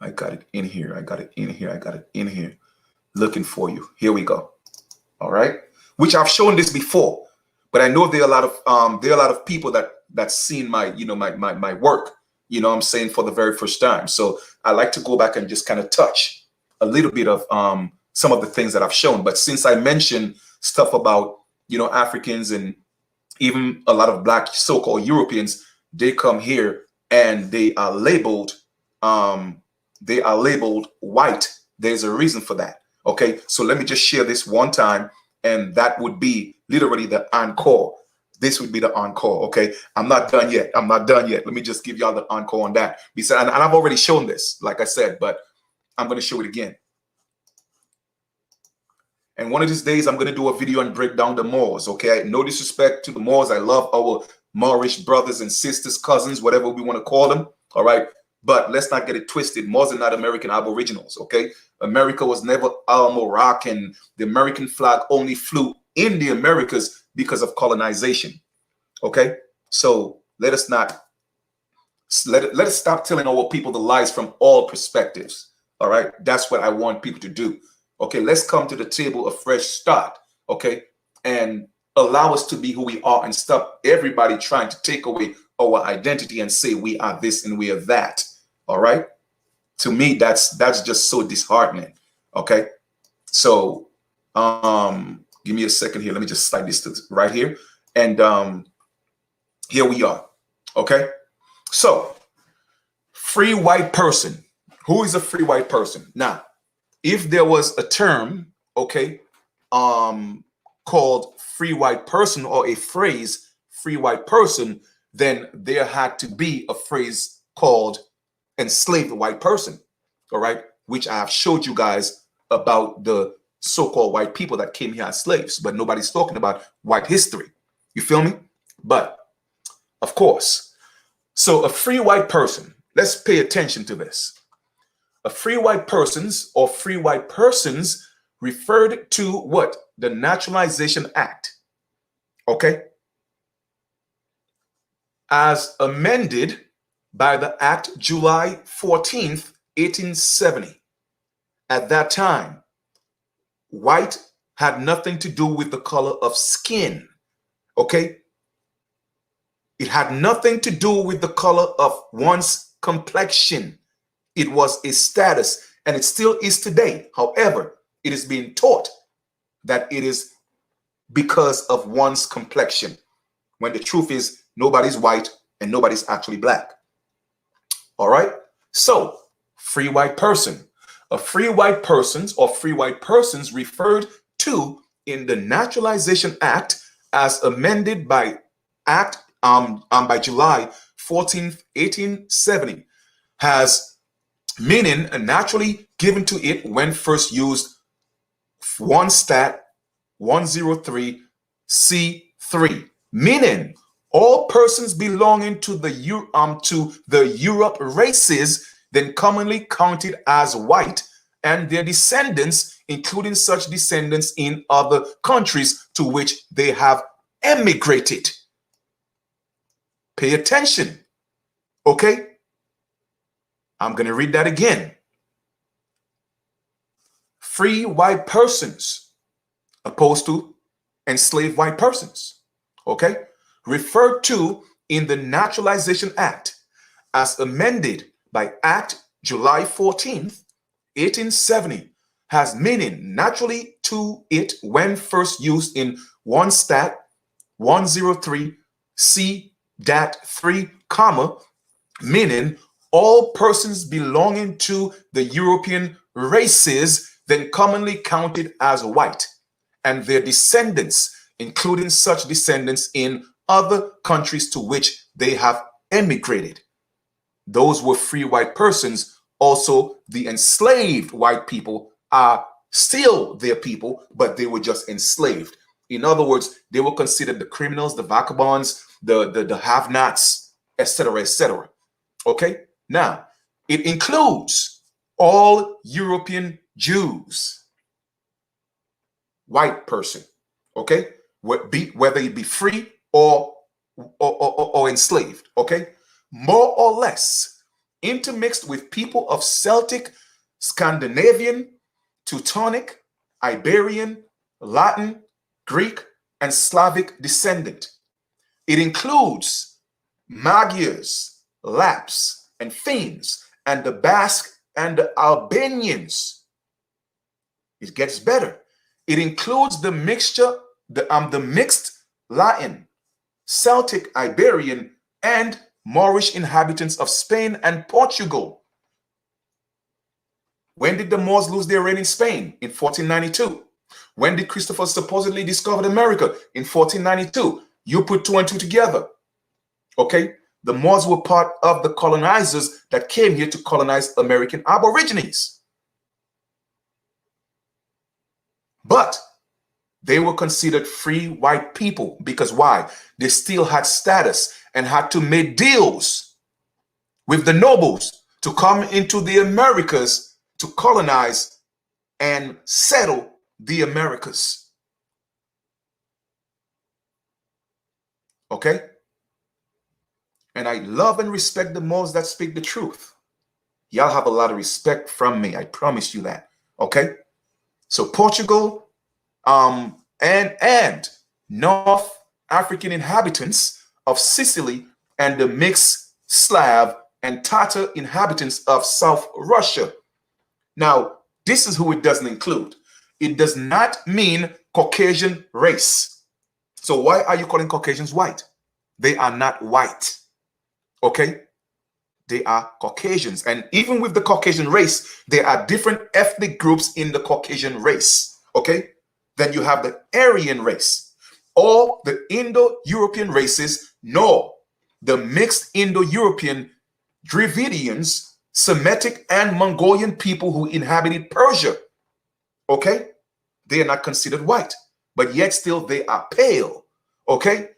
I got it in here. I got it in here. Looking for you. Here we go. All right. Which I've shown this before, but I know there are a lot of people that's seen my, my work, I'm saying, for the very first time. So I like to go back and just kind of touch a little bit of some of the things that I've shown. But since I mentioned stuff about, Africans and even a lot of black so-called Europeans, they come here and they are labeled white. There's a reason for that. Okay, so let me just share this one time, and that would be literally the encore. This would be the encore. Okay, I'm not done yet. I'm not done yet. Let me just give y'all the encore on that. And I've already shown this, like I said, but I'm going to show it again. And one of these days, I'm going to do a video and break down the Moors. Okay, no disrespect to the Moors. I love our Moorish brothers and sisters, cousins, whatever we want to call them. All right. But let's not get it twisted. Moors are not American aboriginals, okay? America was never Moroccan. The American flag only flew in the Americas because of colonization, okay? So let us stop telling our people the lies from all perspectives, all right? That's what I want people to do, okay? Let's come to the table a fresh start, okay? And allow us to be who we are and stop everybody trying to take away our identity and say we are this and we are that. All right. To me, that's just so disheartening. Okay. So give me a second here. Let me just slide this to right here. And here we are. Okay. So free white person. Who is a free white person? Now, if there was a term, okay, called free white person, or a phrase free white person, then there had to be a phrase called enslaved white person, all right, which I have showed you guys about the so-called white people that came here as slaves, but nobody's talking about white history. You feel me? But of course, so a free white person, let's pay attention to this. A free white persons or free white persons referred to what? The Naturalization Act, okay? As amended by the Act July 14th, 1870. At that time, white had nothing to do with the color of skin, okay? It had nothing to do with the color of one's complexion. It was a status, and it still is today. However, it is being taught that it is because of one's complexion, when the truth is nobody's white and nobody's actually black. All right. So free white person, a free white persons or free white persons referred to in the Naturalization Act as amended by Act by July 14th, 1870, has meaning naturally given to it when first used 1 Stat 103 C3, meaning all persons belonging to the Europe races, then commonly counted as white, and their descendants, including such descendants in other countries to which they have emigrated. Pay attention, okay? I'm going to read that again. Free white persons opposed to enslaved white persons, okay? Referred to in the Naturalization Act as amended by Act July 14th, 1870, has meaning naturally to it when first used in 1 Stat 103 C-3, meaning all persons belonging to the European races, then commonly counted as white, and their descendants, including such descendants in other countries to which they have emigrated. Those were free white persons. Also, the enslaved white people are still their people, but they were just enslaved. In other words, they were considered the criminals, the vagabonds, the have-nots, etc., etc. Okay? Now, it includes all European Jews, white person, okay? Whether it be free or enslaved, okay? More or less intermixed with people of Celtic, Scandinavian, Teutonic, Iberian, Latin, Greek, and Slavic descendant. It includes Magyars, Lapps, and Finns, and the Basque and the Albanians. It gets better. It includes the mixture, the mixed Latin, Celtic, Iberian, and Moorish inhabitants of Spain and Portugal. When did the Moors lose their reign in Spain? In 1492. When did Christopher supposedly discover America? In 1492. You put 2 and 2 together. Okay? The Moors were part of the colonizers that came here to colonize American Aborigines. But they were considered free white people because why? They still had status and had to make deals with the nobles to come into the Americas to colonize and settle the Americas. Okay? And I love and respect the Moors that speak the truth. Y'all have a lot of respect from me. I promise you that. Okay? So Portugal and North African inhabitants of Sicily and the mixed Slav and Tatar inhabitants of South Russia. Now, this is who it doesn't include. It does not mean Caucasian race. So why are you calling Caucasians white? They are not white. Okay? They are Caucasians. And even with the Caucasian race, there are different ethnic groups in the Caucasian race. Okay? Then you have the Aryan race, or the Indo-European races, nor the mixed Indo-European Dravidians, Semitic and Mongolian people who inhabited Persia. Okay? They are not considered white, but yet still they are pale. Okay?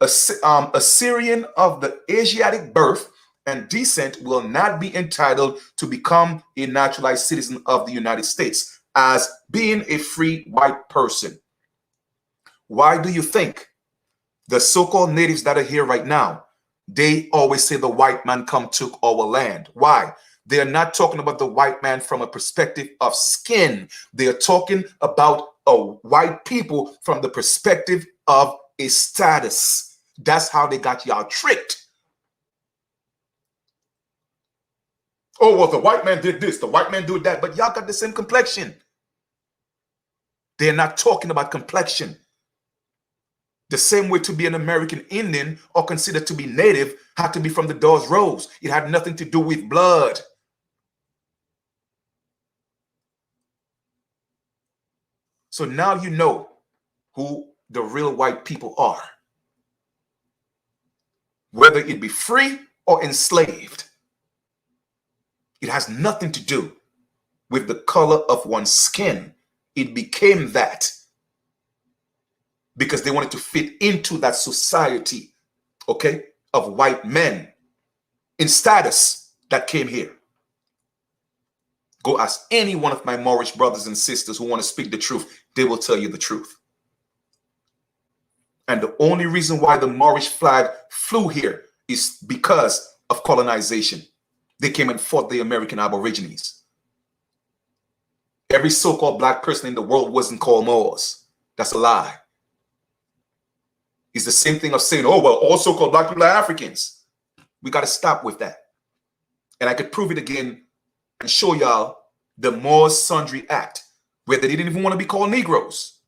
A Syrian of the Asiatic birth and descent will not be entitled to become a naturalized citizen of the United States as being a free white person. Why do you think the so-called natives that are here right now, they always say the white man come took our land? Why? They are not talking about the white man from a perspective of skin. They are talking about a white people from the perspective of a status. That's how they got y'all tricked. Oh, well, the white man did this, the white man did that, but y'all got the same complexion. They're not talking about complexion. The same way to be an American Indian or considered to be native had to be from the Dawes Rose. It had nothing to do with blood. So now you know who the real white people are. Whether it be free or enslaved. It has nothing to do with the color of one's skin. It became that because they wanted to fit into that society, okay, of white men in status that came here. Go ask any one of my Moorish brothers and sisters who want to speak the truth. They will tell you the truth. And the only reason why the Moorish flag flew here is because of colonization. They came and fought the American Aborigines. Every so-called black person in the world wasn't called Moors. That's a lie. It's the same thing of saying, oh, well, all so-called black people are Africans. We got to stop with that. And I could prove it again and show y'all the Moors Sundry Act, where they didn't even want to be called Negroes.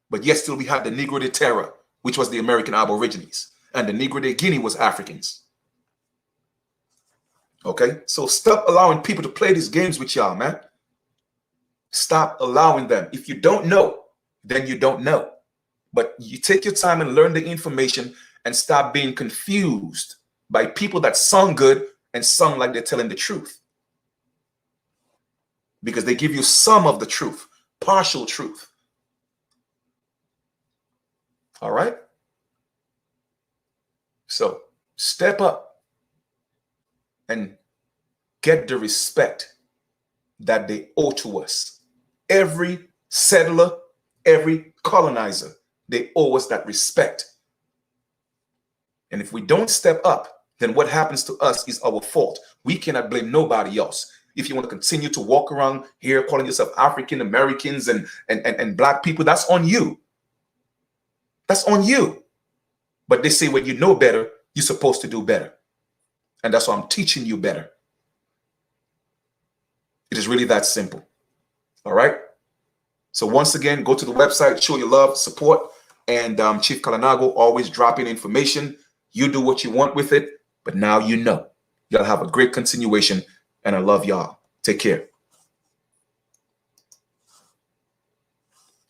But yet still we had the Negro de Terra, which was the American Aborigines, and the Negro de Guinea was Africans. Okay, so stop allowing people to play these games with y'all, man. Stop allowing them. If you don't know, then you don't know. But you take your time and learn the information and stop being confused by people that sound good and sound like they're telling the truth. Because they give you some of the truth, partial truth. All right? So step up and get the respect that they owe to us. Every settler, every colonizer, they owe us that respect. And if we don't step up, then what happens to us is our fault. We cannot blame nobody else. If you want to continue to walk around here calling yourself African Americans and black people, that's on you. That's on you. But they say when you know better, you're supposed to do better. And that's why I'm teaching you better. It is really that simple. All right? So once again, go to the website, show your love, support, and Chief Kalinago always dropping information. You do what you want with it. But now you know. Y'all have a great continuation, and I love y'all. Take care.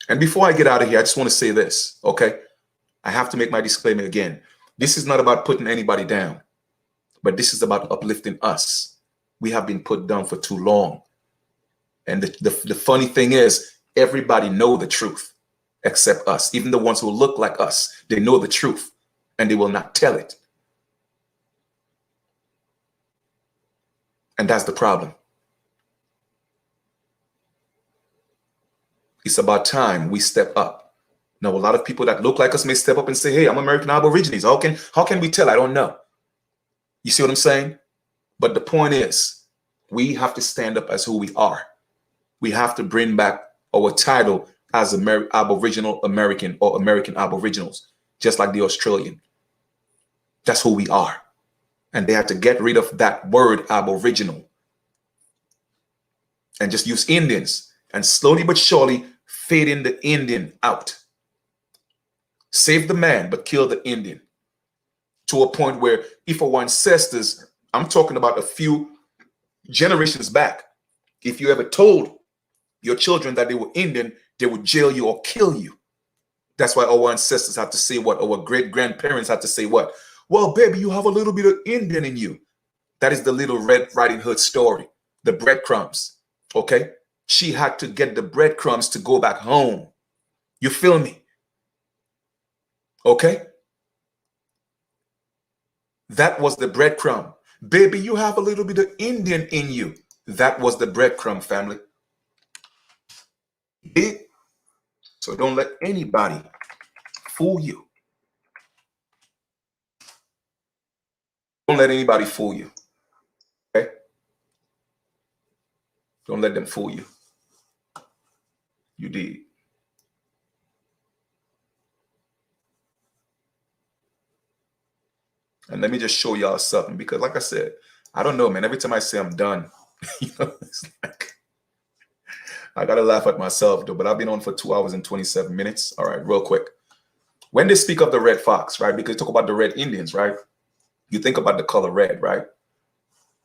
And before I get out of here, I just want to say this, okay? I have to make my disclaimer again. This is not about putting anybody down, but this is about uplifting us. We have been put down for too long. And the funny thing is, everybody know the truth except us. Even the ones who look like us, they know the truth and they will not tell it. And that's the problem. It's about time we step up. Now, a lot of people that look like us may step up and say, hey, I'm American Aborigines. How can we tell? I don't know. You see what I'm saying? But the point is, we have to stand up as who we are. We have to bring back our title as Aboriginal American or American Aboriginals, just like the Australian. That's who we are. And they have to get rid of that word Aboriginal and just use Indians and slowly but surely fading the Indian out. Save the man, but kill the Indian. To a point where if our ancestors, I'm talking about a few generations back, if you ever told your children that they were Indian, they would jail you or kill you. That's why our ancestors had to say what? Our great-grandparents had to say what? Well, baby, you have a little bit of Indian in you. That is the Little Red Riding Hood story, the breadcrumbs, okay? She had to get the breadcrumbs to go back home. You feel me? Okay? That was the breadcrumb. Baby, you have a little bit of Indian in you. That was the breadcrumb, family. So don't let anybody fool you. Don't let anybody fool you. Okay? Don't let them fool you. You did. And let me just show y'all something, because like I said, I don't know, man. Every time I say I'm done, it's like, I gotta laugh at myself though, but I've been on for 2 hours and 27 minutes. All right, real quick. When they speak of the red fox, right? Because they talk about the red Indians, right? You think about the color red, right?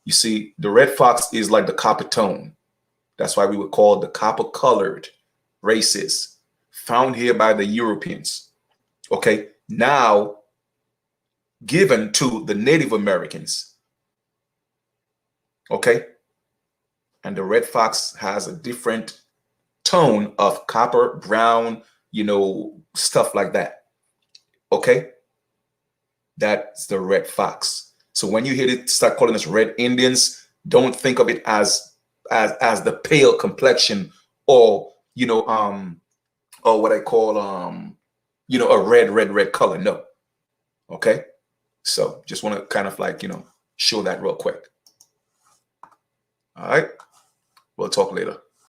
You see, the red fox is like the copper tone. That's why we would call the copper-colored races found here by the Europeans. Okay, now given to the Native Americans. Okay, and the red fox has a different tone of copper, brown, stuff like that. Okay, that's the red fox. So when you hear it start calling us red Indians, don't think of it as the pale complexion or or what I call a red color. No. Okay, so just want to kind of like show that real quick. All right, we'll talk later.